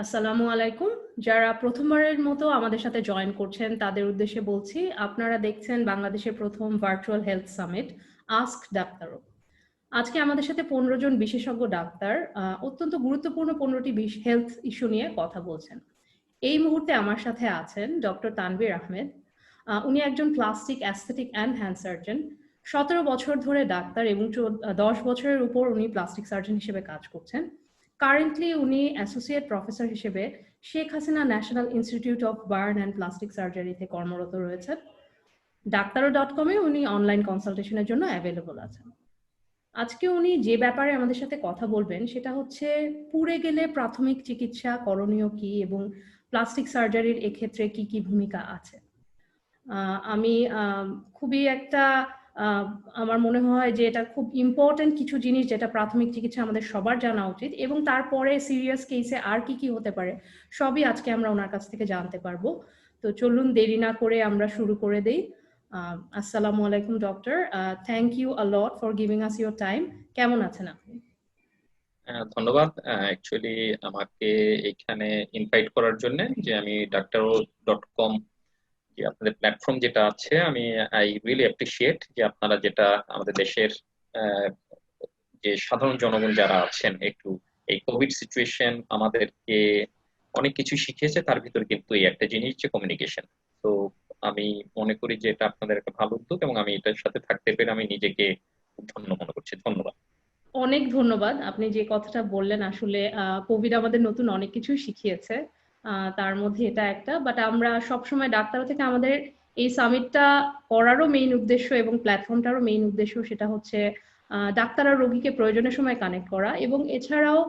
আসসালামু আলাইকুম। যারা প্রথমবারের মতো আমাদের সাথে জয়েন করছেন তাদের উদ্দেশ্যে বলছি, আপনারা দেখছেন বাংলাদেশের প্রথম ভার্চুয়াল হেলথ সামিট আস্ক ডাক্তারও। আজকে আমাদের সাথে 15 জন বিশেষজ্ঞ ডাক্তার অত্যন্ত গুরুত্বপূর্ণ 15টি হেলথ ইস্যু নিয়ে কথা বলছেন। এই মুহূর্তে আমার সাথে আছেন ডক্টর তানভীর আহমেদ। উনি একজন plastic aesthetic and hand surgeon. 17 বছর ধরে ডাক্তার এবং 10 বছরের উপর উনি প্লাস্টিক সার্জন হিসেবে কাজ করছেন। কারেন্টলি উনি অ্যাসোসিয়েট প্রফেসর হিসেবে Sheikh Hasina National Institute of Burn and Plastic সার্জারিতে কর্মরত রয়েছেন। ডাক্তারো.কমে উনি অনলাইন কনসালটেশনের জন্য অ্যাভেলেবল আছেন। আজকে উনি যে ব্যাপারে আমাদের সাথে কথা বলবেন সেটা হচ্ছে পুড়ে গেলে প্রাথমিক চিকিৎসা করণীয় কি এবং প্লাস্টিক সার্জারির এক্ষেত্রে কি কি ভূমিকা আছে। আমি খুবই একটা আমার মনে হয় যে এটা খুব ইম্পর্টেন্ট কিছু জিনিস যেটা প্রাথমিক চিকিৎসা আমাদের সবার জানা উচিত, এবং তারপরে সিরিয়াস কেসে আর কি কি হতে পারে সবই আজকে আমরা ওনার কাছ থেকে জানতে পারবো। তো চলুন দেরি না করে আমরা শুরু করে দেই। আসসালামু আলাইকুম doctor, thank you a lot for giving us your time. কেমন আছেন আপনি? ধন্যবাদ অ্যাকচুয়ালি আমাকে এখানে ইনভাইট করার জন্য। যে আমি ডাক্তার.কম যে আপনাদের প্ল্যাটফর্ম যেটা আছে, আমি আই রিয়েলি অ্যাপ্রিসিয়েট যে আপনারা যেটা আমাদের দেশের আহ, যে সাধারণ জনগণ যারা আছেন একটু এই কোভিড সিচুয়েশন আমাদেরকে অনেক কিছু শিখিয়েছে, তার ভিতরে কিন্তু এই একটা জিনিস যে কমিউনিকেশন। তো আমি মনে করি যে এটা আপনাদের একটা ভালো উদ্যোগ এবং আমি এটার সাথে থাকতে পেরে আমি নিজেকে খুব ধন্য মনে করছি। ধন্যবাদ। অনেক ধন্যবাদ। আপনি যে কথাটা বললেন, আসলে কোভিড আমাদের নতুন অনেক কিছুই শিখিয়েছে। তার মধ্যে এটা একটা। বাট আমরা সবসময় ডাক্তার থেকে আমাদের এই সামিটটা করারও মেইন উদ্দেশ্য এবং প্ল্যাটফর্মটারও মেইন উদ্দেশ্য সেটা হচ্ছে ডাক্তার আর রোগীকে প্রয়োজনের সময় কানেক্ট করা, এবং এছাড়াও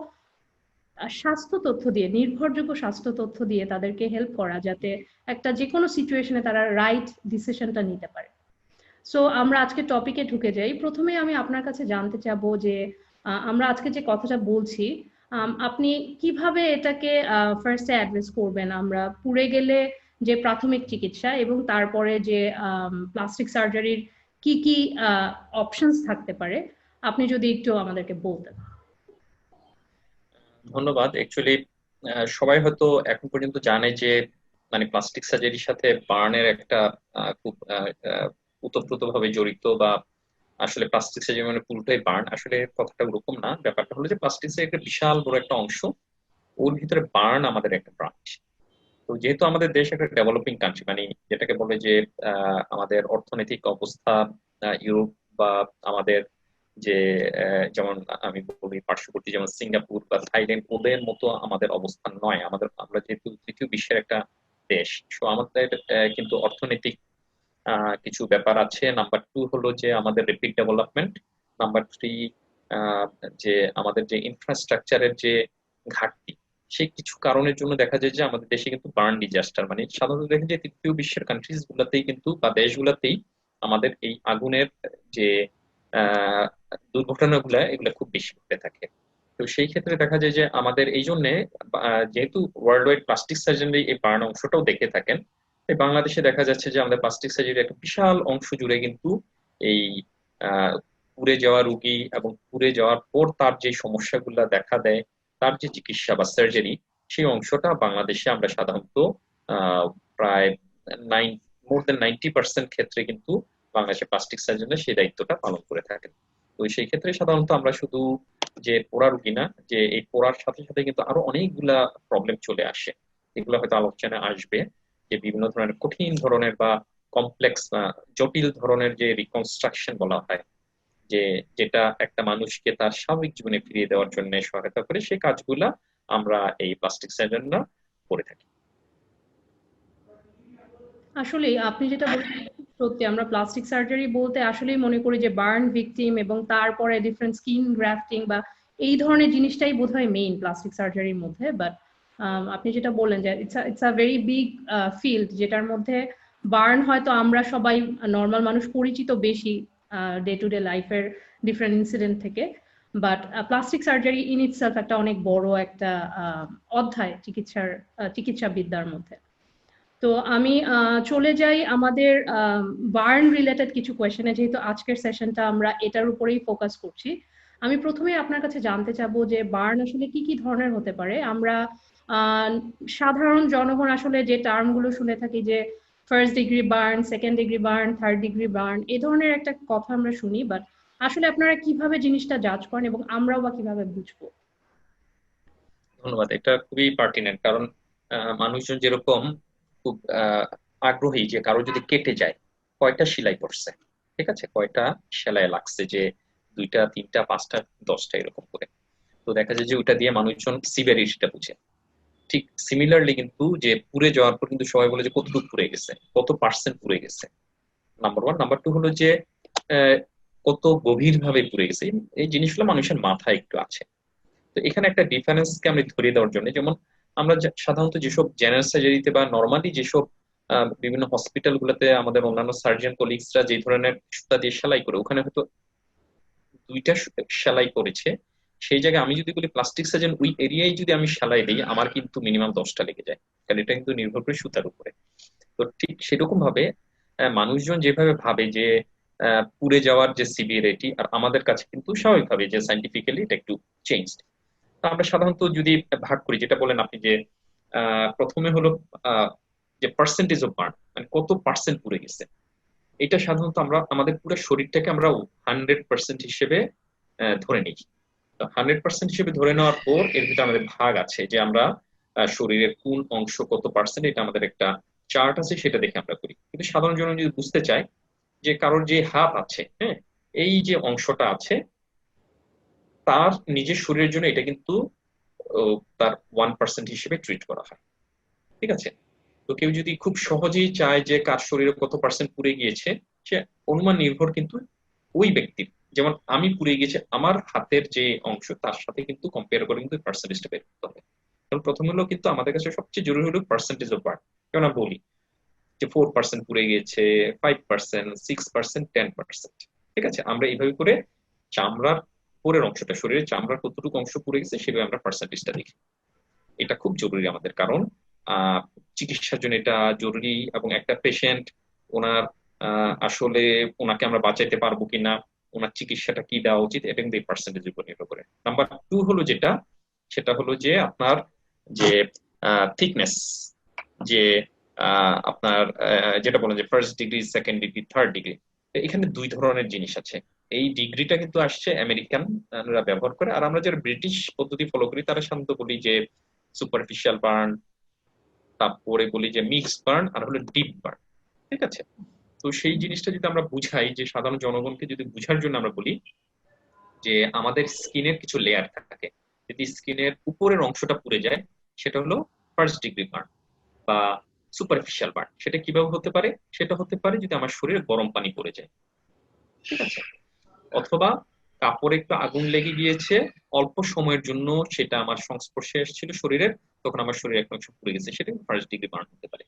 স্বাস্থ্য তথ্য দিয়ে, নির্ভরযোগ্য স্বাস্থ্য তথ্য দিয়ে তাদেরকে হেল্প করা, যাতে একটা যে কোনো সিচুয়েশনে তারা রাইট ডিসিশনটা নিতে পারে। সো আমরা আজকে টপিকে ঢুকে যাই। প্রথমে আমি আপনার কাছে জানতে চাবো যে আমরা আজকে যে কথাটা বলছি, আপনি কিভাবে এটাকে ফার্স্টে অ্যাড্রেস করবেন? আমরা পুড়ে গেলে যে প্রাথমিক চিকিৎসা এবং তারপরে যে প্লাস্টিক সার্জারির কি কি অপশনস থাকতে পারে, আপনি যদি একটু আমাদেরকে বলতেন। ধন্যবাদ। অ্যাকচুয়ালি সবাই হয়তো এখন পর্যন্ত জানে যে মানে প্লাস্টিক সার্জারির সাথে বার্নের একটা খুব ওতপ্রোত ভাবে জড়িত, বা আসলে প্লাস্টিক সার্জারি মানে পুরোটাই বার্ন। আসলে কথাটা ওরকম না। ব্যাপারটা হলো যে প্লাস্টিক সার্জারি একটা বিশাল বড় একটা অংশ, ওর ভিতরে বার্ন আমাদের একটা ব্রাঞ্চ। তো যেহেতু আমাদের দেশ একটা ডেভেলপিং কান্ট্রি, মানে যেটাকে বলে যে আমাদের অর্থনৈতিক অবস্থা ইউরোপ বা আমাদের যে যেমন আমি বলি পার্শ্ববর্তী যেমন সিঙ্গাপুর বা থাইল্যান্ড, ওদের মতো আমাদের অবস্থান নয়। আমরা যেহেতু তৃতীয় বিশ্বের একটা দেশ, সো আমাদের কিন্তু অর্থনৈতিক কিছু ব্যাপার আছে। নাম্বার টু হলো যে আমাদের রেপিড ডেভেলপমেন্ট। নাম্বার থ্রি যে আমাদের যে ইনফ্রাস্ট্রাকচারের যে ঘাটতি, সেই কিছু কারণের জন্য দেখা যায় যে আমাদের দেশে কিন্তু বার্ন ডিজাস্টার, মানে সাধারণত দেখা যায় তৃতীয় বিশ্বের কান্ট্রিজ গুলাতেই কিন্তু বা দেশগুলাতেই আমাদের এই আগুনের যে আহ দুর্ঘটনাগুলা এগুলা খুব বেশি ঘটে থাকে। তো সেই ক্ষেত্রে দেখা যায় যে আমাদের এই জন্য যেহেতু ওয়ার্ল্ড ওয়াইড প্লাস্টিক সার্জারি এই বার্ন অংশটাও দেখে থাকেন, এই বাংলাদেশে দেখা যাচ্ছে যে আমাদের প্লাস্টিক সার্জারি একটা বিশাল অংশ জুড়ে কিন্তু এই আহ পুড়ে যাওয়া রোগী এবং পুড়ে যাওয়ার পর তার যে সমস্যাগুলো দেখা দেয়, তার যে চিকিৎসা বা সার্জারি, সেই অংশটা বাংলাদেশে আমরা সাধারণত প্রায় নাইন মোর দেন 90% ক্ষেত্রে কিন্তু বাংলাদেশে প্লাস্টিক সার্জনের সেই দায়িত্বটা পালন করে থাকেন। তো সেই ক্ষেত্রে সাধারণত আমরা শুধু যে পোড়া রুগী না, যে এই পোড়ার সাথে সাথে কিন্তু আরো অনেকগুলা প্রবলেম চলে আসে, এগুলো হয়তো আলোচনায় আসবে। যে বিভিন্ন ধরনের কঠিন ধরনের বা কমপ্লেক্স জটিল ধরনের যে রিকনস্ট্রাকশন বলা হয়, যে যেটা একটা মানুষকে তার স্বাভাবিক জীবনে ফিরিয়ে দেওয়ার জন্য সহায়তা করে, সেই কাজগুলা আমরা এই প্লাস্টিক সার্জনরা করে থাকি। আসলে আপনি যেটা বলছেন সত্যি, আমরা প্লাস্টিক সার্জারি বলতে আসলেই মনে করি যে বার্ন ভিকটিম এবং তারপরে ডিফারেন্ট স্কিন গ্রাফটিং বা এই ধরনের জিনিসটাই বোধহয় মেইন প্লাস্টিক সার্জারির মধ্যে। বাট আপনি যেটা বললেন যে it's a very big field, যেটার মধ্যে বার্ন হয়তো আমরা সবাই নর্মাল মানুষ পরিচিত বেশি ডে টু ডে লাইফের ডিফারেন্ট ইনসিডেন্ট থেকে। But plastic surgery in itself একটা অনেক বড় একটা অধ্যায় চিকিৎসা বিদ্যার মধ্যে। তো আমি চলে যাই আমাদের বার্ন রিলেটেড কিছু কোয়েশ্চেনে, যেহেতু আজকের সেশনটা আমরা এটার উপরেই ফোকাস করছি। আমি প্রথমে আপনার কাছে জানতে চাবো যে বার্ন আসলে কি কি ধরনের হতে পারে। আমরা আহ, সাধারণ জনগণ আসলে যে টার্মগুলো শুনে থাকি যে first degree burn, second degree burn, third degree burn, এই ধরনের একটা কথা আমরা শুনি, বাট আসলে আপনারা কিভাবে জিনিসটা জাজ করেন এবং আমরাও বা কিভাবে বুঝবো? ধন্যবাদ, এটা খুবই পার্টিনেন্ট। কারণ মানুষজন যেরকম খুব আগ্রহী যে কারো যদি কেটে যায় কয়টা সেলাই পড়ছে, ঠিক আছে, কয়টা সেলাই লাগছে, যে দুইটা তিনটা পাঁচটা দশটা এরকম করে, তো দেখা যায় যে ওটা দিয়ে মানুষজন সিভিয়ারিটিটা বুঝে। ঠিক সিমিলারলি কিন্তু যে পুড়ে যাওয়ার পর কিন্তু সবাই বলে যে কতটুকু পুড়ে গেছে, কত পার্সেন্ট পুড়ে গেছে, নাম্বার ওয়ান। নাম্বার টু হলো যে আহ, কত গভীর ভাবে পুড়ে গেছে। এই জিনিসগুলো মানুষের মাথায় একটু আছে। তো এখানে একটা ডিফারেন্সকে আমি ধরিয়ে দেওয়ার জন্য, যেমন আমরা সাধারণত যেসব জেনারেল সার্জারিতে বা নর্মালি যেসব বিভিন্ন হসপিটাল গুলোতে আমাদের অন্যান্য সার্জন কলিগসরা যে ধরনের সুতা দিয়ে সেলাই করে, ওখানে হয়তো দুইটা সেলাই করেছে, সেই জায়গায় আমি যদি বলি প্লাস্টিক সার্জন ওই এরিয়ায় যদি আমি সেলাই দিই আমার কিন্তু মিনিমাম 10টা লেগে যায়। কারণ এটা কিন্তু নির্ভর করে সুতার উপরে। তো ঠিক সেরকম ভাবে মানুষজন যেভাবে ভাবে যে পুড়ে যাওয়ার যে সিভিয়ারিটি, আর আমাদের কাছে কিন্তু স্বাভাবিকভাবে যে সাইন্টিফিক্যালি এটা একটু চেঞ্জ। তো আমরা সাধারণত যদি ভাগ করি, যেটা বলেন আপনি যে প্রথমে হলো আহ, যে পার্সেন্টেজ অফ বার্ন, মানে কত পার্সেন্ট পুড়ে গেছে, এটা সাধারণত আমরা আমাদের পুরো শরীরটাকে আমরা 100% হিসেবে ধরে নিই। তো 100% হিসেবে ধরে নেওয়ার পর এর ভিতরে আমাদের ভাগ আছে যে আমরা শরীরের কোন অংশ কত পার্সেন্ট, এটা আমাদের একটা চার্ট আছে, সেটা দেখে আমরা করি। কিন্তু সাধারণ জন যদি বুঝতে চায় যে কারোর যে হাত আছে, হ্যাঁ, এই যে অংশটা আছে তার নিজের শরীরের জন্য এটা কিন্তু তার 1% হিসেবে ট্রিট করা হয়, ঠিক আছে। তো কেউ যদি খুব সহজেই চায় যে কার শরীরে কত পার্সেন্ট পুড়ে গিয়েছে, সে অনুমান নির্ভর কিন্তু ওই ব্যক্তির, যেমন আমি পুড়ে গিয়েছে আমার হাতের যে অংশ তার সাথে কিন্তু কম্পেয়ার করে কিন্তু পার্সেন্টেজটা বের করতে হবে। কারণ প্রথম হলো কিন্তু আমাদের কাছে সবচেয়ে জরুরি হলো পার্সেন্টেজ অফ বার্ন। যেমন আমরা বলি যে 4% পুড়ে গিয়েছে, 5%, 6%, 10%, ঠিক আছে, আমরা এইভাবে করে চামড়ার পরের অংশটা, শরীরের চামড়ার কতটুকু অংশ পুড়ে গেছে সেভাবে আমরা পার্সেন্টেজটা দেখি। এটা খুব জরুরি আমাদের, কারণ আহ, চিকিৎসার জন্য এটা জরুরি। এবং একটা পেশেন্ট ওনার আসলে ওনাকে আমরা বাঁচাইতে পারবো কিনা, ওনার চিকিৎসাটা কি দেওয়া উচিত, এটা কিন্তু এই পার্সেন্টেজের উপর নির্ভর করে। নাম্বার টু হলো যেটা, সেটা হলো যে আপনার যে থিকনেস, যে আপনার যেটা বলেন যে first degree, second degree, third degree, এখানে দুই ধরনের জিনিস আছে। এই ডিগ্রিটা কিন্তু আসছে আমেরিকানরা ব্যবহার করে, আর আমরা যারা ব্রিটিশ পদ্ধতি ফলো করি তারা সাধারণত বলি যে সুপারফিশিয়াল বার্ন, তারপরে বলি যে মিক্স বার্ন, আর হলো ডিপ বার্ন, ঠিক আছে। তো সেই জিনিসটা যদি আমরা বুঝাই, যে সাধারণ জনগণকে যদি বুঝার জন্য আমরা বলি যে আমাদের স্কিনের কিছু লেয়ার থাকে, যদি স্কিনের উপরের অংশটা পুড়ে যায় সেটা হলো ফার্স্ট ডিগ্রি বার্ন বা সুপারফিশিয়াল বার্ন। সেটা কিভাবে হতে পারে? সেটা হতে পারে যদি আমার শরীরে গরম পানি পড়ে যায়, ঠিক আছে, অথবা কাপড়ে একটু আগুন লেগে গিয়েছে অল্প সময়ের জন্য, সেটা আমার সংস্পর্শে এসেছিল শরীরের, তখন আমার শরীরে একটা অংশ পুড়ে গেছে, সেটা ফার্স্ট ডিগ্রি বার্ন হতে পারে।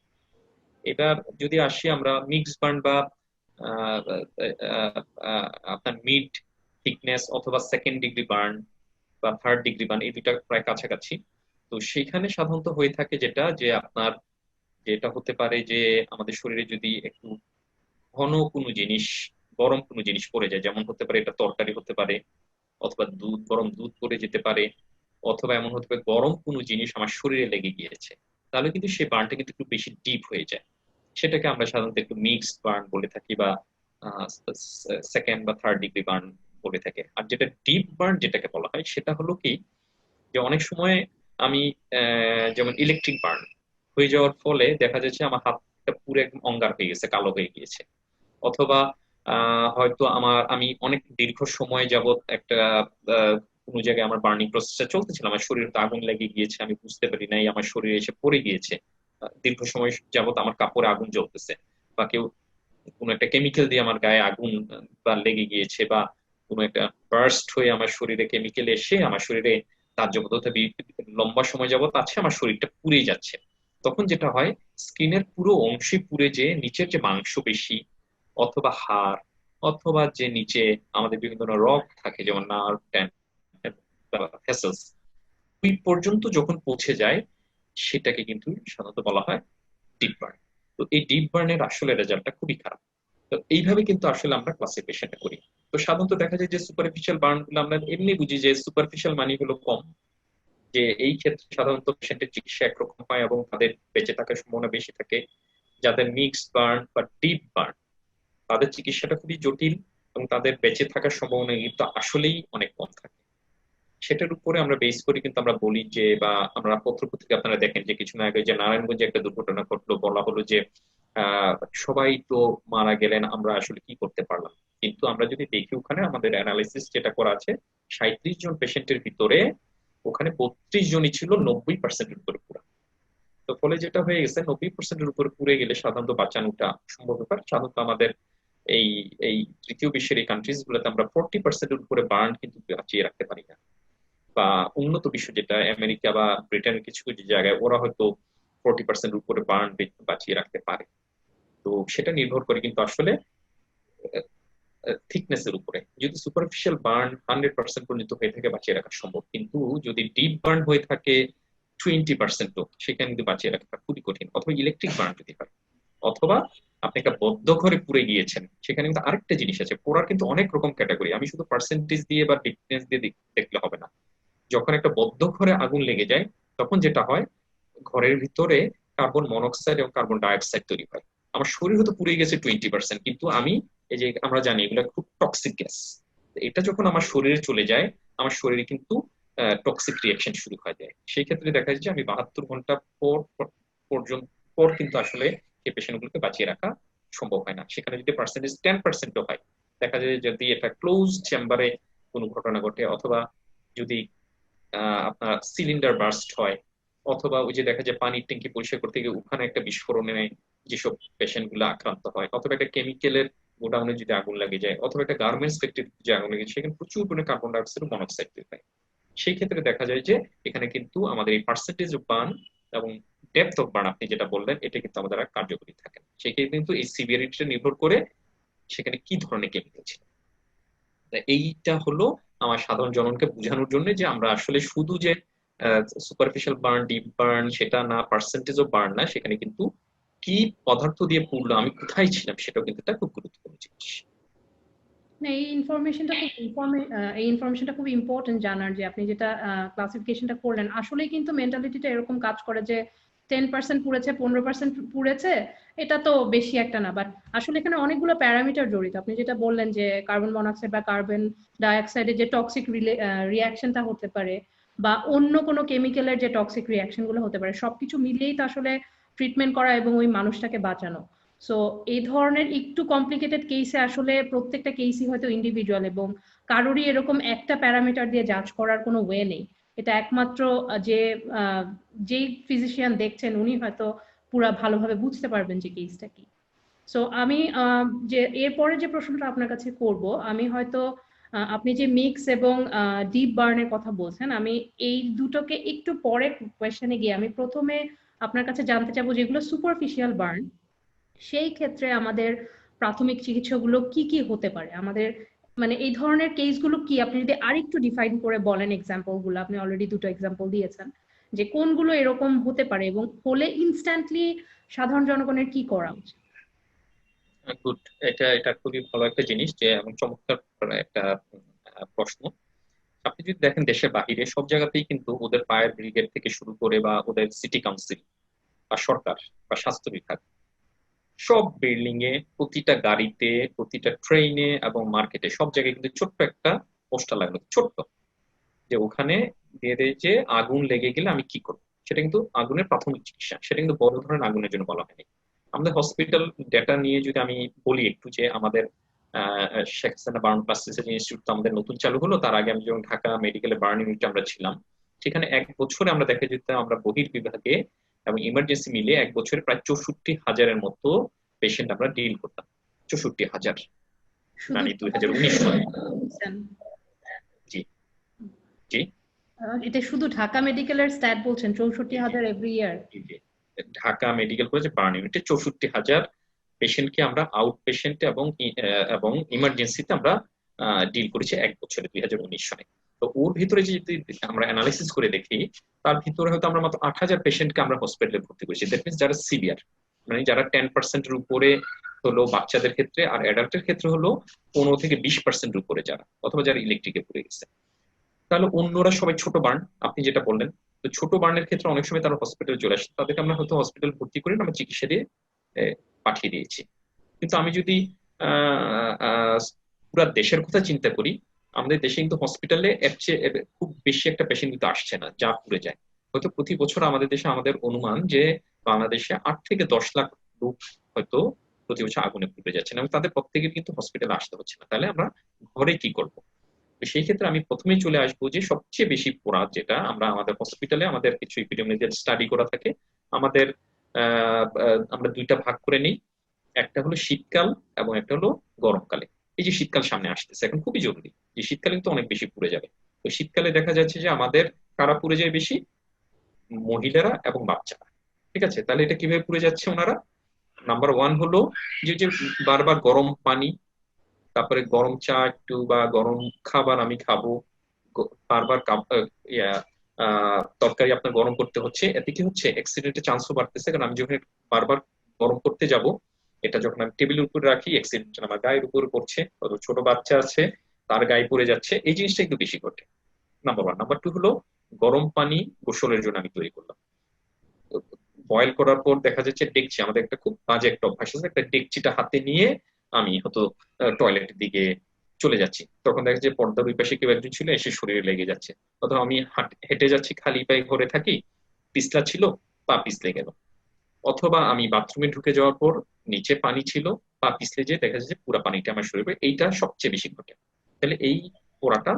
এবার যদি আসি আমরা মিক্স বার্ন বা আহ, আহ, আপনার মিড থিকনেস অথবা সেকেন্ড ডিগ্রি বার্ন বা থার্ড ডিগ্রি বার্ন, এই দুইটা প্রায় কাছাকাছি। তো সেখানে সাধারণত হয়ে থাকে যেটা, যে আপনার যেটা হতে পারে যে আমাদের শরীরে যদি একটু ঘন কোনো জিনিস, গরম কোনো জিনিস পড়ে যায়, যেমন হতে পারে এটা তরকারি হতে পারে, অথবা দুধ, গরম দুধ পড়ে যেতে পারে, অথবা এমন হতে পারে গরম কোনো জিনিস আমার শরীরে লেগে গিয়েছে, তাহলে কিন্তু সেই বার্নটা কিন্তু একটু বেশি ডিপ হয়ে যায়। সেটাকে আমরা সাধারণত একটু মিক্সড বার্ন বলে থাকি, বা সেকেন্ড বা থার্ড ডিগ্রি বার্ন বলে থাকে। আর যেটা ডিপ বার্ন যেটাকে বলা হয় সেটা হলো কি, যে অনেক সময় আমি যেমন ইলেকট্রিক বার্ন হয়ে যাওয়ার ফলে দেখা যাচ্ছে আমার হাতটা পুরো একদম অঙ্গার হয়ে গেছে, কালো হয়ে গিয়েছে। অথবা হয়তো আমি অনেক দীর্ঘ সময় যাবত একটা কোনো জায়গায় আমার বার্নিং প্রসেসটা চলতেছিল, আমার শরীরে তো আগুন লেগে গিয়েছে, আমি বুঝতে পারি নাই, আমার শরীরে এসে পড়ে গিয়েছে। দীর্ঘ সময় যাবত আমার কাপড়ে আগুন জ্বলতেছে, বা কেউ কোনো একটা কেমিক্যাল দিয়ে আমার গায়ে আগুন বা লেগে গিয়েছে, বা কোনো একটা বার্স্ট হয়ে আমার শরীরে কেমিক্যাল এসে আমার শরীরে দাহ্যপদার্থ লম্বা সময় যাবত আছে, আমার শরীরটা পুড়েই যাচ্ছে। তখন যেটা হয়, স্কিনের পুরো অংশে পুড়ে, যে নিচের যে মাংসপেশি অথবা হাড় অথবা যে নিচে আমাদের বিভিন্ন ধরনের রগ থাকে, যেমন নার্ভ, ভেসেলস, ওই পর্যন্ত যখন পৌঁছে যায় সেটাকে কিন্তু সাধারণত বলা হয় ডিপ বার্ন। তো এই ডিপ বার্নের আসলে রেজাল্টটা খুবই খারাপ। তো এইভাবে কিন্তু আসলে আমরা ক্লাসিফিকেশনটা করি। তো সাধারণত দেখা যায় যে সুপারফিশিয়াল বার্ন গুলো আমরা এমনি বুঝি যে সুপারফিশিয়াল মানে হলো কম, যে এই ক্ষেত্রে সাধারণত পেশেন্টের চিকিৎসা একরকম হয় এবং তাদের বেঁচে থাকার সম্ভাবনা বেশি থাকে। যাদের মিক্সড বার্ন বা ডিপ বার্ন, তাদের চিকিৎসাটা খুবই জটিল এবং তাদের বেঁচে থাকার সম্ভাবনা কিন্তু আসলেই অনেক কম থাকে। সেটার উপরে আমরা বেস করি কিন্তু আমরা বলি যে, বা আমরা পত্রপত্রিকা আপনারা দেখেন যে কিছুদিন আগে যে নারায়ণগঞ্জে একটা দুর্ঘটনা ঘটলো, বলা হলো যে আহ সবাই তো মারা গেলেন, আমরা আসলে কি করতে পারলাম। কিন্তু আমরা যদি দেখি ওখানে আমাদের অ্যানালিসিস যেটা করা আছে, 37 জন পেশেন্টের ভিতরে ওখানে 32 জনই ছিল 90%-এর উপরে পুরা। তো ফলে যেটা হয়ে গেছে, 90%-এর উপরে পুড়ে গেলে সাধারণত বাঁচানোটা সম্ভব ব্যাপার। সাধারণত আমাদের এই এই তৃতীয় বিশ্বের এই কান্ট্রিজ গুলোতে আমরা 40%-এর উপরে বার্ন কিন্তু বাঁচিয়ে রাখতে পারি না। বা উন্নত বিশ্ব যেটা আমেরিকা বা ব্রিটেনের কিছু কিছু জায়গায় ওরা হয়তো 40% উপরে বার্ন বাঁচিয়ে রাখতে পারে। তো সেটা নির্ভর করে কিন্তু আসলে থিকনেস এর উপরে। যদি সুপারফিশিয়াল বার্ন 100% পর্যন্ত হয়ে থাকে বাঁচিয়ে রাখা সম্ভব, কিন্তু যদি ডিপ বার্ন হয়ে থাকে 20%, সেখানে কিন্তু বাঁচিয়ে রাখা খুবই কঠিন। অথবা ইলেকট্রিক বার্ন যদি হয়, অথবা আপনি একটা বদ্ধ ঘরে পুড়ে গিয়েছেন, সেখানে কিন্তু আরেকটা জিনিস আছে, পোড়ার কিন্তু অনেক রকম ক্যাটাগরি। আমি শুধু পার্সেন্টেজ দিয়ে বা ডিফারেন্স দিয়ে দেখলে হবে না। যখন একটা বদ্ধ ঘরে আগুন লেগে যায়, তখন যেটা হয়, ঘরের ভিতরে কার্বন মনোক্সাইড এবং কার্বন ডাইঅক্সাইড তৈরি হয়। আমার শরীর হয়তো পুড়ে গেছে 20%, কিন্তু আমি, এই যে আমরা জানি এগুলো খুব টক্সিক গ্যাস, এটা যখন আমার শরীরে চলে যায়, আমার শরীরে কিন্তু টক্সিক রিয়াকশন শুরু হয়ে যায়। সেই ক্ষেত্রে দেখা যায় যে আমি 72 ঘন্টা পর্যন্ত পর কিন্তু আসলে এই পেশেন্টগুলোকে বাঁচিয়ে রাখা সম্ভব হয় না। সেখানে যদি পার্সেন্টেজ 10%-ও হয়, দেখা যায় যদি এটা ক্লোজ চেম্বারে কোনো ঘটনা ঘটে, অথবা যদি আপনার সিলিন্ডার বার্স্ট হয়, অথবা ওই যে দেখা যায় পানির ট্যাঙ্কি পরিষ্কার করতে গিয়ে ওখানে একটা বিস্ফোরণে যেসব পেশেন্ট গুলো আক্রান্ত হয়, অথবা একটা কেমিক্যালের গোডাউনে যদি আগুন লাগে যায়, অথবা একটা গার্মেন্টস ফ্যাক্টরি যে আগুন লেগে যায়, সেখানে প্রচুর পরিমাণে কার্বন ডাইঅক্সাইড ও মনোক্সাইড তৈরি হয়। সেই ক্ষেত্রে দেখা যায় যে এখানে কিন্তু আমাদের এই পার্সেন্টেজ অফ বার্ন এবং ডেপথ অফ বার্ন আপনি যেটা বললেন, এটা কিন্তু আমাদের আর কার্যকরী থাকে না। সেক্ষেত্রে কিন্তু এই সিভিয়ারিটিটা নির্ভর করে সেখানে কি ধরনের কেমিক্যাল ছিল। এইটা হলো আমার সাধারণ জনগণকে বোঝানোর জন্য যে আমরা আসলে শুধু যে সুপারফিশিয়াল বার্ন, ডিপ বার্ন সেটা না, পার্সেন্টেজ অফ বার্ন না, সেখানে কিন্তু কি পদার্থ দিয়ে পুড়লো, আমি কোথায় ছিলাম, সেটাও কিন্তু একটা খুব গুরুত্বপূর্ণ জিনিস। না, এই ইনফরমেশনটা খুব ইম্পর্টেন্ট জানার, যে আপনি যেটা ক্লাসিফিকেশনটা করলেন আসলে কিন্তু মেন্টালিটিটা এরকম কাজ করে যে 10% পুড়েছে, 15% পুড়েছে, এটা তো বেশি একটা না। বাট আসলে এখানে অনেকগুলো প্যারামিটার জড়িত। আপনি যেটা বললেন যে কার্বন মনোক্সাইড বা কার্বন ডাইঅক্সাইডের যে টক্সিক রিয়াকশনটা হতে পারে, বা অন্য কোনো কেমিক্যালের যে টক্সিক রিয়াকশন গুলো হতে পারে, সবকিছু মিলিয়েই তো আসলে ট্রিটমেন্ট করা এবং ওই মানুষটাকে বাঁচানো। সো এই ধরনের একটু কমপ্লিকেটেড কেসে আসলে প্রত্যেকটা কেসই হয়তো ইন্ডিভিজুয়াল, এবং কারোরই এরকম একটা প্যারামিটার দিয়ে জাজ করার কোনো ওয়ে নেই। এটা একমাত্র যে যেই ফিজিশিয়ান দেখছেন উনি হয়তো পুরা ভালোভাবে বুঝতে পারবেন যে কেসটা কি। সো আমি যে এরপরে যে প্রশ্নটা আপনার কাছে করব, আমি হয়তো আপনি যে মিক্স এবং ডিপ বার্নের কথা বলছেন, আমি এই দুটোকে একটু পরে কোয়েশ্চেনে গিয়ে আমি প্রথমে আপনার কাছে জানতে চাবো যেগুলো সুপারফিশিয়াল বার্ন, সেই ক্ষেত্রে আমাদের প্রাথমিক চিকিৎসাগুলো কি কি হতে পারে আমাদের, মানে এই ধরনের কেসগুলো কি, আপনি যদি আরেকটু ডিফাইন করে বলেন এক্সাম্পল গুলো। আপনি অলরেডি দুটো এক্সাম্পল দিয়েছেন, যে কোনগুলো এরকম হতে পারে এবং হলে ইনস্ট্যান্টলি সাধারণ জনগণের কি করা উচিত। গুড। এটা এটা খুবই ভালো একটা জিনিস, যে এবং চমৎকার একটা প্রশ্ন। আপনি যদি দেখেন দেশের বাহিরে সব জায়গাতেই কিন্তু ওদের ফায়ার ব্রিগেড থেকে শুরু করে বা ওদের সিটি কাউন্সিল বা সরকার বা স্বাস্থ্য বিভাগ, সব বিল্ডিং এ, প্রতিটা গাড়িতে, প্রতিটা ট্রেনে এবং মার্কেটে, সব জায়গায় কিন্তু ছোট্ট একটা পোস্টার লাগানো, ছোট্ট, যে ওখানে দিয়ে দেয় যে আগুন লেগে গেলে আমি কি করবো। সেটা কিন্তু আগুনের প্রাথমিক চিকিৎসা, সেটা কিন্তু বড় ধরনের আগুনের জন্য বলা হয়নি। আমাদের হসপিটাল ডেটা নিয়ে যদি আমি বলি একটু, যে আমাদের Sheikh Hasina burn plastic institute তো আমাদের নতুন চালু হলো, তার আগে আমি যখন ঢাকা মেডিকেলে বার্ন ইউনিটে আমরা ছিলাম, সেখানে এক বছরে আমরা দেখা যেত আমরা বহির্বিভাগে এবং ইমার্জেন্সি মিলে এক বছরে প্রায় 64,000-এর মতো পেশেন্ট আমরা ডিল করতাম। 64,000, শুধু মানে 2019 সালে। বলছেন? জি, জি, এটা শুধু ঢাকা মেডিকেলের স্ট্যাট বলছেন, জি, 64,000 এভরি ইয়ার? জি, জি। ঢাকা মেডিকেল কলেজে বার্ন ইউনিটে 64,000 পেশেন্টকে আমরা আউট পেশেন্ট এবং এবং ইমার্জেন্সিতে আমরা ডিল করেছি এক বছরে, 2019 সালে। তো ওর ভিতরে যদি আমরা অ্যানালিসিস করে দেখি, তার ভিতরে হয়তো আমরা মাত্র 8,000 পেশেন্টকে আমরা হসপিটালে ভর্তি করেছি। দ্যাট মিনস যারা সিভিয়ার, মানে যারা 10%-এর উপরে হলো বাচ্চাদের ক্ষেত্রে, আর অ্যাডাল্টের ক্ষেত্রে হলো 15 থেকে 20% উপরে যারা, অথবা যারা ইলেকট্রিকে পড়ে গেছে। তাহলে অন্যরা সবাই ছোট বার্ন, আপনি যেটা বললেন। তো ছোট বার্নের ক্ষেত্রে অনেক সময় তারা হসপিটালে চলে আসে, তাদেরকে আমরা হয়তো হসপিটাল ভর্তি করে আমরা চিকিৎসা দিয়ে এ, পাঠিয়ে দিয়েছি। কিন্তু আমি যদি আহ আহ, পুরা দেশের কথা চিন্তা করি, আমাদের দেশে কিন্তু হসপিটালে এর চেয়ে খুব বেশি একটা পেশেন্ট কিন্তু আসছে না যা পুড়ে যায়। হয়তো প্রতি বছর আমাদের দেশে, আমাদের অনুমান যে বাংলাদেশে 8 থেকে 10 লাখ লোক হয়তো প্রতি বছর আগুনে পুড়ে যাচ্ছেন, এবং তাদের প্রত্যেকের কিন্তু হসপিটালে আসতে হচ্ছে না। তাহলে আমরা ঘরে কি করব? তো সেই ক্ষেত্রে আমি প্রথমেই চলে আসবো যে সবচেয়ে বেশি পোড়া যেটা আমরা আমাদের হসপিটালে, আমাদের কিছু এপিডেমিওলজিক্যাল স্টাডি করা থাকে আমাদের। আমরা দুইটা ভাগ করে নিই, একটা হলো শীতকাল এবং একটা হলো গরমকালে। এই যে শীতকাল সামনে আসতেছে, এখন খুবই জরুরি, যে শীতকালে কিন্তু অনেক বেশি পুড়ে যাবে। তো শীতকালে দেখা যাচ্ছে যে আমাদের কারা পুড়ে যায় বেশি? মহিলারা এবং বাচ্চারা। ঠিক আছে, তাহলে এটা কিভাবে পুড়ে যাচ্ছে ওনারা? নাম্বার ওয়ান হলো যে বারবার গরম পানি, তারপরে গরম চা একটু বা গরম খাবার আমি খাবো, বারবার তরকারি আপনার গরম করতে হচ্ছে, এতে কি হচ্ছে? অ্যাক্সিডেন্টের চান্সও বাড়তেছে, কারণ আমি যখন বারবার গরম করতে যাব, এটা যখন আমি টেবিলের উপর রাখি, অ্যাক্সিডেন্ট আমার গায়ের উপর পড়ছে, অত ছোট বাচ্চা আছে তার গায়ে পড়ে যাচ্ছে, এই জিনিসটা একটু বেশি ঘটে। Number one. নাম্বার টু হলো গরম পানি গোসলের জন্য আমি তৈরি করলাম, বয়েল করার পর দেখা যাচ্ছে ডেকচি, আমাদের একটা খুব বাজে একটা অভ্যাস আছে, একটা ডেকচিটা হাতে নিয়ে আমি হয়তো টয়লেটের দিকে চলে যাচ্ছি, তখন দেখা যাচ্ছে পর্দার ওই পাশে কেউ একজন ছিল, এসে শরীরে লেগে যাচ্ছে। অথবা আমি হেঁটে যাচ্ছি, খালি পায়ে ঘরে থাকি, পিছলা ছিল, পা পিছলে গেল। অথবা আমি বাথরুমে ঢুকে যাওয়ার পর নিচে পানি ছিল, পা পিছলে যেয়ে দেখা যাচ্ছে পুরো পানিটা আমার শরীরে, এইটা সবচেয়ে বেশি ঘটে। তাহলে এই পোড়াটা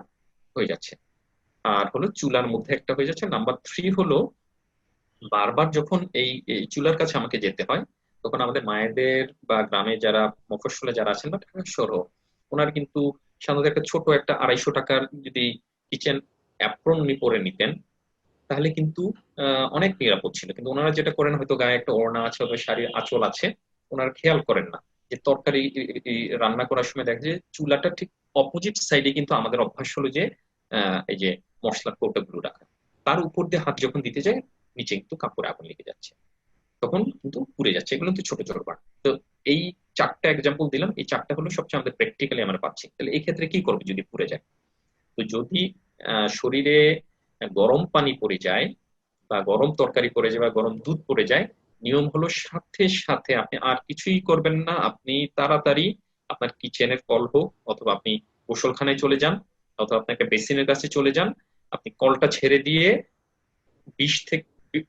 হয়ে যাচ্ছে। আর হলো চুলার মধ্যে একটা হয়ে যাচ্ছে। নাম্বার থ্রি হলো বারবার যখন এই চুলার কাছে আমাকে যেতে হয়, তখন আমাদের মায়েদের বা গ্রামে যারা, মফস্বলে যারা আছেন বা ঢাকা শহর, ওনারা কিন্তু সাধারণত একটা ছোট একটা 250 টাকার যদি কিচেন অ্যাপ্রন উনি পরে নিতেন, তাহলে কিন্তু অনেক নিরাপদ ছিল। কিন্তু ওনারা যেটা করেন, হয়তো গায়ে একটা ওড়না আছে অথবা শাড়ির আঁচল আছে, ওনারা খেয়াল করেন না যে তরকারি রান্না করার সময় দেখা যায় চুলাটা ঠিক অপোজিট সাইডে, কিন্তু আমাদের অভ্যাস হলো যে এই যে মশলার কৌটোগুলো রাখা, তার উপর দিয়ে হাত যখন দিতে যায়, নিচে কিন্তু কাপড়ে আগুন লেগে যাচ্ছে, তখন কিন্তু পুড়ে যাচ্ছে। এগুলো তো ছোট ছোট পার্ট। তো এই চারটা এক্সাম্পল দিলাম, এই চারটা হলো সবচেয়ে আমাদের প্র্যাকটিক্যালি আমরা পাচ্ছি। তাহলে এই ক্ষেত্রে কি করবো যদি পুড়ে যায়? তো যদি শরীরে গরম পানি পড়ে যায় বা গরম তরকারি পড়ে যায় বা গরম দুধ পড়ে যায়, নিয়ম হলো সাথে সাথে আপনি আর কিছুই করবেন না, আপনি তাড়াতাড়ি আপনার কিচেনের কল হোক, অথবা আপনি গোসলখানায় চলে যান, অথবা আপনি একটা বেসিনের কাছে চলে যান, আপনি কলটা ছেড়ে দিয়ে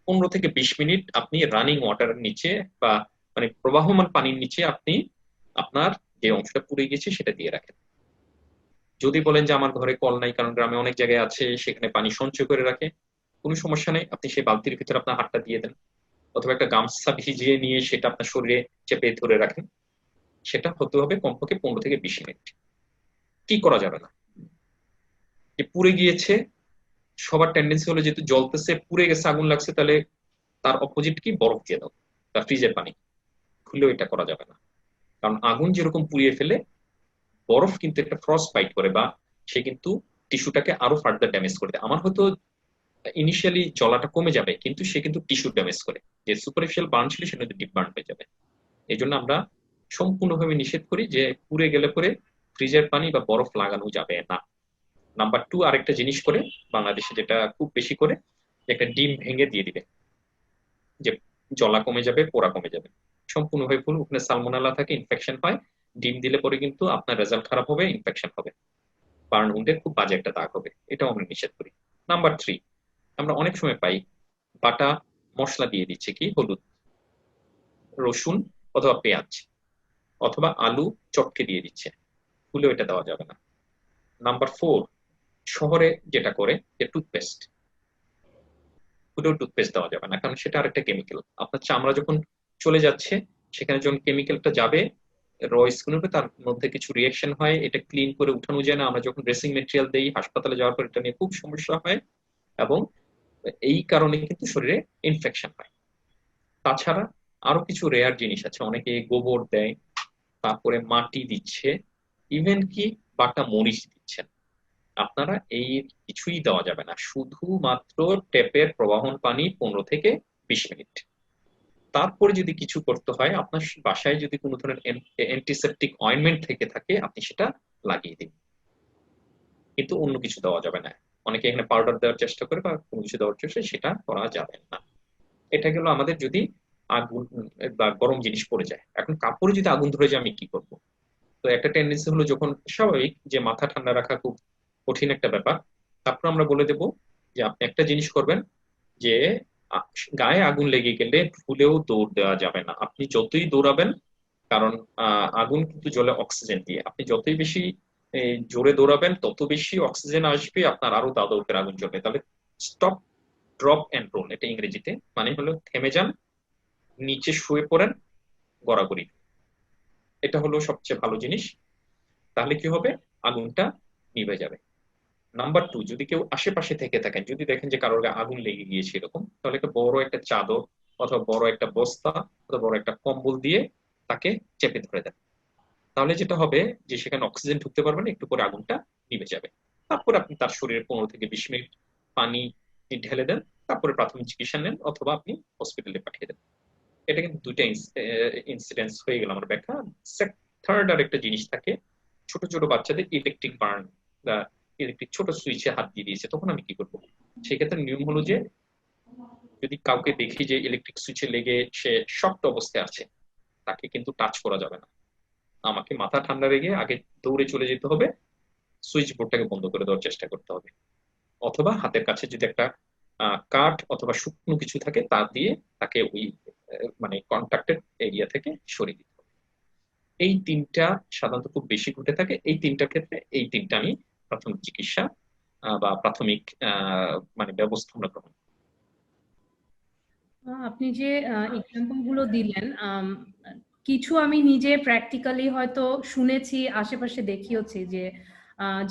15 থেকে 20 মিনিট আপনি রানিং ওয়াটারের নিচে বা মানে প্রবাহমান পানির নিচে আপনি আপনার যে অংশটা পুড়ে গেছে সেটা দিয়ে রাখেন। যদি বলেন যে আমার ঘরে কল নাই, কারণ গ্রামে অনেক জায়গায় আছে সেখানে পানি সঞ্চয় করে রাখে, কোনো সমস্যা নেই, আপনি সেই বালতির ভিতরে আপনার হাতটা দিয়ে দেন, অথবা একটা গামছা ভিজিয়ে নিয়ে সেটা আপনার শরীরে চেপে ধরে রাখেন। সেটা হতে হবে কমপক্ষে 15 থেকে 20 মিনিট। কি করা যাবে না? যে পুড়ে গিয়েছে, সবার টেন্ডেন্সি হলো যেহেতু জ্বলতেছে, পুড়ে গেছে, আগুন লাগছে, তাহলে তার অপোজিট কি? বরফ দিয়ে দাও বা ফ্রিজের পানি। খুলেও এটা করা যাবে না, কারণ আগুন যেরকম পুড়িয়ে ফেলে, বরফ কিন্তু একটা ফ্রস্ট বাইট করে, বা সে কিন্তু টিস্যুটাকে আরো ফার্দার ড্যামেজ করে দেয়। আমার হয়তো ইনিশিয়ালি জ্বলাটা কমে যাবে, কিন্তু সে কিন্তু টিস্যু ড্যামেজ করে, যে সুপারফিশিয়াল বার্ন ছিল সেটা ডিপ বার্ন হয়ে যাবে। এই জন্য আমরা সম্পূর্ণভাবে নিষেধ করি যে পুড়ে গেলে পরে ফ্রিজের পানি বা বরফ লাগানো যাবে না। নাম্বার টু, আরেকটা জিনিস করে বাংলাদেশে যেটা খুব বেশি করে, যে একটা ডিম ভেঙে দিয়ে দিবে, যে জ্বলা কমে যাবে, পোড়া কমে যাবে। সম্পূর্ণভাবে ভুল, ওখানে সালমোনেলা থাকে, ইনফেকশন হয়। ডিম দিলে পরে কিন্তু আপনার রেজাল্ট খারাপ হবে, ইনফেকশন হবে, বার্ন উন্ডের খুব বাজে একটা দাগ হবে। এটাও আমরা নিষেধ করি। নাম্বার থ্রি, আমরা অনেক সময় পাই বাটা মশলা দিয়ে দিচ্ছে, কি হলুদ, রসুন অথবা পেঁয়াজ অথবা আলু চটকে দিয়ে দিচ্ছে, ভুলেও এটা দেওয়া যাবে না। নাম্বার ফোর, শহরে যেটা করে যে টুথপেস্ট, ভুলেও টুথপেস্ট দেওয়া যাবে না, কারণ সেটা আরেকটা কেমিক্যাল। আপনার চামড়া যখন চলে যাচ্ছে, সেখানে যখন কেমিক্যালটা যাবে র স্কিন উপরে, তার মধ্যে কিছু রিয়েকশন হয়, এটা ক্লিন করে উঠানো যায় না। আমরা যখন ড্রেসিং মেটেরিয়াল দেই হাসপাতালে যাওয়ার পর, এটা নিয়ে খুব সমস্যা হয়, এবং এই কারণে কিন্তু শরীরে ইনফেকশন হয়। তাছাড়া আরো কিছু রেয়ার জিনিস আছে, অনেকে গোবর দেয়, তারপরে মাটি দিচ্ছে, ইভেন কি বাটা মরিচ দিচ্ছেন। আপনারা এই কিছুই দেওয়া যাবে না, শুধুমাত্র ট্যাপের প্রবাহমান পানি 15 থেকে 20 মিনিট। তারপরে যদি কিছু করতে হয়, আপনার বাসায় যদি কোনো ধরনের অ্যান্টিসেপটিক অয়েন্টমেন্ট থেকে থাকে, আপনি সেটা লাগিয়ে দিন, কিন্তু অন্য কিছু দেওয়া যাবে না। অনেকে এখানে পাউডার দেওয়ার চেষ্টা করে বা কোনো কিছু দেওয়ার চেষ্টা, সেটা করা যাবে না। এটা গেল আমাদের যদি আগুন বা গরম জিনিস পড়ে যায়। এখন কাপড়ে যদি আগুন ধরে যায় আমি কি করব? তো একটা টেন্ডেন্সি হলো, যখন স্বাভাবিক যে মাথা ঠান্ডা রাখা খুব কঠিন একটা ব্যাপার, তারপর আমরা বলে দেব যে আপনি একটা জিনিস করবেন, যে আ- গায়ে আগুন লেগে গেলে ভুলেও দৌড় দেওয়া যাবে না। আপনি যতই দৌড়াবেন, কারণ আগুন কিন্তু জ্বলে অক্সিজেন দিয়ে, আপনি যতই বেশি জোরে দৌড়াবেন তত বেশি অক্সিজেন আসবে, আপনার আরো দাদা উপরে আগুন জ্বলবে। তাহলে স্টপ, ড্রপ এন্ড রোল, এটা ইংরেজিতে, মানে হলো থেমে যান, নিচে শুয়ে পড়েন, গড়াগড়ি। এটা হলো সবচেয়ে ভালো জিনিস। তাহলে কি হবে? আগুনটা নিভে যাবে। নাম্বার টু, যদি কেউ আশেপাশে থেকে থাকেন, যদি দেখেন যে কারোর গায়ে আগুন লেগে গিয়েছে এরকম, তাহলে একটা বড় একটা চাদর অথবা বড় একটা বস্তা অথবা বড় একটা কম্বল দিয়ে তাকে চেপে ধরে দেন। তাহলে যেটা হবে যে সেখানে অক্সিজেন ঢুকতে পারবে না, একটু পরে আগুনটা নিভে যাবে। তারপর আপনি তার শরীরে 15 থেকে 20 মিনিট পানি ঢেলে দেন, তারপরে প্রাথমিক চিকিৎসা নেন অথবা আপনি হসপিটালে পাঠিয়ে দেন। এটা কিন্তু দুইটা ইনসিডেন্স হয়ে গেল আমার ব্যাখ্যা। থার্ড আর একটা জিনিস থাকে, ছোট ছোট বাচ্চাদের ইলেকট্রিক বার্ন বা ইলেকট্রিক ছোট সুইচে হাত দিয়ে দিয়েছে, তখন আমি কি করবো? সেক্ষেত্রে নিয়ম হলো যে, যদি কাউকে দেখি যে ইলেকট্রিক সুইচে লেগে সে শক্ত অবস্থায় আছে, তাকে কিন্তু টাচ করা যাবে না। আমাকে মাথা ঠান্ডা রেখে আগে দৌড়ে চলে যেতে হবে, সুইচ বোর্ডটাকে বন্ধ করে দেওয়ার চেষ্টা করতে হবে, অথবা হাতের কাছে যদি একটা কাঠ অথবা শুকনো কিছু থাকে তা দিয়ে তাকে ওই মানে কন্ট্যাক্টেড এরিয়া থেকে সরিয়ে দিতে হবে। এই তিনটা সাধারণত খুব বেশি ঘটে থাকে। এই তিনটার ক্ষেত্রে এই তিনটা আমি প্রাথমিক চিকিৎসা বা প্রাথমিক মানে ব্যবস্থা আমরা গ্রহণ করি। আপনি যে এক্সাম্পল গুলো দিলেন, কিছু আমি নিজে প্র্যাকটিক্যালি হয়তো শুনেছি, আশেপাশে দেখিওছি যে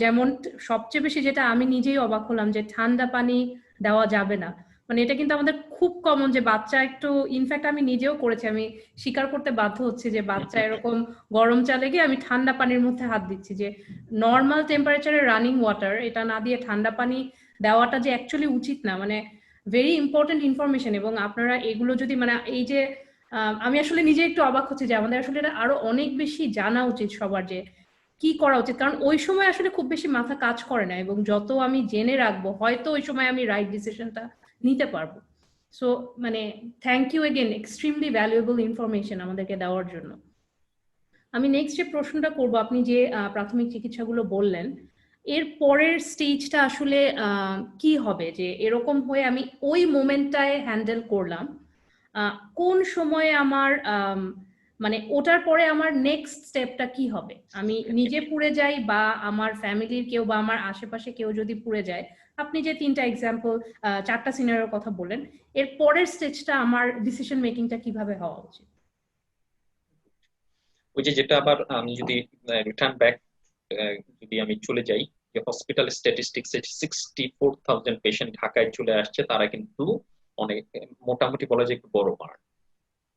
যেমন সবচেয়ে বেশি যেটা আমি নিজেই অবাক হলাম যে ঠান্ডা পানি দেওয়া যাবে না। মানে এটা কিন্তু আমাদের খুব কমন যে বাচ্চা একটু, ইনফ্যাক্ট আমি নিজেও করেছি, আমি স্বীকার করতে বাধ্য হচ্ছে যে বাচ্চা এরকম গরম চা লেগে আমি ঠান্ডা পানির মধ্যে হাত দিচ্ছি, যে নর্মাল টেম্পারেচারে রানিং ওয়াটার এটা না দিয়ে ঠান্ডা পানি দেওয়াটা যে অ্যাকচুয়ালি উচিত না। মানে ভেরি ইম্পর্টেন্ট ইনফরমেশন। এবং আপনারা এগুলো যদি মানে এই যে আমি আসলে নিজে একটু অবাক হচ্ছি যে আমাদের আসলে এটা আরো অনেক বেশি জানা উচিত সবার, যে কি করা উচিত। কারণ ওই সময় আসলে খুব বেশি মাথা কাজ করে না, এবং যত আমি জেনে রাখবো হয়তো ওই সময় আমি রাইট ডিসিশনটা নিতে পারবো। সো মানে thank you again, extremely valuable information আমাদেরকে দেওয়ার জন্য। আমি নেক্সট যে প্রশ্নটা করব, আপনি যে প্রাথমিক চিকিৎসাগুলো বললেন, এর পরের স্টেজটা আসলে কি হবে? যে এরকম হয়ে আমি ওই মোমেন্টটায় হ্যান্ডেল করলাম, কোন সময়ে আমার মানে ওটার পরে আমার নেক্সট স্টেপটা কি হবে? আমি নিজে পুড়ে যাই বা আমার ফ্যামিলির কেউ বা আমার আশেপাশে কেউ যদি পুড়ে যায়, আপনি যে তিনটা এক্সাম্পল, চারটা সিনারিওর কথা বললেন, এর পরের স্টেজটা আমার ডিসিশন মেকিংটা কিভাবে হওয়া উচিত? ওই যে যেটা আবার আমি যদি রিটার্ন ব্যাক, যদি আমি চলে যাই, যে হসপিটাল স্ট্যাটিস্টিক্স 64,000 পেশেন্ট ঢাকায় চলে আসছে, তারা কিন্তু অনেক, মোটামুটি বলা যায় একটু বড় বার।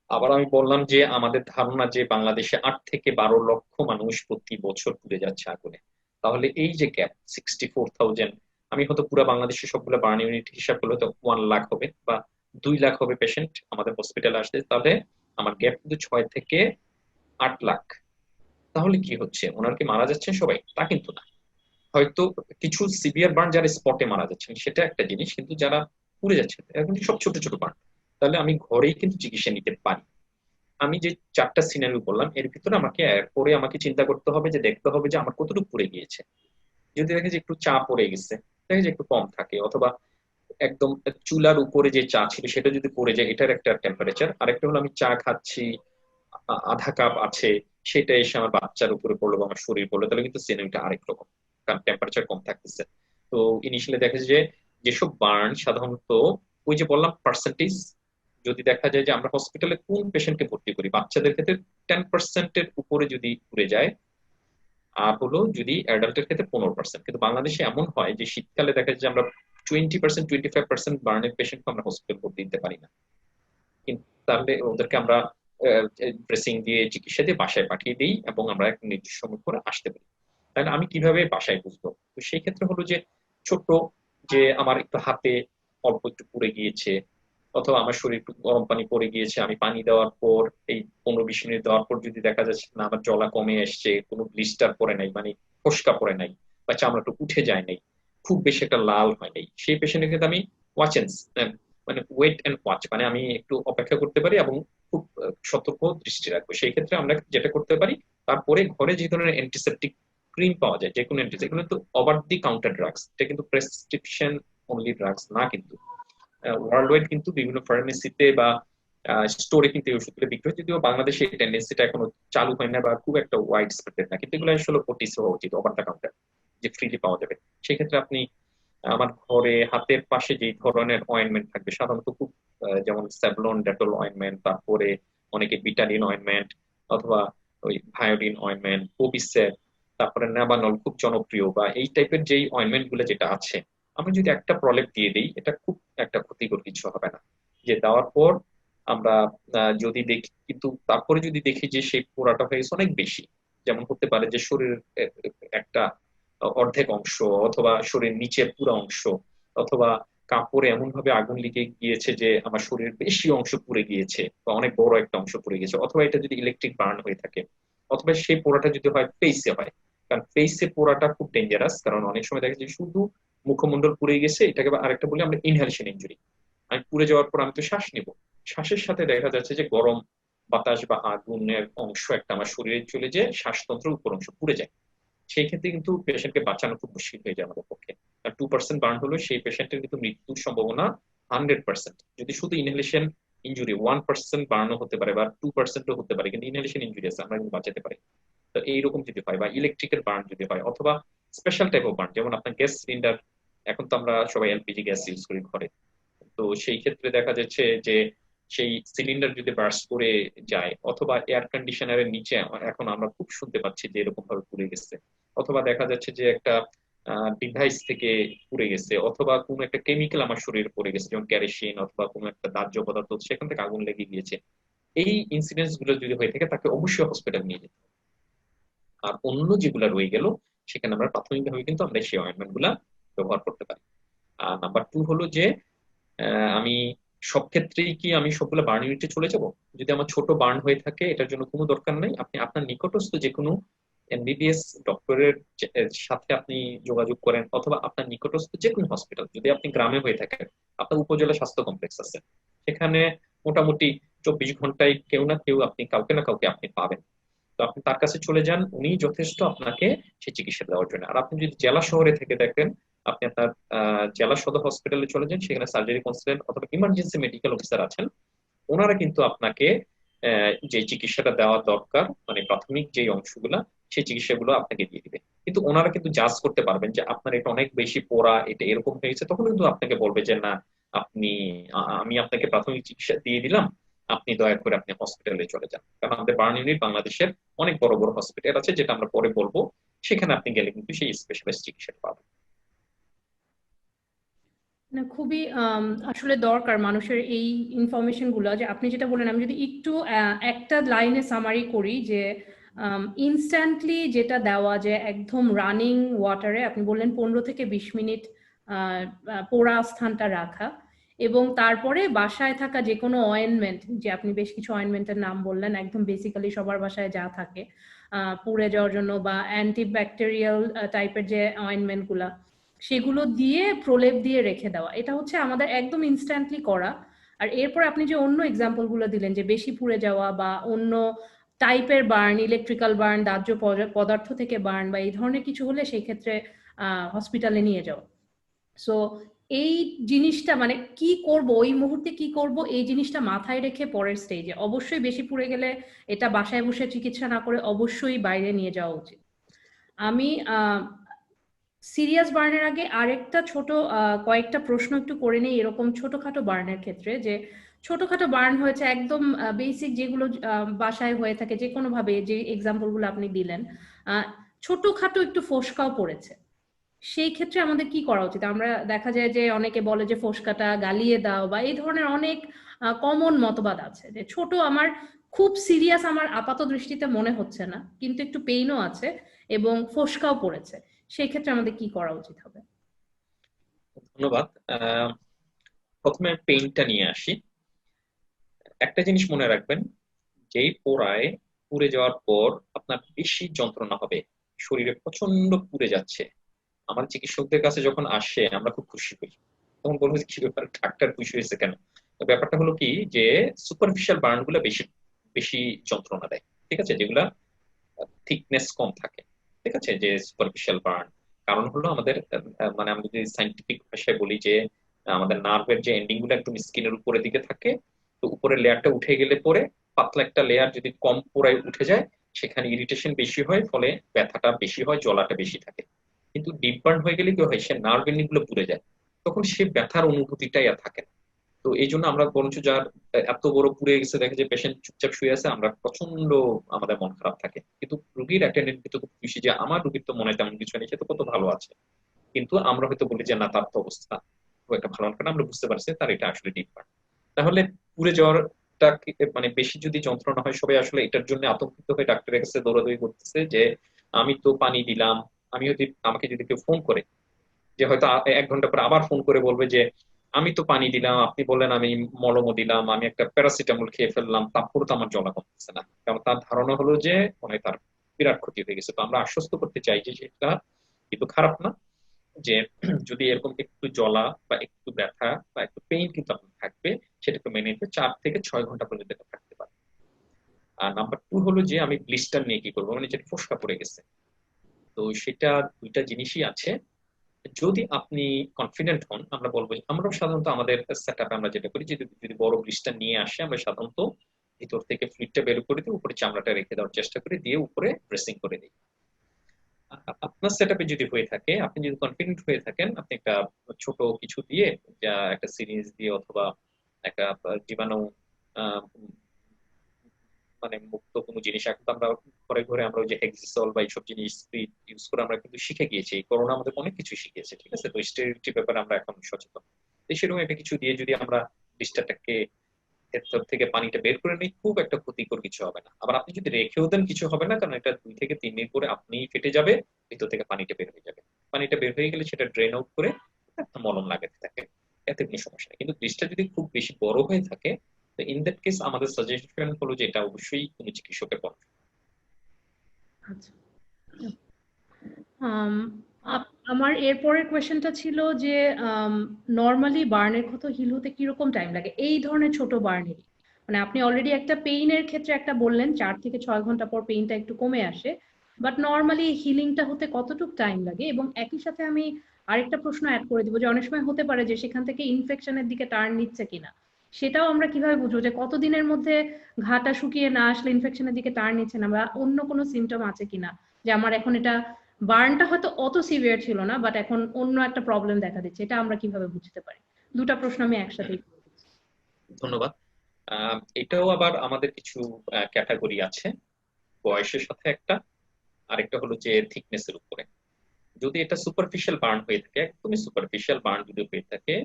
আবার আমি বললাম যে আমাদের ধারণা যে বাংলাদেশে 8 থেকে 12 লক্ষ মানুষ প্রতি বছর পুড়ে যাচ্ছে আগুনে। তাহলে এই যে গ্যাপ 64,000, আমি হয়তো পুরো বাংলাদেশে সবগুলো বার্ন ইউনিট হিসাব করলে তো 1 লাখ হবে বা 2 লাখ হবে পেশেন্ট আমাদের হসপিটালে আসতে। তাহলে আমার গ্যাপ কিন্তু 6 থেকে 8 লাখ। তাহলে কি হচ্ছে, ওনার কি মারা যাচ্ছেন সবাই? তা কিন্তু না। হয়তো কিছু সিভিয়ার বার্ন যারা স্পটে মারা যাচ্ছেন সেটা একটা জিনিস, কিন্তু যারা পুড়ে যাচ্ছেন এরা কিন্তু সব ছোট ছোট বার্ন। তাহলে আমি ঘরেই কিন্তু চিকিৎসা নিতে পারি। আমি যে চারটা সিনারিও বললাম এর ভিতরে আমাকে পরে আমাকে চিন্তা করতে হবে, যে দেখতে হবে যে আমার কতটুকু পুড়ে গিয়েছে। যদি দেখে যে একটু চা পড়ে গেছে, দেখে যে একটু কম থাকে, অথবা একদম চুলার উপরে যে চা ছিল সেটা যদি পড়ে যায়, এটার একটা টেম্পারেচার। আরেকটা হলো আমি চা খাচ্ছি, আধা কাপ আছে, সেটা এসে আমার বাচ্চার উপরে পড়লো বা আমার শরীর পড়লো, তাহলে কিন্তু সিনারিটা আরেক রকম, কারণ টেম্পারেচার কম থাকতেছে। তো ইনিশিয়ালি দেখা যায় যে যেসব বার্ন সাধারণত, ওই যে বললাম পার্সেন্টেজ, যদি দেখা যায় যে আমরা হসপিটালে কোন পেশেন্টকে ভর্তি করি, বাচ্চাদের ক্ষেত্রে 10%-এর উপরে যদি উড়ে যায়, আর হলো যদি অ্যাডাল্টের ক্ষেত্রে 15%। কিন্তু বাংলাদেশে এমন হয় যে শীতকালে দেখা যায় যে আমরা 20%, 25% বার্নের পেশেন্টকে আমরা হসপিটাল ভর্তি দিতে পারি না। কিন্তু তাহলে ওদেরকে আমরা ড্রেসিং দিয়ে চিকিৎসা দিয়ে বাসায় পাঠিয়ে দিই এবং আমরা একটা নির্দিষ্ট সময় করে আসতে পারি। তাহলে আমি কিভাবে বাসায় বুঝবো? তো সেই ক্ষেত্রে হলো যে, ছোট, যে আমার একটু হাতে অল্প একটু পুড়ে গিয়েছে, অথবা আমার শরীর একটু গরম পানি পড়ে গিয়েছে, আমি পানি দেওয়ার পর এই 15-20 মিনিট দেওয়ার পর যদি দেখা যাচ্ছে না আমার জ্বলা কমে এসছে, কোনো ব্লিস্টার পড়ে নাই, মানে ফোসকা পড়ে নাই, বা চামড়াটা উঠে যায় নাই, খুব বেশি একটা লাল হয় নাই, সেই পেশেন্টের ক্ষেত্রে আমি ওয়াচ এন্ড মানে ওয়েট এন্ড ওয়াচ, মানে আমি একটু অপেক্ষা করতে পারি এবং খুব সতর্ক দৃষ্টি রাখবো। সেই ক্ষেত্রে আমরা যেটা করতে পারি, তারপরে ঘরে যে ধরনের অ্যান্টিসেপটিক ক্রিম পাওয়া যায়, যে কোনো অ্যান্টিসেপ্টিক, এগুলো কিন্তু ওভার দি কাউন্টার ড্রাগস, এটা কিন্তু প্রেসক্রিপশন অনলি ড্রাগস না কিন্তু। ওয়ার্ল্ড ওয়াইড কিন্তু বিভিন্ন ফার্মেসিতে বা স্টোরে কিন্তু এই ওষুধগুলো বিক্রি হয়, যদিও বাংলাদেশে এই টেন্ডেন্সিটা এখনো চালু হয় না বা খুব একটা ওয়াইড স্প্রেড না, কিন্তু এগুলো আসলে ওটিসি হওয়া উচিত, ওভার দ্য কাউন্টার, যে ফ্রিলি পাওয়া যাবে। সেক্ষেত্রে আপনি আমার ঘরে হাতের পাশে যে ধরনের অয়েন্টমেন্ট থাকবে সাধারণত খুব যেমন স্যাভলন ডেটল অয়েন্টমেন্ট, তারপরে অনেকে বিটাডিন অয়েন্টমেন্ট, অথবা ওই ভায়োডিন অয়েন্টমেন্ট, ওবিসেট, তারপরে ন্যাবানল খুব জনপ্রিয়, বা এই টাইপের যেই অয়েন্টমেন্ট গুলো যেটা আছে, আমি যদি একটা প্রলেপ দিয়ে দিই, এটা খুব একটা ক্ষতিকর কিছু হবে না। যে দেওয়ার পর আমরা যদি দেখি, কিন্তু তারপরে যদি দেখি যে সেই পোড়াটা হয়ে গেছে অনেক বেশি, যেমন হতে পারে যে শরীরের একটা অর্ধেক অংশ, অথবা শরীরের নিচের পুরো অংশ, অথবা কাপড়ে এমন ভাবে আগুন লেগে গিয়েছে যে আমার শরীরের বেশি অংশ পুড়ে গিয়েছে বা অনেক বড় একটা অংশ পুড়ে গেছে, অথবা এটা যদি ইলেকট্রিক বার্ন হয়ে থাকে, অথবা সেই পোড়াটা যদি হয় ফেসে হয়। কারণ ফেসে পোড়াটা খুব ডেঞ্জারাস, কারণ অনেক সময় দেখা যায় শুধু মুখমণ্ডল পুড়ে গেছে, এটাকে আরেকটা বলি আমরা ইনহেলেশন ইনজুরি। আমি পুড়ে যাওয়ার পর আমি তো শ্বাস নিব, শ্বাসের সাথে দেখা যাচ্ছে যে গরম বাতাস বা আগুনের অংশ একটা আমার শরীরে চলে যায়, শ্বাসতন্ত্রের উপর অংশ পুড়ে যায়। সেই ক্ষেত্রে কিন্তু পেশেন্টকে বাঁচানো খুব মুশকিল হয়ে যায় আমাদের পক্ষে। 2% বার্ন হলো সেই পেশেন্টের কিন্তু মৃত্যুর সম্ভাবনা 100%। যদি শুধু ইনহেলেশন ইনজুরি 1% বার্নও হতে পারে বা 2%ও হতে পারে, কিন্তু ইনহেলেশন ইনজুরি আছে আমরা কিন্তু বাঁচাতে পারি। তো এইরকম যদি হয়, বা ইলেকট্রিক্যাল বার্ন যদি হয়, অথবা স্পেশাল টাইপ অফ বার্ন, যেমন আপনার গ্যাস সিলিন্ডার, এখন তো আমরা সবাই এলপিজি গ্যাস ইউজ করি ঘরে, তো সেই ক্ষেত্রে দেখা যাচ্ছে যে সেই সিলিন্ডার যদি বার্স্ট করে যায়, অথবা এয়ার কন্ডিশনারের নিচে এখন আমরা খুব শুনতে পাচ্ছি যে এরকম ভাবে পুড়ে গেছে, অথবা দেখা যাচ্ছে যে একটা ডিভাইস থেকে পুড়ে গেছে, অথবা কোনো একটা কেমিক্যাল আমার শরীরে পড়ে গেছে, যেমন ক্যারোসিন অথবা কোনো একটা দাহ্য পদার্থ, সেখান থেকে আগুন লেগে গিয়েছে। এই ইনসিডেন্টস গুলো যদি হয়ে থাকে, তাকে অবশ্যই হসপিটাল নিয়ে যেতে হবে। আর অন্য যেগুলো রয়ে গেল, সেখানে আমরা প্রাথমিকভাবে কিন্তু আমরা সেই অয়েন্টমেন্ট গুলা ব্যবহার করতে পারি। আর নাম্বার টু হলো যে আমি সব ক্ষেত্রেই কি আমি সবগুলো বার্ন ইউনিটে চলে যাব? যদি আমার ছোট বার্ন হয়ে থাকে, এটার জন্য কোনো দরকার নাই, আপনি আপনার নিকটস্থ যে কোনো এমবিবিএস ডক্টরের সাথে আপনি যোগাযোগ করেন, অথবা আপনার নিকটস্থ যে কোনো হসপিটাল, যদি আপনি গ্রামে হয়ে থাকেন, আপনার উপজেলা স্বাস্থ্য কমপ্লেক্স আছে, সেখানে মোটামুটি 24 ঘন্টায় কেউ না কেউ, আপনি কাউকে না কাউকে আপনি পাবেন। তো আপনি তার কাছে চলে যান, উনি যথেষ্ট আপনাকে সেই চিকিৎসা দেওয়ার জন্য। আর আপনি যদি জেলা শহরে থেকে দেখেন, আপনি আপনার জেলা সদর হসপিটালে চলে যান, সেখানে সার্জারি কনসালটেন্ট অথবা ইমার্জেন্সি মেডিকেল অফিসার আছেন, ওনারা কিন্তু আপনাকে যে চিকিৎসাটা দেওয়া দরকার, মানে প্রাথমিক যে অংশগুলা, সেই চিকিৎসাগুলো আপনাকে দিয়ে দিবে। কিন্তু ওনারা কিন্তু জাজ করতে পারবেন যে আপনার এটা অনেক বেশি পোড়া, এটা এরকম হয়েছে, তখন কিন্তু আপনাকে বলবে যে না, আপনি আমি আপনাকে প্রাথমিক চিকিৎসা দিয়ে দিলাম, আপনি দয়া করে আপনি হসপিটালে চলে যান। কারণ আমাদের বার্ন ইউনিট বাংলাদেশের অনেক বড় বড় হসপিটাল আছে, যেটা আমরা পরে বলবো, সেখানে আপনি গেলে কিন্তু সেই স্পেশালিস্ট চিকিৎসা পাবেন। না, খুবই আসলে দরকার মানুষের এই ইনফরমেশন গুলো। যে আপনি যেটা বলেন, আমি যদি একটু একটা লাইনে সামারি করি, যে ইনস্ট্যান্টলি যেটা দেওয়া, যে একদম রানিং ওয়াটারে আপনি বললেন 15 থেকে 20 মিনিট পোড়া স্থানটা রাখা, এবং তারপরে বাসায় থাকা যে কোনো অয়েনমেন্ট, যে আপনি বেশ কিছু অয়েনমেন্টের নাম বললেন, একদম বেসিক্যালি সবার বাসায় যা থাকে পুড়ে যাওয়ার জন্য, বা অ্যান্টিব্যাকটেরিয়াল টাইপের যে অয়েনমেন্ট গুলা, সেগুলো দিয়ে প্রলেপ দিয়ে রেখে দেওয়া, এটা হচ্ছে আমাদের একদম ইনস্ট্যান্টলি করা। আর এরপর আপনি যে অন্য এক্সাম্পল গুলো দিলেন, যে বেশি পুড়ে যাওয়া বা অন্য টাইপের বার্ন, ইলেকট্রিক্যাল বার্ন, দাহ্য পদার্থ থেকে বার্ন বা এই ধরনের কিছু হলে, সেই ক্ষেত্রে হসপিটালে নিয়ে যাওয়া। সো এই জিনিসটা মানে কি করব, ওই মুহূর্তে কি করব, এই জিনিসটা মাথায় রেখে পরের স্টেজে, অবশ্যই বেশি পুড়ে গেলে এটা বাসায় বসে চিকিৎসা না করে অবশ্যই বাইরে নিয়ে যাওয়া উচিত। আমি সিরিয়াস বার্নের আগে আরেকটা ছোট কয়েকটা প্রশ্ন একটু করে নেই, এরকম ছোটখাটো বার্নের ক্ষেত্রে। যে ছোটখাটো বার্ন হয়েছে একদম বেসিক, যেগুলো বাসায় হয়ে থাকে যে কোনো ভাবে, যে এক্সাম্পল গুলো আপনি দিলেন, ছোটখাটো একটু ফোসকাও পড়েছে, সেই ক্ষেত্রে আমাদের কি করা উচিত? আমরা দেখা যায় যে অনেকে বলে যে ফোসকাটা গালিয়ে দাও, বা এই ধরনের অনেক কমন মতবাদ আছে। যে ছোট, আমার খুব সিরিয়াস আমার আপাত দৃষ্টিতে মনে হচ্ছে না, কিন্তু একটু পেইনও আছে এবং ফোসকাও পড়েছে, সেই ক্ষেত্রে আমাদের কি করা উচিত হবে? ধন্যবাদ। প্রথমে পেইনটা নিয়ে আসি। একটা জিনিস মনে রাখবেন, যেই পোড়ায় পুড়ে যাওয়ার পর আপনার বেশি যন্ত্রণা হবে, শরীরে প্রচন্ড পুড়ে যাচ্ছে, আমার চিকিৎসকদের কাছে যখন আসে আমরা খুব খুশি হই। তখন বলবো যে কি ব্যাপার, ডাক্তার খুশি হয়েছে কেন? তো ব্যাপারটা হলো কি যে সুপারফিশিয়াল বার্ন গুলো বেশি বেশি যন্ত্রণা দেয়, ঠিক আছে, যেগুলা থিকনেস কম থাকে, ঠিক আছে, যে সুপারফিশিয়াল বার্ন। কারণ হলো আমাদের মানে আমরা যদি সাইন্টিফিক ভাষায় বলি যে আমাদের নার্ভের যে এন্ডিং গুলো একদম স্কিনের উপরের দিকে থাকে, তো উপরের লেয়ারটা উঠে গেলে পরে পাতলা একটা লেয়ার যদি কম পুরাই উঠে যায়, সেখানে ইরিটেশন বেশি হয়, ফলে ব্যথাটা বেশি হয়, জ্বলাটা বেশি থাকে। কিন্তু ডিপ বার্ন হয়ে গেলে কি হয়, সে নার্ভ এন্ডিং গুলো পুড়ে যায়, তখন সে ব্যথার অনুভূতিটাই আর থাকে না। তো এই জন্য আমরা বরঞ্চ যার এত বড় পুড়ে গেছে দেখে যে পেশেন্ট চুপচাপ শুয়ে আছে, আমরা প্রচন্ড আমাদের মন খারাপ থাকে, কিন্তু রুগীর অ্যাটেন্ডেন্ট কিন্তু খুব খুশি যে আমার রুগীর তো মনে হয় তেমন কিছু নেই, সে তো কত ভালো আছে। কিন্তু আমরা হয়তো বলি যে না, তার তো অবস্থা খুব একটা ভালো না, কারণ আমরা বুঝতে পারছি তার এটা আসলে ডিপ বার্ন। তাহলে পুড়ে যাওয়ারটা মানে বেশি যদি যন্ত্রণা হয়, সবাই আসলে এটার জন্য আতঙ্কিত হয়ে ডাক্তারের কাছে দৌড়াদৌড়ি করতেছে যে আমি তো পানি দিলাম। আমি যদি আমাকে যদি কেউ ফোন করে, যে হয়তো 1 ঘন্টা পর আবার ফোন করে বলবে যে আমি তো পানি দিলাম, আপনি বললেন আমি মলমও দিলাম, আমি একটা প্যারাসিটামল খেয়ে ফেললাম, তারপরে তো আমার জ্বলা কমতেছে না। কারণ তার ধারণা হলো যে মানে তার বিরাট ক্ষতি হয়ে গেছে। তো আমরা আশ্বস্ত করতে চাই যে সেটা কিন্তু খারাপ না, যে যদি এরকম একটু জ্বলা বা একটু ব্যথা বা একটু পেইন কিন্তু আপনার থাকবে, সেটা একটু মেনে নিতে 4 থেকে 6 ঘন্টা পর্যন্ত এটা থাকতে পারে। আর নাম্বার 2 হলো যে আমি ব্লিস্টার নিয়ে কি করবো, মানে যেটা ফোসকা পড়ে গেছে। তো সেটা দুইটা জিনিসই আছে। যদি আপনি কনফিডেন্ট হন, আমরা বলবো আমরা সাধারণত আমাদের সেট আপে আমরা যেটা করি, যদি যদি বড় ব্লিস্টার নিয়ে আসে, আমরা সাধারণত ভিতর থেকে ফ্লুইডটা বের করে দিই, উপরে চামড়াটা রেখে দেওয়ার চেষ্টা করি, দিয়ে উপরে ড্রেসিং করে দিই। আপনার সেট আপে যদি হয়ে থাকে, আপনি যদি কনফিডেন্ট হয়ে থাকেন, আপনি একটা ছোট কিছু দিয়ে, যা একটা সিরিঞ্জ দিয়ে অথবা একটা জীবাণু আহ, মানে মুক্ত কোনো জিনিস, এখন তো আমরা ঘরে ঘরে আমরা ওই যে হেক্সিসল বা এইসব জিনিস ইউজ করে আমরা কিন্তু শিখে গিয়েছি, এই করোনা আমাদের অনেক কিছু শিখিয়েছে, ঠিক আছে। তো স্টেরিলিটি ব্যাপারে আমরা এখন সচেতন। তো সেরকম একটা কিছু দিয়ে যদি আমরা ডিশটাকে ভেতর থেকে পানিটা বের করে নিই, খুব একটা ক্ষতিকর কিছু হবে না। আবার আপনি যদি রেখেও দেন কিছু হবে না, কারণ এটা 2 থেকে 3 দিন পরে আপনি ফেটে যাবে, ভিতর থেকে পানিটা বের হয়ে যাবে। পানিটা বের হয়ে গেলে সেটা ড্রেন আউট করে একটা মলম লাগাতে থাকে, এতে কোনো সমস্যা নেই। কিন্তু ডিশটা যদি খুব বেশি বড় হয়ে থাকে, তো ইন দ্যাট কেস আমাদের সাজেশন হলো যে এটা অবশ্যই কোনো চিকিৎসকের পরামর্শ। আচ্ছা। আম, আমার এরপরের কোয়েশ্চেনটা ছিল যে নর্মালি বার্নের কত হিল হতে কিরকম টাইম লাগে এই ধরনের ছোট বার্নেরই? মানে আপনি অলরেডি একটা পেইনের ক্ষেত্রে একটা বললেন 4 থেকে 6 ঘন্টা পর পেইনটা একটু কমে আসে, বাট নর্মালি হিলিংটা হতে কতটুকু টাইম লাগে? এবং একই সাথে আমি আরেকটা প্রশ্ন অ্যাড করে দিব যে অনেক সময় হতে পারে যে সেখান থেকে ইনফেকশনের দিকে টার্ন নিচ্ছে কিনা, সেটাও আমরা কিভাবে বুঝবো যে কতদিনের মধ্যে ঘাটা শুকিয়ে না আসলে ইনফেকশনের দিকে টার্ন নিচ্ছে না, বা অন্য কোনো সিমটম আছে কিনা যে আমার এখন এটা বার্নটা হয়তো অত সিভিয়ার ছিল না বাট এখন অন্য একটা প্রবলেম দেখা দিচ্ছে, এটা আমরা কিভাবে বুঝতে পারি? দুটা প্রশ্ন আমি একসাথেই করবো। ধন্যবাদ। এটাও আবার আমাদের কিছু ক্যাটাগরি আছে, বয়সের সাথে একটা, আরেকটা হলো যে থিকনেসের উপরে। যদি এটা সুপারফিশিয়াল বার্ন হয়ে থাকে, একদমই সুপারফিশিয়াল বার্ন যদি হয়ে থাকে,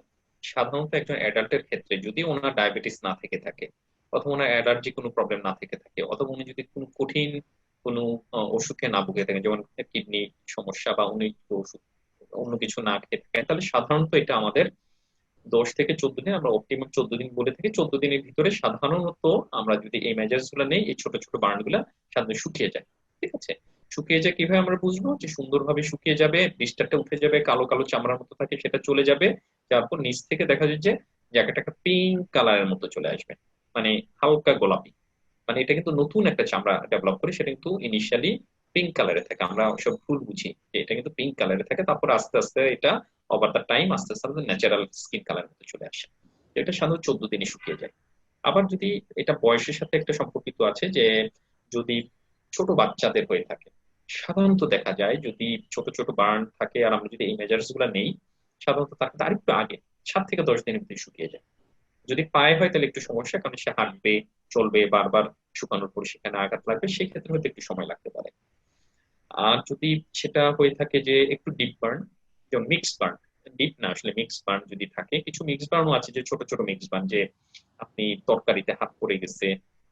সাধারণত একজন অ্যাডাল্টের ক্ষেত্রে যদি ওনার ডায়াবেটিস না থেকে থাকে, অথবা ওনার অ্যালার্জি কোনো প্রবলেম না থেকে থাকে, অথবা উনি যদি কোনো কঠিন কোনো অসুখে না ভুগে থাকেন, যেমন কিডনি সমস্যা বা উনি ওষুধ অন্য কিছু না খেয়ে থাকেন, তাহলে সাধারণত এটা আমাদের 10 থেকে 14 দিন, আমরা অপটিমাম 14 দিন বলে থাকি, 14 দিনের ভিতরে সাধারণত আমরা যদি এই মেজার্স গুলো নেই, এই ছোট ছোট বার্ন গুলা সাধারণত শুকিয়ে যায়, ঠিক আছে। শুকিয়ে যায় কিভাবে আমরা বুঝবো? যে সুন্দরভাবে শুকিয়ে যাবে, বিস্তারটা উঠে যাবে, কালো কালো চামড়ার মতো থাকে সেটা চলে যাবে, তারপর নিচ থেকে দেখা যায় যে জায়গাটা একটা পিঙ্ক কালারের মতো চলে আসবে, মানে হালকা গোলাপি। মানে এটা কিন্তু নতুন একটা চামড়া ডেভেলপ করে, সেটা কিন্তু ইনিশিয়ালি পিঙ্ক কালারে থাকে, আমরা সব ফুল বুঝি যে এটা কিন্তু পিঙ্ক কালারে থাকে, তারপর আস্তে আস্তে এটা ওভার দ্য টাইম আস্তে আস্তে আমাদের ন্যাচারাল স্কিন কালার মধ্যে চলে আসে। এটা সাধারণত 14 দিনে শুকিয়ে যায়। আবার যদি এটা বয়সের সাথে একটা সম্পর্কিত আছে, যে যদি ছোট বাচ্চাদের হয়ে থাকে, সাধারণত দেখা যায় যদি ছোট ছোট বার্ন থাকে আর আমরা যদি এই মেজার্স গুলা নেই, সাধারণত তার একটু আগে 7 থেকে 10 দিনের ভিতরে শুকিয়ে যায়। যদি পায়ে হয় তাহলে একটু সমস্যা, কারণ সে হাঁটবে, চলবে, বারবার শুকানোর পর সেখানে আঘাত লাগবে, সেই ক্ষেত্রে হয়তো একটু সময় লাগতে পারে। আর যদি সেটা হয়ে থাকে যে একটু ডিপ বার্ন, যেমন মিক্স বার্ন, ডিপ না আসলে মিক্স বার্ন যদি থাকে, কিছু মিক্স বার্নও আছে যে ছোট ছোট মিক্স বার্ন, যে আপনি তরকারিতে হাত পড়ে গেছে,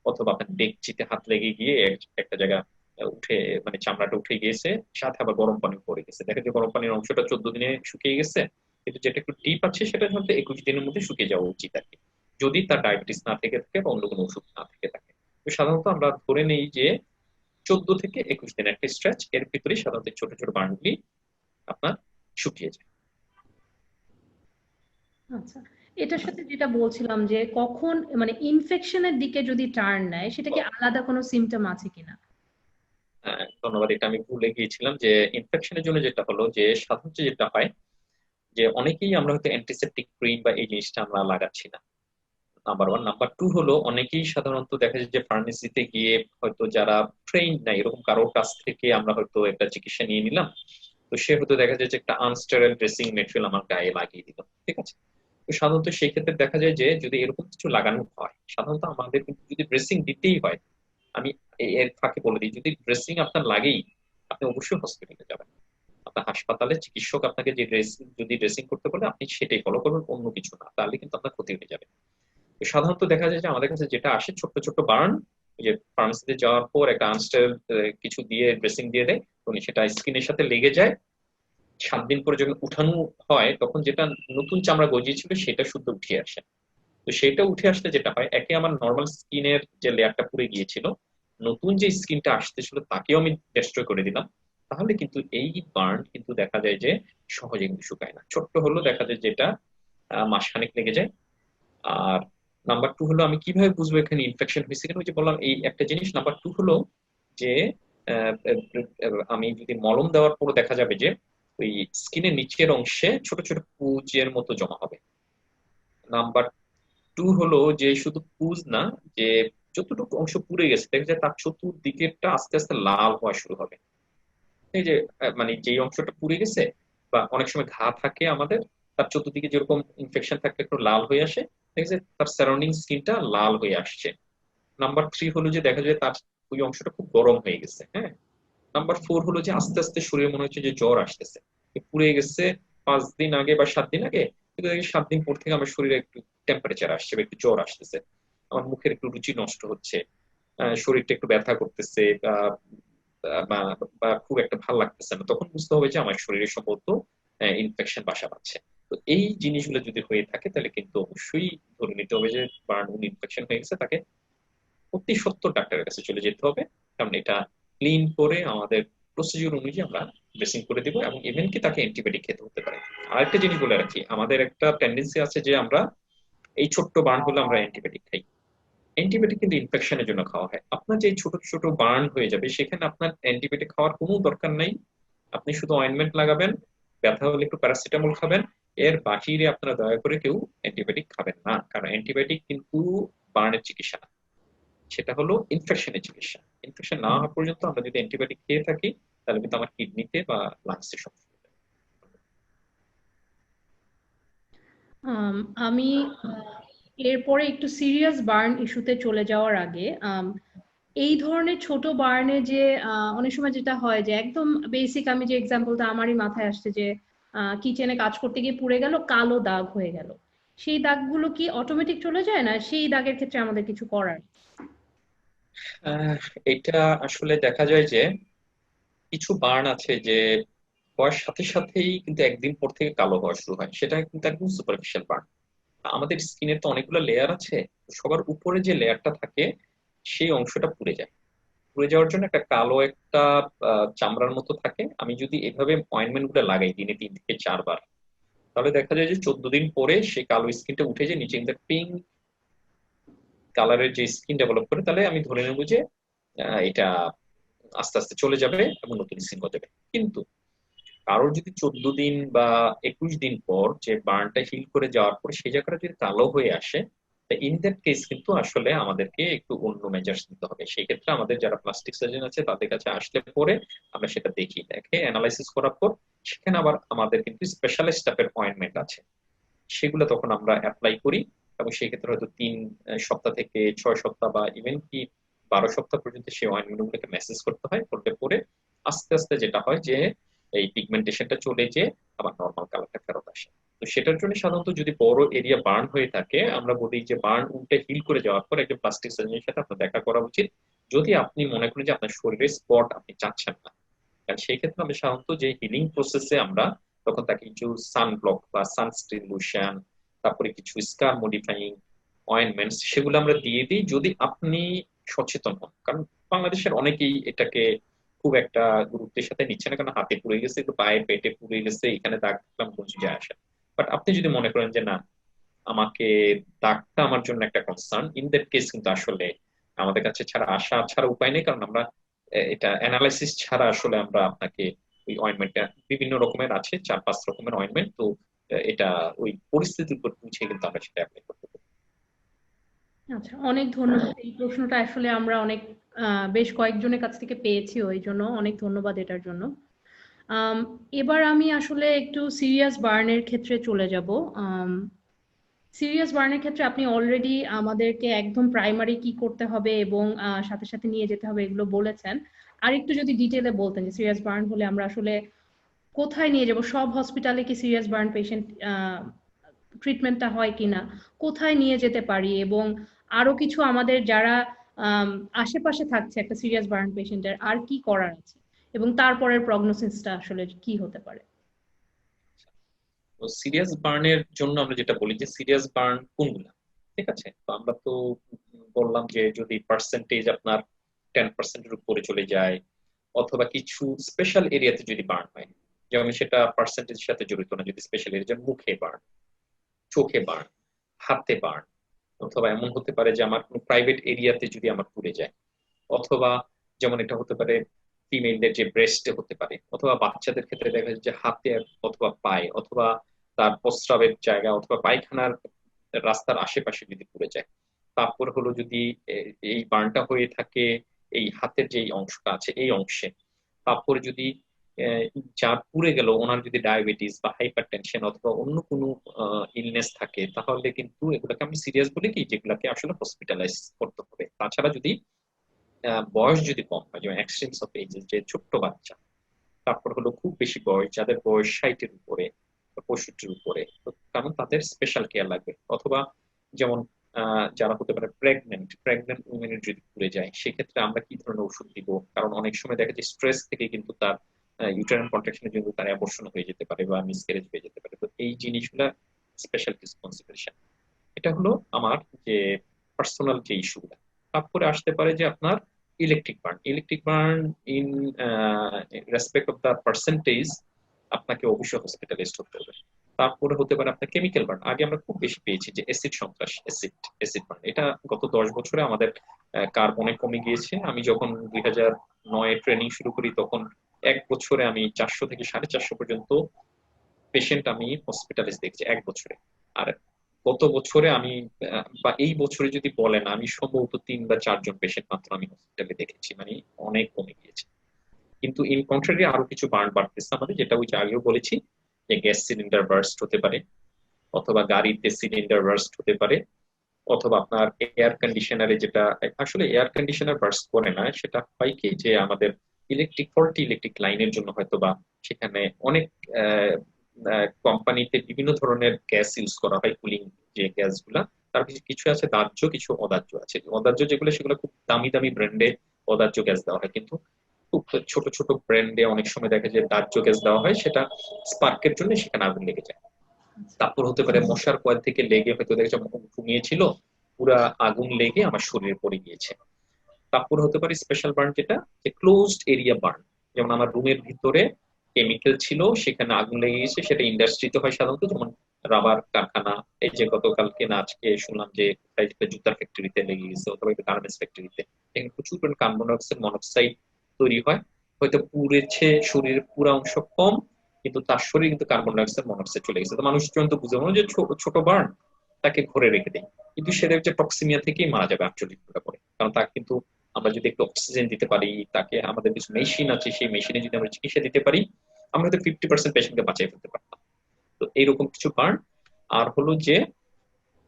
অথবা আপনার ডেকচিতে হাত লেগে গিয়ে একটা জায়গা উঠে, মানে চামড়াটা উঠে গিয়েছে, সাথে আবার গরম পানি পড়ে গেছে, দেখা যায় গরম পানির অংশটা 14 দিনে শুকিয়ে গেছে, কিন্তু যেটা একটু ডিপ আছে সেটা হয়তো 21 দিনের মধ্যে শুকিয়ে যাওয়া উচিত আর কি, যদি তার ডায়াবেটিস না থেকে থাকে বা অন্য কোনো ওষুধ না থেকে থাকে। তো সাধারণত আমরা ধরে নেই যে 14 থেকে 21 দিন একটা স্ট্রেচ, এর ভিতরে সাধারণত ছোট ছোট বার্নগুলি আপনার শুকিয়ে যায়। আচ্ছা, এটার সাথে যেটা বলছিলাম যে কখন মানে ইনফেকশনের দিকে যদি টার্ন নেয়, সেটা কি আলাদা কোনো সিমটম আছে কিনা? ধন্যবাদ, এটা আমি ভুলে গিয়েছিলাম যে ইনফেকশনের জন্য যেটা হলো যে সাধারণত যেটা হয় যে অনেকেই আমরা হয়তো অ্যান্টিসেপটিক ক্রিম বা এই জিনিসটা আমরা লাগাচ্ছি না, নাম্বার ওয়ান। নাম্বার টু হলো অনেকেই সাধারণত দেখা যায় যে ফার্মেসিতে গিয়ে হয়তো যারা ট্রেন্ড নাই এরকম কারোর কাছ থেকে আমরা হয়তো একটা চিকিৎসা নিয়ে নিলাম, তো সে হয়তো দেখা যায় যে একটা আনস্টেরাইল ড্রেসিং মেটেরিয়াল আমার গায়ে লাগিয়ে দিল, ঠিক আছে। তো সাধারণত সেই ক্ষেত্রে দেখা যায় যে যদি এরকম কিছু লাগানো হয়, সাধারণত আমাদের কিন্তু যদি ড্রেসিং দিতেই হয়, আমি এর ফাঁকে বলে দিই, যদি ড্রেসিং আপনার লাগেই, আপনি অবশ্যই হসপিটালে যাবেন। আপনার হাসপাতালে চিকিৎসক আপনাকে যে ড্রেসিং যদি ড্রেসিং করতে বলে আপনি সেটাই ফলো করবেন, অন্য কিছু না, তাহলে কিন্তু আপনার ক্ষতি হয়ে যাবে। তো সাধারণত দেখা যায় যে আমাদের কাছে যেটা আসে ছোট্ট ছোট্ট বার্ন, যে ফার্মেসিতে যাওয়ার পর একটা আনস্টেবল কিছু দিয়ে ড্রেসিং দিয়ে দেয়, এবং সেটা স্কিনের সাথে লেগে যায়। 7 দিন পরে যখন উঠানো হয় তখন যেটা নতুন চামড়া গজিয়েছিল সেটা শুদ্ধ উঠে আসে। তো সেটা উঠে আসলে যেটা হয়, একে আমার নর্মাল স্কিনের যে লেয়ারটা পুড়ে গিয়েছিল, নতুন যে স্কিনটা আসতেছিল তাকেও আমি ডেস্ট্রয় করে দিলাম। তাহলে কিন্তু এই বার্ন কিন্তু দেখা যায় যে সহজে কিন্তু শুকায় না, ছোট্ট হলো দেখা যায় যেটা মাসখানেক লেগে যায়। আর নাম্বার টু হলো আমি কিভাবে বুঝবো এখানে ইনফেকশন হয়েছে কিনা, ওই যে বললাম এই একটা জিনিস। নাম্বার টু হলো যে আমি যদি মলম দেওয়ার পর দেখা যাবে যে ওই স্কিনের নিচের অংশে ছোট ছোট পুঁজের মতো জমা হবে। নাম্বার টু হলো যে শুধু পুজ না, যে যতটুকু অংশ পুড়ে গেছে দেখা যায় তার চতুর্দিকেরটা আস্তে আস্তে লাল হওয়া শুরু হবে। এই যে মানে যেই অংশটা পুড়ে গেছে, বা অনেক সময় ঘা থাকে আমাদের, তার চতুর্দিকে যেরকম ইনফেকশন থাকলে একটু লাল হয়ে আসে, ঠিক আছে, তার সারাউন্ডিং স্কিনটা লাল হয়ে আসছে। নাম্বার থ্রি হলো যে দেখা যায় তার ওই অংশটা খুব গরম হয়ে গেছে, হ্যাঁ। নাম্বার ফোর হলো যে আস্তে আস্তে শরীরে মনে হচ্ছে যে জ্বর আসতেছে। পুড়ে গেছে 5 দিন আগে বা 7 দিন আগে, কিন্তু দেখি 7 দিন পর থেকে আমার শরীরে একটু টেম্পারেচার আসছে বা একটু জ্বর আসতেছে, আমার মুখের একটু রুচি নষ্ট হচ্ছে, শরীরটা একটু ব্যথা করতেছে, বা বা খুব একটা ভালো লাগতেছে না, তখন বুঝতে হবে যে আমার শরীরে সম্ভবত ইনফেকশন বাসা বাঁধছে। তো এই জিনিসগুলো যদি হয়ে থাকে তাহলে কিন্তু অবশ্যই ধরে নিতে হবে যে বার্ন ইনফেকশন হয়ে গেছে, তাকে অতি সত্বর ডাক্তারের কাছে চলে যেতে হবে। কারণ এটা ক্লিন করে আমাদের প্রসিডিউর অনুযায়ী আমরা ড্রেসিং করে দিব, এবং ইভেন কি তাকে অ্যান্টিবায়োটিক খেতে হতে পারে। আরেকটা জিনিস বলে রাখি, আমাদের একটা টেন্ডেন্সি আছে যে আমরা এই ছোট্ট বার্ন হলে আমরা অ্যান্টিবায়োটিক খাই। অ্যান্টিবায়োটিক কিন্তু ইনফেকশনের জন্য খাওয়া হয়। আপনার যে ছোট ছোট বার্ন হয়ে যাবে সেখানে আপনার অ্যান্টিবায়োটিক খাওয়ার কোনো দরকার নাই। আপনি শুধু অয়েন্টমেন্ট লাগাবেন, ব্যথা হলে একটু প্যারাসিটামল খাবেন। এর বাহিরে আপনারা দয়া করে কেউ অ্যান্টিবায়োটিক খাবেন না, কারণ অ্যান্টিবায়োটিক কিন্তু বার্নের চিকিৎসা না, সেটা হলো ইনফেকশনের চিকিৎসা। ইনফেকশন না হওয়া পর্যন্ত আমরা যদি অ্যান্টিবায়োটিক খেয়ে থাকি তাহলে কিন্তু আমার কিডনিতে বা লাংসে সমস্যা হবে। আম, আমি এরপরে একটু সিরিয়াস বার্ন ইস্যুতে চলে যাওয়ার আগে, এই ধরনের ছোট বার্নে যে অনেক সময় যেটা হয় যে একদম বেসিক, আমি যে এক্সাম্পলটা আমারই মাথায় আসছে যে কিচেনে কাজ করতে গিয়ে পুড়ে গেল, কালো দাগ হয়ে গেল, সেই দাগগুলো কি অটোমেটিক চলে যায়, না সেই দাগের ক্ষেত্রে আমাদের কিছু করার? আহ, এটা আসলে দেখা যায় যে কিছু বার্ন আছে যে হওয়ার সাথে সাথেই কিন্তু একদিন পর থেকে কালো হওয়া শুরু হয়, সেটা কিন্তু একদম সুপারফিশিয়াল বার্ন। আমাদের স্কিনের তো অনেকগুলো লেয়ার আছে, সবার উপরে যে লেয়ারটা থাকে সেই অংশটা পুড়ে যায়। পুড়ে যাওয়ার জন্য একটা কালো একটা চামড়ার মতো থাকে। আমি যদি এভাবে অয়েন্টমেন্ট গুলো লাগাই দিনে 3 থেকে 4 বার, তাহলে দেখা যায় যে 14 দিন পরে সেই কালো স্কিনটা উঠে যায়, নিচে কিন্তু পিঙ্ক কালারের যে স্কিন ডেভেলপ করে, তাহলে আমি ধরে নেবো যে এটা আস্তে আস্তে চলে যাবে এবং নতুন স্কিন গজাবে। কিন্তু কারোর যদি 14 দিন বা 21 দিন পর যে বার্নটা হিল করে যাওয়ার পরে সেই জায়গাটা যদি কালো হয়ে আসে, ইন দ্যাট কেস কিন্তু আসলে আমাদেরকে একটু অন্য মেজার্স নিতে হবে। সেই ক্ষেত্রে আমাদের যারা প্লাস্টিক সার্জন আছে তাদের কাছে আসলে পরে আমরা সেটা দেখি, দেখে অ্যানালাইসিস করার পর সেখানে আবার আমাদের কিন্তু স্পেশালিস্ট টাইপের অয়েন্টমেন্ট আছে, সেগুলো তখন আমরা অ্যাপ্লাই করি। এবং সেই ক্ষেত্রে হয়তো 3 সপ্তাহ থেকে 6 সপ্তাহ বা ইভেন কি 12 সপ্তাহ পর্যন্ত সেই অয়েন্টমেন্ট গুলোকে মেসেজ করতে হয়, করলে পরে আস্তে আস্তে যেটা হয় যে এই পিগমেন্টেশনটা চলে যেয়ে আবার নর্মাল কালারটা ফেরত আসে। তো সেটার জন্য সাধারণত যদি বড় এরিয়া বার্ন হয়ে থাকে, আমরা বলি যে বার্ন উল্টে হিল করে যাওয়ার পর একজন প্লাস্টিক সার্জনের সাথে আপনার দেখা করা উচিত, যদি আপনি মনে করেন যে আপনার শরীরের স্পট আপনি চাচ্ছেন না। কারণ সেই ক্ষেত্রে আমরা সাধারণত যে হিলিং প্রসেসে আমরা তখন তাকে কিছু সানব্লক বা সানস্ক্রিন লোশন, তারপরে কিছু স্কার মডিফাইং অয়েন্টমেন্টস সেগুলো আমরা দিয়ে দিই, যদি আপনি সচেতন হন। কারণ বাংলাদেশের অনেকেই এটাকে খুব একটা গুরুত্বের সাথে নিচ্ছে না, কারণ হাতে পুড়ে গেছে, একটু পায়ে পেটে পুড়ে গেছে, এখানে দাগ দিলাম, কিছু যায় আসে না। বাট আপনি যদি মনে করেন যে না, আমাকে দাগটা আমার জন্য একটা কনসার্ন, ইন দ্যাট কেস কিন্তু আসলে আমাদের কাছে ছাড়া আসা ছাড়া উপায় নেই, কারণ আমরা এটা অ্যানালাইসিস ছাড়া আসলে আমরা আপনাকে ওই অয়েন্টমেন্টটা, বিভিন্ন রকমের আছে, 4-5 রকমের অয়েন্টমেন্ট, তো এটা ওই পরিস্থিতির উপর বুঝে কিন্তু আমরা সেটা অ্যাপ্লাই করতে পারি। আচ্ছা, অনেক ধন্যবাদ। এই প্রশ্নটা আসলে আমরা অনেক বেশ কয়েকজনের কাছ থেকে পেয়েছি, ওই জন্য অনেক ধন্যবাদ এটার জন্য। আম, এবার আমি আসলে একটু সিরিয়াস বার্নের ক্ষেত্রে চলে যাব। সিরিয়াস বার্নের ক্ষেত্রে আপনি অলরেডি আমাদেরকে একদম প্রাইমারি কি করতে হবে এবং সাথে সাথে নিয়ে যেতে হবে এগুলো বলেছেন। আর একটু যদি ডিটেলে বলতেন যে সিরিয়াস বার্ন হলে আমরা আসলে কোথায় নিয়ে যাব, সব হসপিটালে কি সিরিয়াস বার্ন পেশেন্ট ট্রিটমেন্টটা হয় কিনা, কোথায় নিয়ে যেতে পারি, এবং আরো কিছু আমাদের যারা আম, আশেপাশে থাকছে একটা সিরিয়াস বার্ন পেশেন্টের আর কি করার আছে, এবং তারপরের প্রগনোসিসটা আসলে কি হতে পারে। তো সিরিয়াস বার্নের জন্য আমরা যেটা বলি যে সিরিয়াস বার্ন কোনগুলা, ঠিক আছে? তো আমরা তো বললাম যে যদি পার্সেন্টেজ আপনার 10%-এর উপরে চলে যায়, অথবা কিছু স্পেশাল এরিয়াতে যদি বার্ন হয়, যেমন সেটা পার্সেন্টেজের সাথে জড়িত না, যদি স্পেশাল এরিয়া, যেমন মুখে বার্ন, চোখে বার্ন, হাতে বার্ন, অথবা এমন হতে পারে যে আমার কোনো প্রাইভেট এরিয়াতে যদি আমার পুড়ে যায়, অথবা যেমন এটা হতে পারে ফিমেলদের যে ব্রেস্টে হতে পারে, অথবা বাচ্চাদের ক্ষেত্রে দেখা যায় যে হাতে অথবা পায়ে, অথবা তার প্রস্রাবের জায়গা অথবা পায়খানার রাস্তার আশেপাশে যদি পুড়ে যায়। তারপর হলো যদি এই বার্নটা হয়ে থাকে এই হাতের যে অংশটা আছে এই অংশে, তারপরে যদি আহ, যার পুড়ে গেল ওনার যদি ডায়াবেটিস বা হাইপার টেনশন অথবা অন্য কোনো ইলনেস থাকে, তাহলে কিন্তু এগুলোকে আমি সিরিয়াস বলি কি, যেগুলোকে আসলে হসপিটালাইজ করতে হবে। তাছাড়া যদি বয়স যদি কম হয়, যেমন এক্সট্রিমস অফ এজেস, যে ছোট্ট বাচ্চা, তারপর হলো খুব বেশি বয়স, যাদের বয়স 60-এর উপরে বা 65-এর উপরে, তো কারণ তাদের স্পেশাল কেয়ার লাগবে। অথবা যেমন যারা হতে পারে প্রেগনেন্ট প্রেগনেন্ট উমেনের যদি পুড়ে যায়, সেক্ষেত্রে আমরা কি ধরনের ওষুধ দিব, কারণ অনেক সময় দেখা যায় স্ট্রেস থেকে কিন্তু তার ইউটেরাইন কন্ট্রাকশনের জন্য তার অ্যাবর্শন হয়ে যেতে পারে বা মিসক্যারেজ হয়ে যেতে পারে। তো এই জিনিসগুলা স্পেশাল কনসিডারেশন। এটা হলো আমার যে পার্সোনাল যে ইস্যুগুলা। তারপরে আসতে পারে যে আপনার electric burn in respect of the percentage, আপনাকে অবশ্যই হসপিটালাইজড হতে হবে। তারপরে হতে পারে আপনার কেমিক্যাল বার্ন, আগে আমরা খুব বেশি পেয়েছি যে অ্যাসিড সন্ত্রাস, অ্যাসিড বার্ন, এটা গত 10 বছরে আমাদের কার্ভ অনেক কমে গিয়েছে। আমি যখন 2009-এ ট্রেনিং শুরু করি, তখন এক বছরে আমি 400 থেকে 450 পর্যন্ত পেশেন্ট আমি হসপিটালাইজ দেখছি এক বছরে। আর গত বছরে আমি বা এই বছরে যদি বলেন, আমি সম্ভবত 3 বা 4 জন পেশেন্ট মাত্র আমি হসপিটালে দেখেছি, মানে অনেক কমে গিয়েছে। কিন্তু ইন কন্ট্রারি আরো কিছু বার্ন বাড়তেছে আমাদের, যেটা ওই যে আগেও বলেছি, যে গ্যাস সিলিন্ডার বার্স্ট হতে পারে, অথবা গাড়িতে সিলিন্ডার বার্স্ট হতে পারে, অথবা আপনার এয়ার কন্ডিশনারে, যেটা আসলে এয়ার কন্ডিশনার বার্স্ট করে না, সেটা হয় কি যে আমাদের ইলেকট্রিক লাইনের জন্য হয়তো বা সেখানে অনেক কোম্পানিতে বিভিন্ন ধরনের গ্যাস ইউজ করা হয়, কুলিং যে গ্যাস গুলা, তার কিছু কিছু আছে দাহ্য, কিছু অদাহ্য আছে। অদাহ্য যেগুলো, সেগুলো খুব দামি দামি ব্র্যান্ডে অদাহ্য গ্যাস দেওয়া হয়, কিন্তু খুব ছোট ছোট ব্র্যান্ডে অনেক সময় দেখা যায় দাহ্য গ্যাস দেওয়া হয়, সেটা স্পার্কের জন্য সেখানে আগুন লেগে যায়। তারপর হতে পারে মশার কয়েল থেকে লেগে হয়তো দেখছো ঘুমিয়েছিল, পুরা আগুন লেগে আমার শরীরে পড়ে গিয়েছে। তারপর হতে পারে স্পেশাল বার্ন, যেটা যে ক্লোজড এরিয়া বার্ন, যেমন আমার রুমের ভিতরে কেমিক্যাল ছিল, সেখানে আগুন লেগে গেছে, সেটা ইন্ডাস্ট্রিতে হয় সাধারণত, যেমন রাবার কারখানা। এই যে গতকালকে না আজকে শুনলাম যে কোথায় একটা জুতার ফ্যাক্টরিতে লেগে গেছে, অথবা একটা গার্মেন্টস ফ্যাক্টরিতে, এখানে প্রচুর পরিমাণ কার্বন ডাইঅক্সাইড মনোক্সাইড তৈরি হয়। হয়তো পুড়েছে শরীরের পুরো অংশ কম, কিন্তু তার শরীরে কিন্তু কার্বন ডাইঅক্সাইড মনোক্সাইড চলে গেছে। তো মানুষজন তো বুঝে মনে যে ছোট ছোট বার্ন, তাকে ঘরে রেখে দেয়, কিন্তু সেটা হচ্ছে টক্সিমিয়া থেকেই মারা যাবে 48 ঘন্টা পরে। কারণ তাকে কিন্তু আমরা যদি একটু অক্সিজেন দিতে পারি, তাকে আমাদের কিছু মেশিন আছে, সেই মেশিনে যদি আমরা চিকিৎসা দিতে পারি, আমরা হয়তো 50% পেশেন্টকে বাঁচিয়ে ফেলতে পারতাম। তো এইরকম কিছু বার্ন। আর হলো যে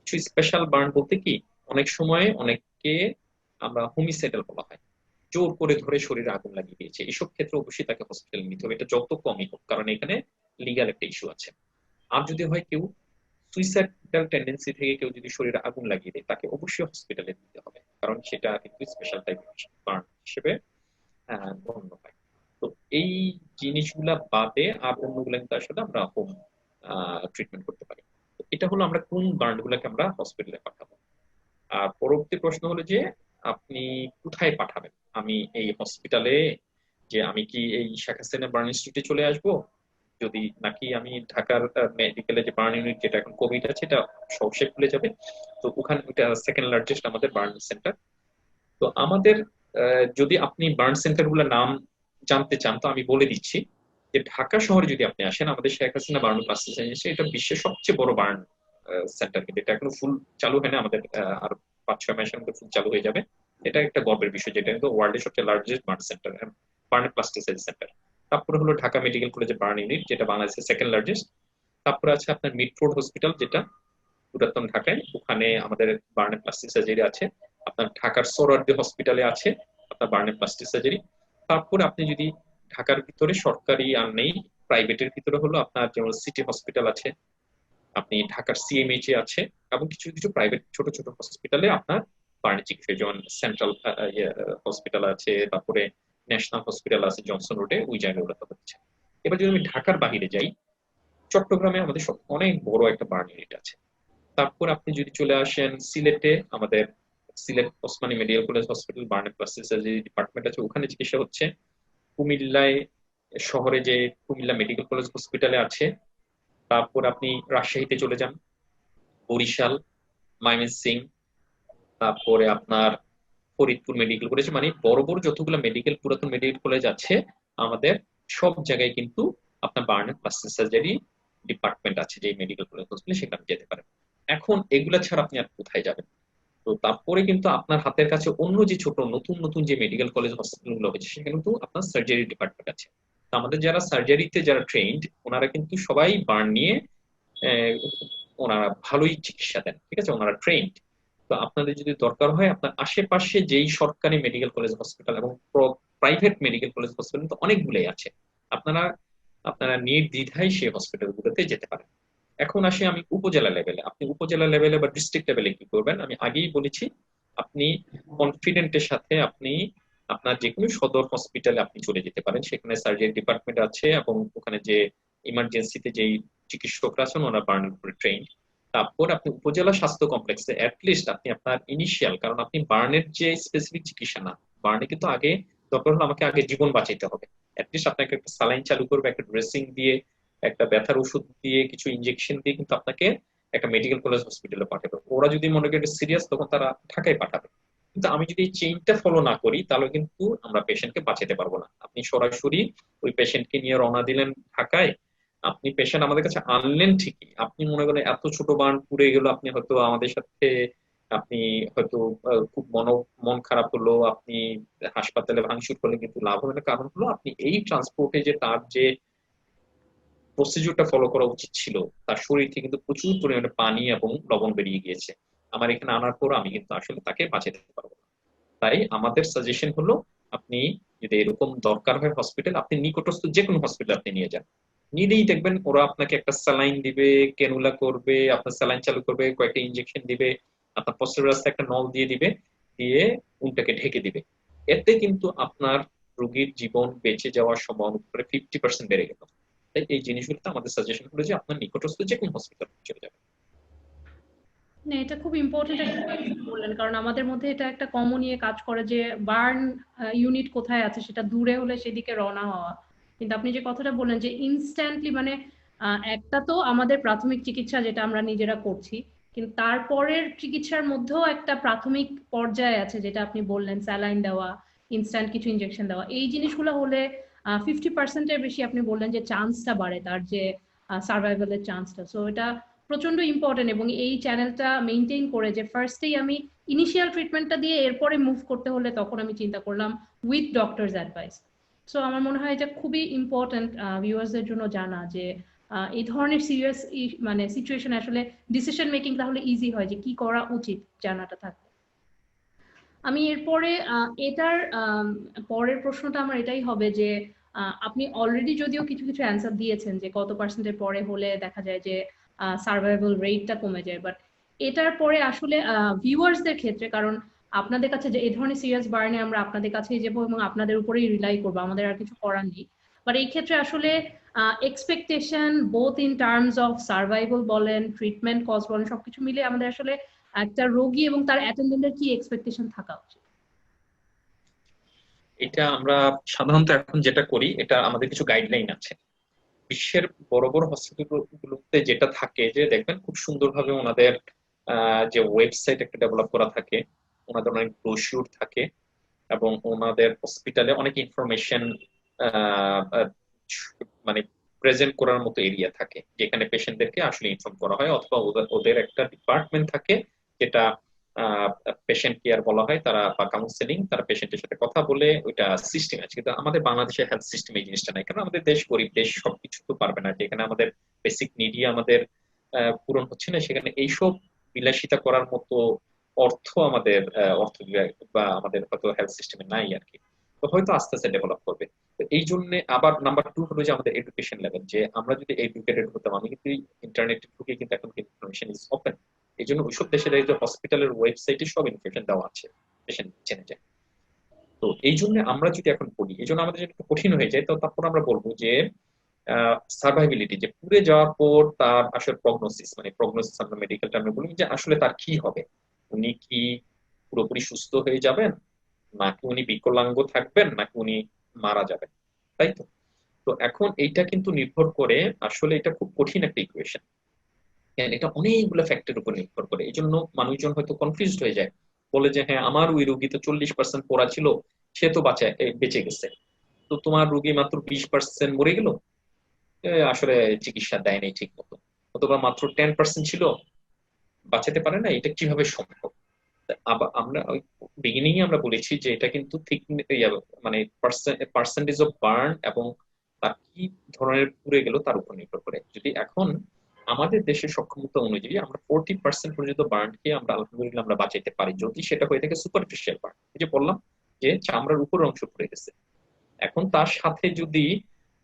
কিছু স্পেশাল বার্ন বলতে কি, অনেক সময় অনেককে আমরা হোমিসাইডাল বলা হয়, জোর করে ধরে শরীরে আগুন লাগিয়ে দিয়েছে, এসব ক্ষেত্রে অবশ্যই তাকে হসপিটালে নিতে হবে, এটা যত কমই হোক, কারণ এখানে লিগাল একটা ইস্যু আছে। আর যদি হয় কেউ সুইসাইডাল টেন্ডেন্সি থেকে কেউ যদি শরীরে আগুন লাগিয়ে দেয়, তাকে অবশ্যই হসপিটালে নিতে হবে, কারণ সেটা কিন্তু স্পেশাল টাইপ বার্ন হিসেবে গণ্য হয়। তো এই জিনিসগুলা বাদে আর অন্যগুলো কিন্তু আসলে আমরা হোম ট্রিটমেন্ট করতে পারি। তো এটা হলো আমরা কোন বার্ন গুলাকে আমরা হসপিটালে পাঠাবো। আর পরবর্তী প্রশ্ন হলো যে আপনি কোথায় পাঠাবেন, আমি এই হসপিটালে যে আমি কি এই শেখ হাসিনা বার্ন ইনস্টিটিউটে চলে আসবো, যদি নাকি আমি ঢাকার মেডিকেলে যে বার্ন ইউনিট যেটা এখন কোভিড আছে এটা সবসে খুলে যাবে। তো ওখানে ওটা সেকেন্ড লার্জেস্ট আমাদের বার্ন সেন্টার। তো আমাদের যদি আপনি বার্ন সেন্টার গুলোর নাম জানতে চান তো আমি বলে দিচ্ছি যে ঢাকা শহরে যদি আপনি আসেন আমাদের Sheikh Hasina burn plastic surgery এটা বিশ্বের সবচেয়ে বড় বার্ন সেন্টার, কিন্তু এটা এখনো ফুল চালু হয় না, আমাদের আর 5-6 মাসের মধ্যে ফুল চালু হয়ে যাবে। এটা একটা গর্বের বিষয়, যেটা কিন্তু ওয়ার্ল্ডের সবচেয়ে largest burn centre, burn plastic surgery centre. তারপরে হলো ঢাকা মেডিকেল কলেজের বার্ন ইউনিট, যেটা বাংলাদেশের সেকেন্ড লার্জেস্ট। তারপরে আছে আপনার মিডফোর্ড হসপিটাল, যেটা পুরাতন ঢাকায়, ওখানে আমাদের বার্ন প্লাস্টিক সার্জারি আছে। আপনার ঢাকার সোহরাওয়ার্দী হসপিটালে আছে আপনার বার্ন প্লাস্টিক সার্জারি। তারপরে আপনি যদি ঢাকার ভিতরে সরকারি আর নেই, প্রাইভেটের ভিতরে হলো আপনার যেমন সিটি হসপিটাল আছে, আপনি ঢাকার সিএমএইচ এ আছে, এবং কিছু কিছু প্রাইভেট ছোট ছোট হসপিটালে আপনার বার্ন চিকিৎসা, যেমন সেন্ট্রাল হসপিটাল আছে, তারপরে ন্যাশনাল হসপিটাল আছে জনসন রোডে, ওই জায়গাগুলোতে হচ্ছে। এবার যদি আমি ঢাকার বাহিরে যাই, চট্টগ্রামে আমাদের অনেক বড় একটা বার্ন ইউনিট আছে। তারপর আপনি যদি চলে আসেন সিলেটে, আমাদের Sylhet Osmani medical college hospital burn plastic surgery department আছে, ওখানে চিকিৎসা হচ্ছে। কুমিল্লায় শহরে যে কুমিল্লা মেডিকেল কলেজ হসপিটালে আছে। তারপর আপনি রাজশাহীতে চলে যান, বরিশাল, ময়মনসিং, তারপরে আপনার ফরিদপুর মেডিকেল কলেজ, মানে বড় বড় যতগুলো মেডিকেল পুরাতন মেডিকেল কলেজ আছে আমাদের, সব জায়গায় কিন্তু আপনার বার্ন প্লাস্টিক সার্জারি ডিপার্টমেন্ট আছে, যে মেডিকেল কলেজ হসপিটাল সেখানে যেতে পারেন। এখন এগুলা ছাড়া আপনি আর কোথায় যাবেন? তো তারপরে কিন্তু আপনার হাতের কাছে অন্য যে ছোট নতুন নতুন যে মেডিকেল কলেজ হসপিটাল গুলো হয়েছে সেখানে কিন্তু আপনার সার্জারি ডিপার্টমেন্ট আছে। তো আমাদের যারা সার্জারিতে যারা ট্রেন্ড, ওনারা কিন্তু সবাই বার্ন নিয়ে আহ, ওনারা ভালোই চিকিৎসা দেন, ঠিক আছে, ওনারা ট্রেন্ড। তো আপনাদের যদি দরকার হয় আপনার আশেপাশে যেই সরকারি মেডিকেল কলেজ হসপিটাল এবং প্রাইভেট মেডিকেল কলেজ হসপিটাল তো অনেকগুলোই আছে, আপনারা আপনারা নির্দ্বিধায় সেই হসপিটাল গুলোতে যেতে পারেন। এখন আসি আমি উপজেলা লেভেলে, আপনি উপজেলা লেভেলে বা ডিস্ট্রিক্ট লেভেলে কি করবেন আমি আগেই বলেছি। আপনি কনফিডেন্টের সাথে আপনি আপনার যে কোনো সদর হসপিটালে আপনি চলে যেতে পারেন, সেখানে সার্জারি ডিপার্টমেন্ট আছে এবং ওখানে যে ইমার্জেন্সিতে যেই চিকিৎসকরা আছেন ওরা বার্নের উপরে ট্রেন। তারপর আপনি উপজেলা স্বাস্থ্য কমপ্লেক্সে অ্যাটলিস্ট আপনি আপনার ইনিশিয়াল, কারণ আপনি বার্নের যে স্পেসিফিক চিকিৎসা না, বার্নে কিন্তু আগে দরকার হলো আমাকে আগে জীবন বাঁচাইতে হবে, অ্যাটলিস্ট আপনাকে একটা স্যালাইন চালু করবে, একটা ড্রেসিং দিয়ে, একটা ব্যথার ওষুধ দিয়ে, কিছু ইনজেকশন দিয়ে কিন্তু আপনাকে একটা মেডিকেল কলেজ হসপিটালে পাঠাবে। ওরা যদি মনে করে সিরিয়াস তখন তারা ঢাকায় পাঠাবে। কিন্তু আমি যদি এই চেইনটা ফলো না করি তাহলে কিন্তু আমরা পেশেন্টকে বাঁচাতে পারবো না। আপনি সরাসরি ওই পেশেন্টকে নিয়ে রওনা দিলেন ঢাকায়, আপনি পেশেন্ট আমাদের কাছে আনলেন ঠিকই, আপনি মনে করেন এত ছোট বান পুড়ে গেল, আপনি হয়তো আমাদের সাথে আপনি হয়তো খুব মন খারাপ হলো, আপনি হাসপাতালে ভাঙচুর করলে কিন্তু লাভ হবে না। কারণ হলো আপনি এই ট্রান্সপোর্টে যে তার যে প্রসিডিউরটা ফলো করা উচিত ছিল, তার শরীর থেকে কিন্তু প্রচুর পরিমাণে পানি এবং লবণ বেরিয়ে গিয়েছে, আমার এখানে আনার পর আমি কিন্তু আসলে তাকে বাঁচাতে পারবো না। তাই আমাদের সাজেশন হলো আপনি যদি এরকম দরকার হয় হসপিটাল, আপনি নিকটস্থ যে কোনো হসপিটাল আপনি নিয়ে যান, নিলেই দেখবেন ওরা আপনাকে একটা স্যালাইন দিবে, ক্যানুলা করবে, আপনার স্যালাইন চালু করবে, কয়েকটা ইনজেকশন দিবে, আপনার প্রস্রাবের রাস্তায় একটা নল দিয়ে দিবে, দিয়ে উনটাকে ঢেকে দিবে। এতে কিন্তু আপনার রোগীর জীবন বেঁচে যাওয়ার সম্ভাবনা প্রায় 50% বেড়ে গেল। তাই এই জিনিসগুলোতে আমাদের সাজেশন হলো যে আপনার নিকটস্থ যে কোনো হসপিটাল চলে যাবে। না, এটা খুব ইম্পর্টেন্ট একটা কথা বললেন, কারণ আমাদের মধ্যে এটা একটা কমন নিয়ে কাজ করে যে বার্ন ইউনিট কোথায় আছে সেটা দূরে হলে সেদিকে রওনা হওয়া। কিন্তু আপনি যে কথাটা বললেন যে ইনস্ট্যান্টলি, মানে একটা তো আমাদের প্রাথমিক চিকিৎসা যেটা আমরা নিজেরা করছি, কিন্তু তারপরের চিকিৎসার মধ্যেও একটা প্রাথমিক পর্যায়ে আছে যেটা আপনি বললেন, স্যালাইন দেওয়া, ইনস্ট্যান্ট কিছু ইনজেকশন দেওয়া। এই জিনিসগুলো হলে 50%-এর বেশি আপনি বললেন যে চান্সটা বাড়ে, তার যে সার্ভাইভালের চান্সটা। সো এটা প্রচন্ড ইম্পর্টেন্ট, এবং এই চ্যানেলটা মেনটেন করে যে ফার্স্টেই আমি ইনিশিয়াল ট্রিটমেন্টটা দিয়ে এরপরে মুভ করতে হলে তখন আমি চিন্তা করলাম উইথ ডক্টরস অ্যাডভাইস। সো আমার মনে হয় এটা খুবই ইম্পর্টেন্ট ভিউয়ার্সদের জন্য জানা, যে এই ধরনের সিরিয়াস মানে সিচুয়েশন আসলে ডিসিশন মেকিং তাহলে ইজি হয়, যে কি করা উচিত জানাটা থাকলে। আমি এরপরে এটার পরের প্রশ্নটা আমার এটাই হবে যে আপনি অলরেডি যদিও কিছু কিছু অ্যান্সার দিয়েছেন যে কত পার্সেন্টের পরে হলে দেখা যায় যে সার্ভাইভাল রেটটা কমে যায়, বাট এটার পরে আসলে ভিউয়ার্সদের ক্ষেত্রে, কারণ আপনাদের কাছে যে এই ধরনের সিরিয়াস বার্নে আমরা আপনাদের কাছেই যাবো এবং আপনাদের উপরেই রিলাই করবো, আমাদের আর কিছু করার নেই। বাট এই ক্ষেত্রে আসলে expectation both in terms of survival বলেন, ট্রিটমেন্ট কস্ট বলেন, সবকিছু মিলে আমাদের আসলে একটা রোগী এবং তার অ্যাটেন্ডেন্টের কি এক্সপেকটেশন থাকা উচিত? এটা আমরা সাধারণত এখন যেটা করি, এটা আমাদের কিছু গাইডলাইন আছে। বিশ্বের বড় বড় হসপিটালগুলোতে যেটা থাকে যে দেখবেন খুব সুন্দরভাবে ওনাদের যে ওয়েবসাইট একটা ডেভেলপ করা থাকে, ওনাদের অনেক ব্রোশিউর থাকে, এবং ওনাদের হসপিটালে অনেক ইনফরমেশন মানে প্রেজেন্ট করার মতো এরিয়া থাকে, যেখানে পেশেন্টদেরকে আসলে ইনফর্ম করা হয়, অথবা ওদের ওদের একটা ডিপার্টমেন্ট থাকে যেটা পেশেন্ট কেয়ার বলা হয়, তারা বা কাউন্সেলিং, তারা পেশেন্টের সাথে কথা বলে ওইটা সিস্টেম আছে। কিন্তু আমাদের বাংলাদেশের হেলথ সিস্টেম এই জিনিসটা নাই, কারণ আমাদের দেশ গরিব দেশ, সবকিছু তো পারবে না, যেখানে আমাদের বেসিক নিডই আমাদের পূরণ হচ্ছে না, সেখানে এইসব বিলাসিতা করার মতো অর্থ আমাদের অর্থ বিভাগ বা আমাদের হয়তো হেলথ সিস্টেমে নাই আর কি। তো হয়তো আস্তে আস্তে ডেভেলপ করবে। তো এই জন্য আবার নাম্বার টু হলো যে আমাদের এডুকেশন লেভেল, যে আমরা যদি এডুকেটেড হতাম, আমি কিন্তু ইন্টারনেটে ঢুকে কিন্তু এখন ইনফরমেশন ইজ ওপেন। এই জন্য ওইসব দেশের এই যে হসপিটালের ওয়েবসাইটে সব ইনফরমেশন দেওয়া আছে, পেশেন্ট জেনে যায়। তো এই জন্য আমরা যদি এখন পড়ি, এই জন্য আমাদের যদি একটু কঠিন হয়ে যায়, তো তারপর আমরা বলবো যে সার্ভাইবিলিটি, যে পুড়ে যাওয়ার পর তার আসলে প্রগনোসিস, মানে প্রগনোসিস আমরা মেডিকেল টার্মে বলি যে আসলে তার কি হবে। উনি কি পুরোপুরি সুস্থ হয়ে যাবেন, নাকি উনি বিকলাঙ্গ থাকবেন, নাকি উনি মারা যাবেন, তাই তো? তো এখন এইটা কিন্তু নির্ভর করে, আসলে এটা খুব কঠিন একটা ইকুয়েশন, এটা অনেকগুলো ফ্যাক্টরের উপর নির্ভর করে। এই জন্য মানুষজন হয়তো কনফিউজড হয়ে যায়, বলে যে হ্যাঁ আমার ওই রোগী তো 40% পড়া ছিল, সে তো বেঁচে গেছে, তো তোমার রোগী মাত্র 20% মরে গেল, আসলে চিকিৎসা দেয় নাই ঠিক মতো, অথবা মাত্র 10% ছিল, বাঁচাতে পারে না, এটা কিভাবে সম্ভব? আবার আমরা ওই বিগিনিং এ আমরা বলেছি যে এটা কিন্তু ঠিক মানে পার্সেন্টেজ অফ বার্ন এবং তার কি ধরনের পুড়ে গেল তার উপর নির্ভর করে। যদি এখন আমাদের দেশের সক্ষমতা অনুযায়ী আমরা 40% পর্যন্ত বার্নকে আমরা আলহামদুলিল্লাহ আমরা বাঁচাইতে পারি, যদি সেটা হয়ে থাকে সুপারফিশিয়াল বার্ন, এই যে বললাম যে চামড়ার উপর অংশ পুড়ে গেছে। এখন তার সাথে যদি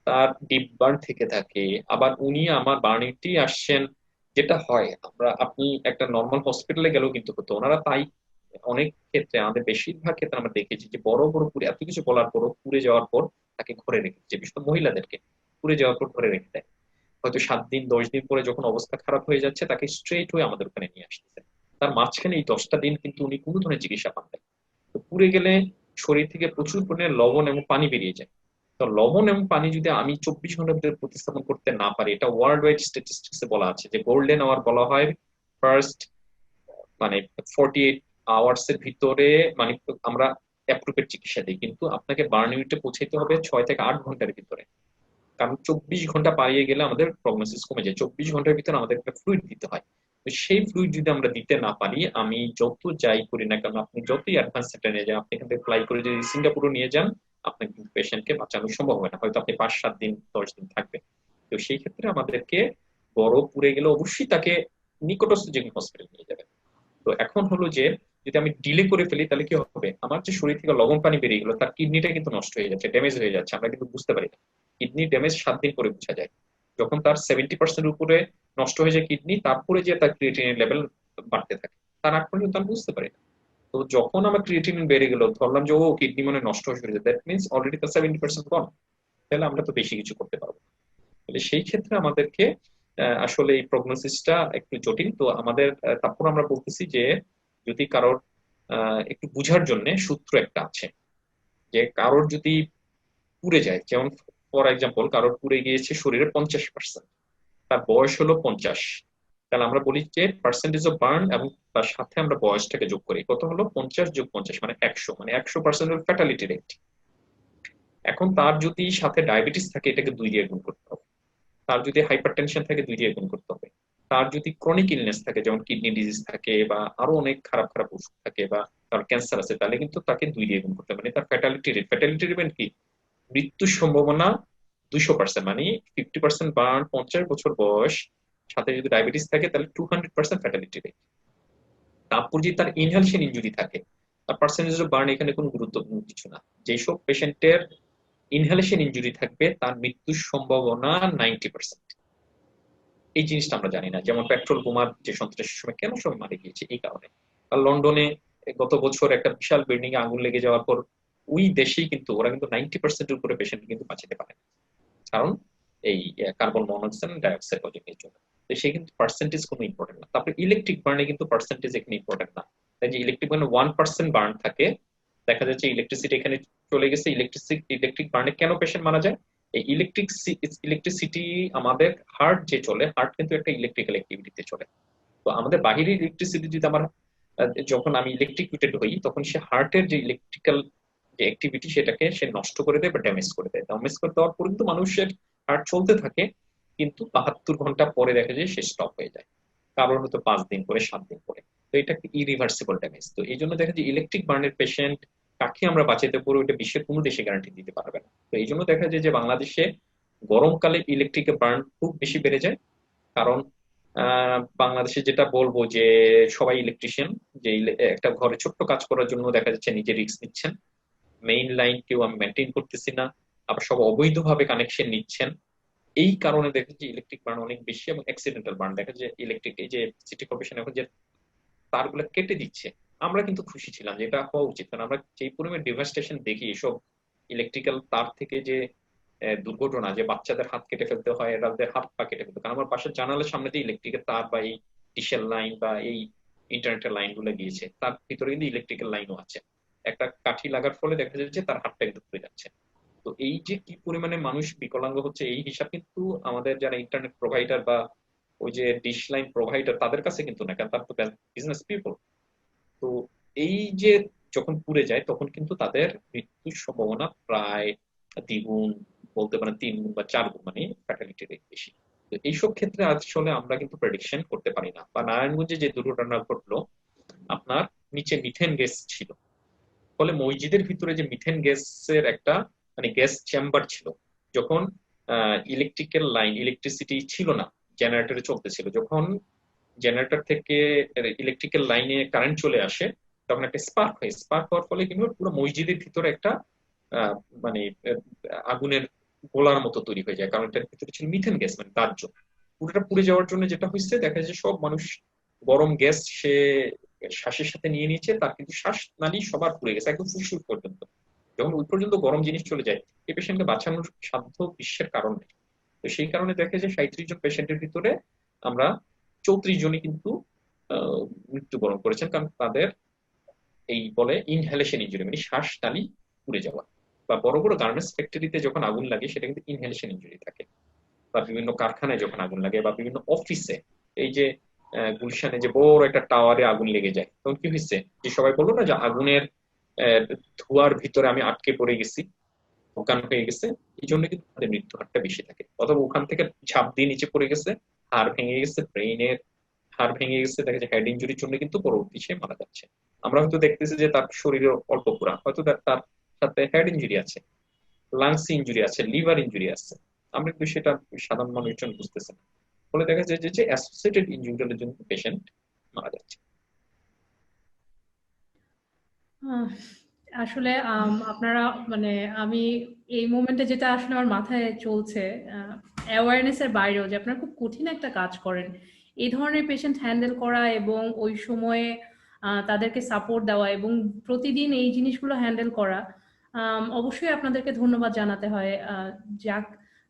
তার ডিপ বার্ন থেকে থাকে, আবার উনি আমার বার্নিটি আসছেন, যেটা হয় আমরা, আপনি একটা নর্মাল হসপিটালে গেলেও কিন্তু হতো, ওনারা তাই অনেক ক্ষেত্রে, আমাদের বেশিরভাগ ক্ষেত্রে আমরা দেখেছি যে বড় বড় পুরে এত কিছু বলার পরও পুড়ে যাওয়ার পর তাকে ঘরে রেখে, যে বিশেষ করে মহিলাদেরকে পুড়ে যাওয়ার পর ঘরে রেখে দেয়। হয়তো 7 দিন 10 দিন পরে যখন অবস্থা খারাপ হয়ে যাচ্ছে, তাকে স্ট্রেট হয়ে আমাদের ওখানে নিয়ে আসতেছে। তার মাঝখানে এই 10টা দিন কিন্তু উনি কোনো ধরনের চিকিৎসা পান নাই। তো পুড়ে গেলে শরীর থেকে প্রচুর পরিমাণে লবণ এবং পানি বেরিয়ে যায়। তো লবণ এবং পানি যদি আমি 24 ঘন্টার ভিতরে প্রতিস্থাপন করতে না পারি, এটা ওয়ার্ল্ড ওয়াইড স্ট্যাটিস্টিক্সে বলা আছে যে গোল্ডেন আওয়ার বলা হয়, ফার্স্ট মানে 48 আওয়ার্স এর ভিতরে, মানে আমরা অ্যাপ্রোপ্রিয়েট চিকিৎসা দিই, কিন্তু আপনাকে বার্ন ইউনিটে পৌঁছাইতে হবে 6 থেকে 8 ঘন্টার ভিতরে। কারণ 24 ঘন্টা পালিয়ে গেলে আমাদের প্রগনোসিস কমে যায়, 24 ঘন্টার ভিতরে আমাদের একটা ফ্লুইড দিতে হয়। তো সেই ফ্লুইড যদি আমরা দিতে না পারি, আমি যত যাই করি না কেন, আপনি যতই অ্যাডভান্স সেন্টারে নিয়ে যান, আপনি এখান থেকে ফ্লাই করে যদি সিঙ্গাপুরে নিয়ে যান, আপনার কিন্তু পেশেন্টকে বাঁচানো সম্ভব হয় না, হয়তো আপনি 5-7 দিন 10 দিন থাকবেন। তো সেই ক্ষেত্রে আমাদেরকে বড় পুড়ে গেলে অবশ্যই তাকে নিকটস্থ যে হসপিটাল নিয়ে যাবেন। তো এখন হলো যে যদি আমি ডিলে করে ফেলি, তাহলে কি হবে, আমার যে শরীর থেকে লবণ পানি বেরিয়ে গেলো, তার কিডনিটা কিন্তু নষ্ট হয়ে যাচ্ছে, ড্যামেজ হয়ে যাচ্ছে, আমরা কিন্তু বুঝতে পারি না। কিডনি ড্যামেজ 7 দিন পরে বোঝা যায়, যখন তার 70% উপরে নষ্ট হয়ে যায় কিডনি, তারপরে যে তার ক্রিয়েটিনিন লেভেল বাড়তে থাকে, তার আগ পর্যন্ত আমি বুঝতে পারি না। তো যখন আমার ক্রিয়েটিনিন বেড়ে গেল, ধরলাম যে ও কিডনি মানে নষ্ট হয়ে গেছে, দ্যাট মিনস অলরেডি তার 70% কম, তাহলে আমরা তো বেশি কিছু করতে পারবো না। তাহলে সেই ক্ষেত্রে আমাদেরকে আসলে এই প্রগনোসিসটা একটু জটিল। তো আমাদের তারপর আমরা বলতেছি যে যদি কারোর একটু বুঝার জন্য সূত্র একটা আছে, যে কারোর যদি পুড়ে যায়, যেমন ফর এক্সাম্পল কারোর পুড়ে গিয়েছে শরীরে 50%, তার বয়স হলো 50, তাহলে আমরা বলি যে পার্সেন্টেজ অফ বার্ন, এবং তার সাথে আমরা বয়সটাকে যোগ করি, কত হলো 50 + 50 মানে 100, মানে 100% ফ্যাটালিটি রেট। এখন তার যদি সাথে ডায়াবেটিস থাকে, এটাকে 2 দিয়ে গুণ করতে হবে। তার যদি হাইপার টেনশন থাকে, 2 দিয়ে গুণ করতে হবে। তার যদি ক্রনিক ইলনেস থাকে, যেমন কিডনি ডিজিজ থাকে বা আরো অনেক খারাপ খারাপ ওষুধ থাকে, বা তার ক্যান্সার আছে, তাহলে কিন্তু তাকে 2 দিয়ে গুণ করতে হবে। মানে তার ফ্যাটালিটি রেট কি, মৃত্যুর সম্ভাবনা 200%, মানে 50% বার্ন, 50 বছর বয়স, সাথে যদি ডায়াবেটিস থাকে, তাহলে 200% ফ্যাটালিটি রেট। তারপর যদি তার ইনহেলেশন ইনজুরি থাকে, তার পার্সেন্টেজ অফ বার্ন এখানে কোনো গুরুত্বপূর্ণ কিছু না। যেসব পেশেন্টের ইনহেলেশন ইনজুরি থাকবে, তার মৃত্যুর সম্ভাবনা 90%। এই জিনিসটা আমরা জানি না, যেমন পেট্রোল বোমার যে সন্ত্রাসের সময় কেন সবাই মারা গিয়েছে এই কারণে। আর লন্ডনে গত বছর একটা বিশাল বিল্ডিং এ আগুন লেগে যাওয়ার পর, ওই দেশেই কিন্তু ওরা কিন্তু 90% উপরে পেশেন্ট কিন্তু বাঁচাতে পারে না। কারণ এই কার্বন মনোক্সাইড ডাইঅক্সাইড এর জন্য। তো সে কিন্তু পার্সেন্টেজ কোনো ইম্পর্টেন্ট না। তারপরে ইলেকট্রিক বার্নে কিন্তু পার্সেন্টেজ এখানে ইম্পর্টেন্ট না। তাই যে ইলেকট্রিক বার্নে 1% বার্ন থাকে, দেখা যাচ্ছে ইলেকট্রিসিটি এখানে চলে গেছে ইলেকট্রিক বার্নে কেন পেশেন্ট মারা যায়? এই ইলেকট্রিসিটি, আমাদের হার্ট যে চলে, হার্ট কিন্তু একটা ইলেকট্রিক্যাল অ্যাক্টিভিটিতে চলে। তো আমাদের বাহিরের ইলেকট্রিসিটি যদি আমার যখন আমি ইলেকট্রিকিউটেড হই, তখন সে হার্টের যে ইলেকট্রিক্যাল যে অ্যাক্টিভিটি সেটাকে সে নষ্ট করে দেয় বা ড্যামেজ করে দেয়। ড্যামেজ করে দেওয়ার পর কিন্তু মানুষের হার্ট চলতে থাকে, কিন্তু 72 ঘন্টা পরে দেখা যায় সে স্টপ হয়ে যায়, কারণ হয়তো 5 দিন পরে, 7 দিন পরে। তো এটা একটা ইরিভার্সিবল ড্যামেজ। তো এই জন্য দেখা যায় ইলেকট্রিক বার্নের পেশেন্ট কাকে আমরা বাঁচাতে পারবো, এটা বিশ্বের কোনো দেশে গ্যারান্টি দিতে পারবে না। তো এই জন্য দেখা যায় যে বাংলাদেশে গরমকালে ইলেকট্রিকের বার্ন খুব বেশি বেড়ে যায়। কারণ বাংলাদেশে যেটা বলবো যে সবাই ইলেকট্রিশিয়ান, যে একটা ঘরে ছোট্ট কাজ করার জন্য দেখা যাচ্ছে নিজে রিস্ক নিচ্ছেন। মেইন লাইন কেউ আমি মেনটেন করতেছি না, আবার সব অবৈধভাবে কানেকশন নিচ্ছেন। এই কারণে দেখা যায় ইলেকট্রিক বার্ন অনেক বেশি, এবং অ্যাক্সিডেন্টাল বার্ন দেখা যায় ইলেকট্রিক, এই যে সিটি কর্পোরেশন এখন যে তারগুলো কেটে দিচ্ছে, আমরা কিন্তু খুশি ছিলাম যে এটা হওয়া উচিত। কারণ আমরা যেই পরিমাণ ডেভাস্টেশন দেখি এসব ইলেকট্রিক্যাল তার থেকে, যে দুর্ঘটনা, যে বাচ্চাদের হাত কেটে ফেলতে হয়, এরাদের হাত পা কেটে ফেলতে, কারণ আমার পাশের জানালার সামনে দিয়ে ইলেকট্রিকের তার বা এই ডিশের লাইন বা এই ইন্টারনেটের লাইন গুলো গিয়েছে, তার ভিতরে কিন্তু ইলেকট্রিক্যাল লাইনও আছে। একটা কাঠি লাগার ফলে দেখা যাচ্ছে তার হাতটা কিন্তু পুড়ে যাচ্ছে। তো এই যে কি পরিমাণে মানুষ বিকলাঙ্গ হচ্ছে, এই হিসাব কিন্তু আমাদের যারা ইন্টারনেট প্রোভাইডার বা ওই যে ডিশ লাইন প্রোভাইডার তাদের কাছে কিন্তু না, কারণ তার তো বিজনেস পিপল। তো এই যে যখন পুড়ে যায় তখন কিন্তু তাদের মৃত্যুর সম্ভাবনা প্রায় দ্বিগুণ, বলতে পারেন 3 গুণ বা 4 গুণ, মানে ফ্যাটালিটি রেট বেশি। তো এইসব ক্ষেত্রে আসলে আমরা কিন্তু প্রেডিকশন করতে পারি না। বা নারায়ণগঞ্জে যে দুর্ঘটনা ঘটলো, আপনার নিচে মিথেন গ্যাস ছিল, ফলে মসজিদের ভিতরে যে মিথেন গ্যাসের একটা মানে গ্যাস চেম্বার ছিল, যখন ইলেকট্রিক্যাল লাইন, ইলেকট্রিসিটি ছিল না, জেনারেটরে চলতেছিল, যখন জেনারেটর থেকে ইলেকট্রিক্যাল লাইনে কারেন্ট চলে আসে, তখন একটা স্পার্ক হয়। স্পার্ক হওয়ার ফলে কিন্তু পুরো মসজিদের ভিতরে একটা আহ, মানে আগুনের গোলার মতো তৈরি হয়ে যায়, কারণ এটার ভিতরে ছিল মিথেন গ্যাস, মানে দাহ্য। পুরোটা পুড়ে যাওয়ার জন্য যেটা হয়েছে, দেখা যায় সব মানুষ গরম গ্যাস সে শ্বাসের সাথে নিয়ে নিয়েছে, তার কিন্তু শ্বাস নালী সবার পুড়ে গেছে একদম ফুসফুস পর্যন্ত। যখন ওই পর্যন্ত গরম জিনিস চলে যায়, এই পেশেন্টকে বাঁচানোর সাধ্য বিশ্বের কারণ নেই। তো সেই কারণে দেখা যায় 37 জন পেশেন্টের ভিতরে আমরা 34 জনই কিন্তু মৃত্যুবরণ করেছেন, কারণ তাদের এই বলে ইনহেলেশন ইনজুরি, মানে শ্বাস নালী পুড়ে যাওয়া। বা বড় বড় গার্মেন্টস ফ্যাক্টরিতে যখন আগুন লাগে সেটা কিন্তু ইনহেলেশন ইনজুরি থাকে। বা বিভিন্ন কারখানায় যখন আগুন লাগে, বা বিভিন্ন অফিসে, এই যে গুলশানে যে বড় একটা টাওয়ারে আগুন লেগে যায়, তখন কি হয়েছে যে সবাই বললো না যে আগুনের ধোঁয়ার ভিতরে আমি আটকে পড়ে গেছি, অজ্ঞান হয়ে গেছে। এই জন্য কিন্তু তাদের মৃত্যু হারটা বেশি থাকে। অথবা ওখান থেকে ঝাঁপ দিয়ে নিচে পড়ে গেছে, হাড় ভেঙে গেছে, ব্রেইনের হাড় ভেঙে গেছে, দেখা যায় হেড ইঞ্জুরির জন্য কিন্তু পরবর্তী সে মারা যাচ্ছে। আমরা হয়তো দেখতেছি যে তার শরীরে অল্প পুরা, হয়তো তার সাথে হেড ইঞ্জুরি আছে, লাংস ইঞ্জুরি আছে, লিভার ইঞ্জুরি আছে, আমরা কিন্তু সেটা সাধারণ মানুষজন বুঝতেছে না। ফলে দেখা যায় যে অ্যাসোসিয়েটেড ইনজুরির জন্য পেশেন্ট মারা যাচ্ছে। আহ, আসলে আপনারা মানে আমি এই মোমেন্টে যেটা আসলে আমার মাথায় চলছে, অ্যাওয়ারনেস এর বাইরেও যে আপনারা খুব কঠিন একটা কাজ করেন, এই ধরনের পেশেন্ট হ্যান্ডেল করা এবং ওই সময়ে তাদেরকে সাপোর্ট দেওয়া এবং প্রতিদিন এই জিনিসগুলো হ্যান্ডেল করা, অবশ্যই আপনাদেরকে ধন্যবাদ জানাতে হয়। যাক,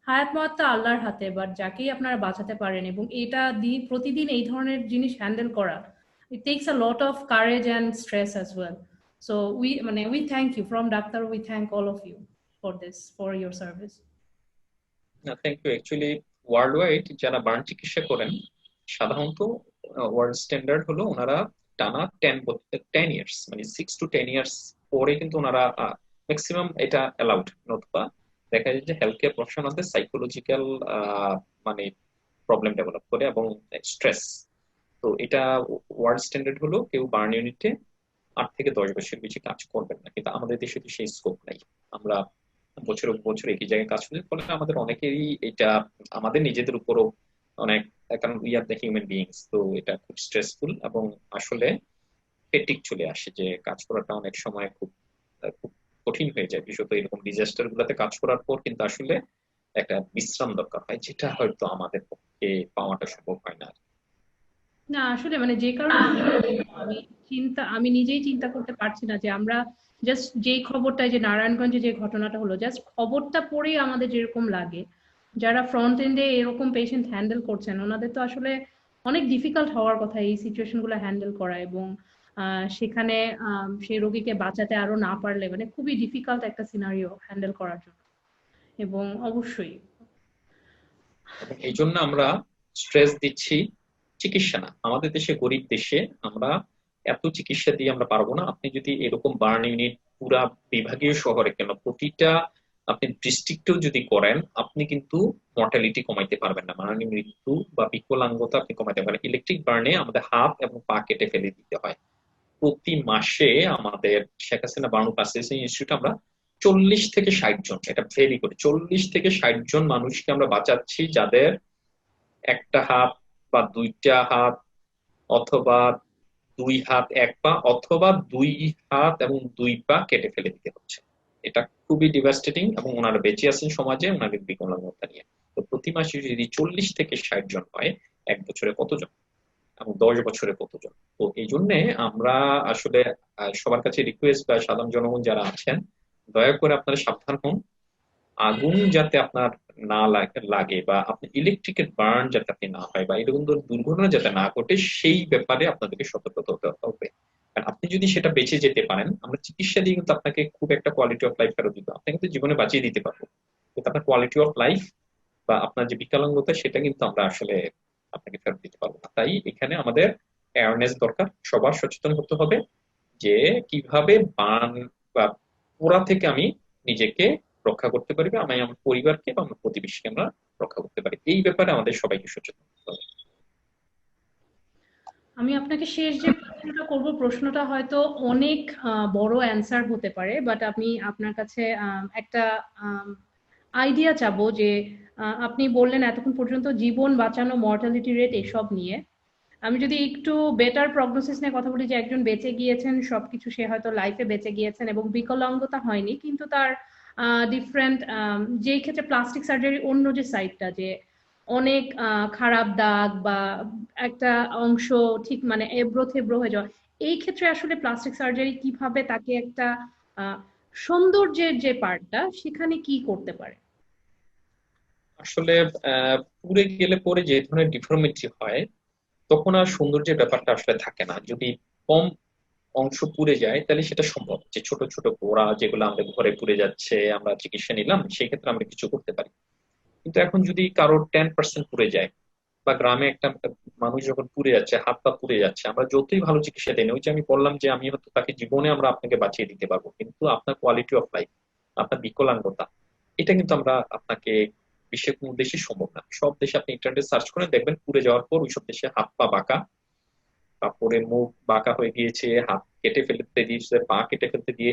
হায়াত মওয়াত তো আল্লাহর হাতে, বাট যাকেই আপনারা বাঁচাতে পারেন এবং এটা প্রতিদিন এই ধরনের জিনিস হ্যান্ডেল করা, it takes a lot of courage and stress as well. So we thank you from Daktar. We thank all of you for this, for your service. না, thank you. Actually world wide যারা burn চিকিৎসা করেন, সাধারণত world standard হলো ওনারা টানা 10 years, মানে 6 to 10 years পরে কিন্তু ওনারা ম্যাক্সিমাম এটা অ্যালাউড। নতুবা দেখা যায় যে হেলথ কেয়ার প্রফেশনালদের সাইকোলজিক্যাল মানে প্রবলেম ডেভেলপ করে এবং স্ট্রেস। তো এটা ওয়ার্ল্ড স্ট্যান্ডার্ড হলো কেউ বার্ন ইউনিটে 8 থেকে 10 বছর বেশি কাজ করবেন না, কিন্তু আমাদের দেশে তো সেই স্কোপ নাই। আমরা বছর বছর একই জায়গায় কাজ করি, ফলে আমাদের অনেকেরই এটা আমাদের নিজেদের উপরও অনেক, কারণ we are the human beings, তো এটা খুব স্ট্রেসফুল এবং আসলে ফেটিক চলে আসে, যে কাজ করাটা অনেক সময় খুব খুব কঠিন হয়ে যায়। বিশেষত এরকম ডিজাস্টার গুলাতে কাজ করার পর কিন্তু আসলে একটা বিশ্রাম দরকার হয়, যেটা হয়তো আমাদের পক্ষে পাওয়াটা সম্ভব হয় না। না আসলে মানে যে কারণে আমি আমি নিজেই চিন্তা করতে পারছি না যে আমরা জাস্ট যেই খবরটা, যে নারায়ণগঞ্জে যে ঘটনাটা হলো, জাস্ট খবরটা পড়েই আমাদের যেরকম লাগে, যারা ফ্রন্ট এন্ডে এরকম পেশেন্ট হ্যান্ডেল করছেন ওনাদের তো আসলে অনেক ডিফিকাল্ট হওয়ার কথা এই সিচুয়েশন গুলো হ্যান্ডেল করা। এবং সেখানে সেই রোগীকে বাঁচাতে আরো না পারলে মানে খুবই ডিফিকাল্ট একটা সিনারিও হ্যান্ডেল করার জন্য। এবং অবশ্যই এবং এই জন্য আমরা স্ট্রেস দিচ্ছি চিকিৎসা না। আমাদের দেশে, গরিব দেশে, আমরা এত চিকিৎসা দিয়ে আমরা পারবো না। আপনি যদি এরকম বার্ন ইউনিট পুরা বিভাগীয় শহরে কেন প্রতিটা আপনি ডিস্ট্রিক্টেও যদি করেন, আপনি কিন্তু মর্টালিটি কমাইতে পারবেন না, মানে মৃত্যু বা বিকলাঙ্গতা আপনি কমাইতে পারেন। ইলেকট্রিক বার্নে আমাদের হাত এবং পা কেটে ফেলে দিতে হয়। প্রতি মাসে আমাদের Sheikh Hasina burn processing institute আমরা 40 থেকে 60 জন, এটা ভেরি করে 40 থেকে 60 জন মানুষকে আমরা বাঁচাচ্ছি, যাদের একটা হাত বা দুইটা হাত, অথবা 2 হাত 1 পা, অথবা 2 হাত এবং 2 পা কেটে ফেলে দিতে হচ্ছে। এটা খুবই ডিভাস্টেটিং, এবং ওনারা বেঁচে আছেন সমাজে ওনাদের বিকলাঙ্গতা নিয়ে। তো প্রতি মাসে যদি 40 থেকে 60 জন হয়, 1 বছরে কতজন, এবং 10 বছরে কতজন? তো এই জন্য আমরা আসলে সবার কাছে রিকোয়েস্ট, বা সাধারণ জনগণ যারা আছেন, দয়া করে আপনারা সাবধান হন। আগুন যাতে আপনার না লাগে, বা আপনি ইলেকট্রিকের বার্ন যাতে আপনি না হয়, বা এরকম ধরনের দুর্ঘটনা যাতে না ঘটে, সেই ব্যাপারে আপনাদেরকে সতর্ক হতে হবে। কারণ আপনি যদি সেটা বেঁচে যেতে পারেন, আমরা চিকিৎসা দিয়ে কিন্তু আপনাকে খুব একটা কোয়ালিটি অফ লাইফ ফেরত দিব, আপনাকে কিন্তু জীবনে বাঁচিয়ে দিতে পারবো, কিন্তু আপনার কোয়ালিটি অফ লাইফ বা আপনার যে বিকলাঙ্গতা, সেটা কিন্তু আমরা আসলে আপনাকে ফেরত দিতে পারবো না। তাই এখানে আমাদের অ্যাওয়ারনেস দরকার, সবার সচেতন হতে হবে যে কিভাবে বান বা পোড়া থেকে আমি নিজেকে রক্ষা করতে পারি, বা আমি আমার পরিবারকে বা আমার প্রতিবেশীকে আমরা রক্ষা করতে পারি। এই ব্যাপারে আমাদের সবাইকে সচেতন হতে হবে। আমি আপনাকে শেষ যে প্রশ্নটা করব, প্রশ্নটা হয়তো অনেক বড় অ্যান্সার হতে পারে, বাট আমি আপনার কাছে একটা আইডিয়া চাবো যে আপনি বললেন এতক্ষণ পর্যন্ত জীবন বাঁচানো, মর্টালিটি রেট এসব নিয়ে। আমি যদি একটু বেটার প্রগনোসিস নিয়ে কথা বলি, যে একজন বেঁচে গিয়েছেন সবকিছু, সে হয়তো লাইফে বেঁচে গিয়েছেন এবং বিকলাঙ্গতা হয়নি, কিন্তু তার ডিফারেন্ট, যেই ক্ষেত্রে প্লাস্টিক সার্জারি অন্য যে সাইডটা, যে অনেক খারাপ দাগ বা একটা অংশ ঠিক মানে এবড়ো থেবড়ো হয়ে যাওয়া, এই ক্ষেত্রে আসলে প্লাস্টিক সার্জারি কিভাবে তাকে একটা আহ সৌন্দর্যের যে পার্টটা সেখানে কি করতে পারে? আসলে পুড়ে গেলে পরে যে ধরনের ডিফর্মিটি হয়, তখন আর সৌন্দর্যের ব্যাপারটা আসলে থাকে না। যদি কম অংশ পুড়ে যায়, তাহলে সেটা সম্ভব যে ছোট ছোট পোড়া যেগুলো আমাদের ঘরে পুড়ে যাচ্ছে, আমরা চিকিৎসা নিলাম, সেই ক্ষেত্রে আমরা কিছু করতে পারি। কিন্তু এখন যদি কারোর 10% পুড়ে যায়, বা গ্রামে একটা মানুষ যখন পুড়ে যাচ্ছে, হাত পা পুড়ে যাচ্ছে, আমরা যতই ভালো চিকিৎসা দেন, ওই যে আমি বললাম যে আমি হয়তো তাকে জীবনে আমরা আপনাকে বাঁচিয়ে দিতে পারবো, কিন্তু আপনার কোয়ালিটি অফ লাইফ, আপনার বিকলাঙ্গতা, এটা কিন্তু আমরা আপনাকে বিশ্বের কোনো দেশে সম্ভব না। সব দেশে আপনি ইন্টারনেটে সার্চ করে দেখবেন, পুড়ে যাওয়ার পর ওইসব দেশে হাত পা বাঁকা, তারপরে মুখ বাঁকা হয়ে গিয়েছে, হাত কেটে ফেলতে দিয়েছে, পা কেটে ফেলতে দিয়ে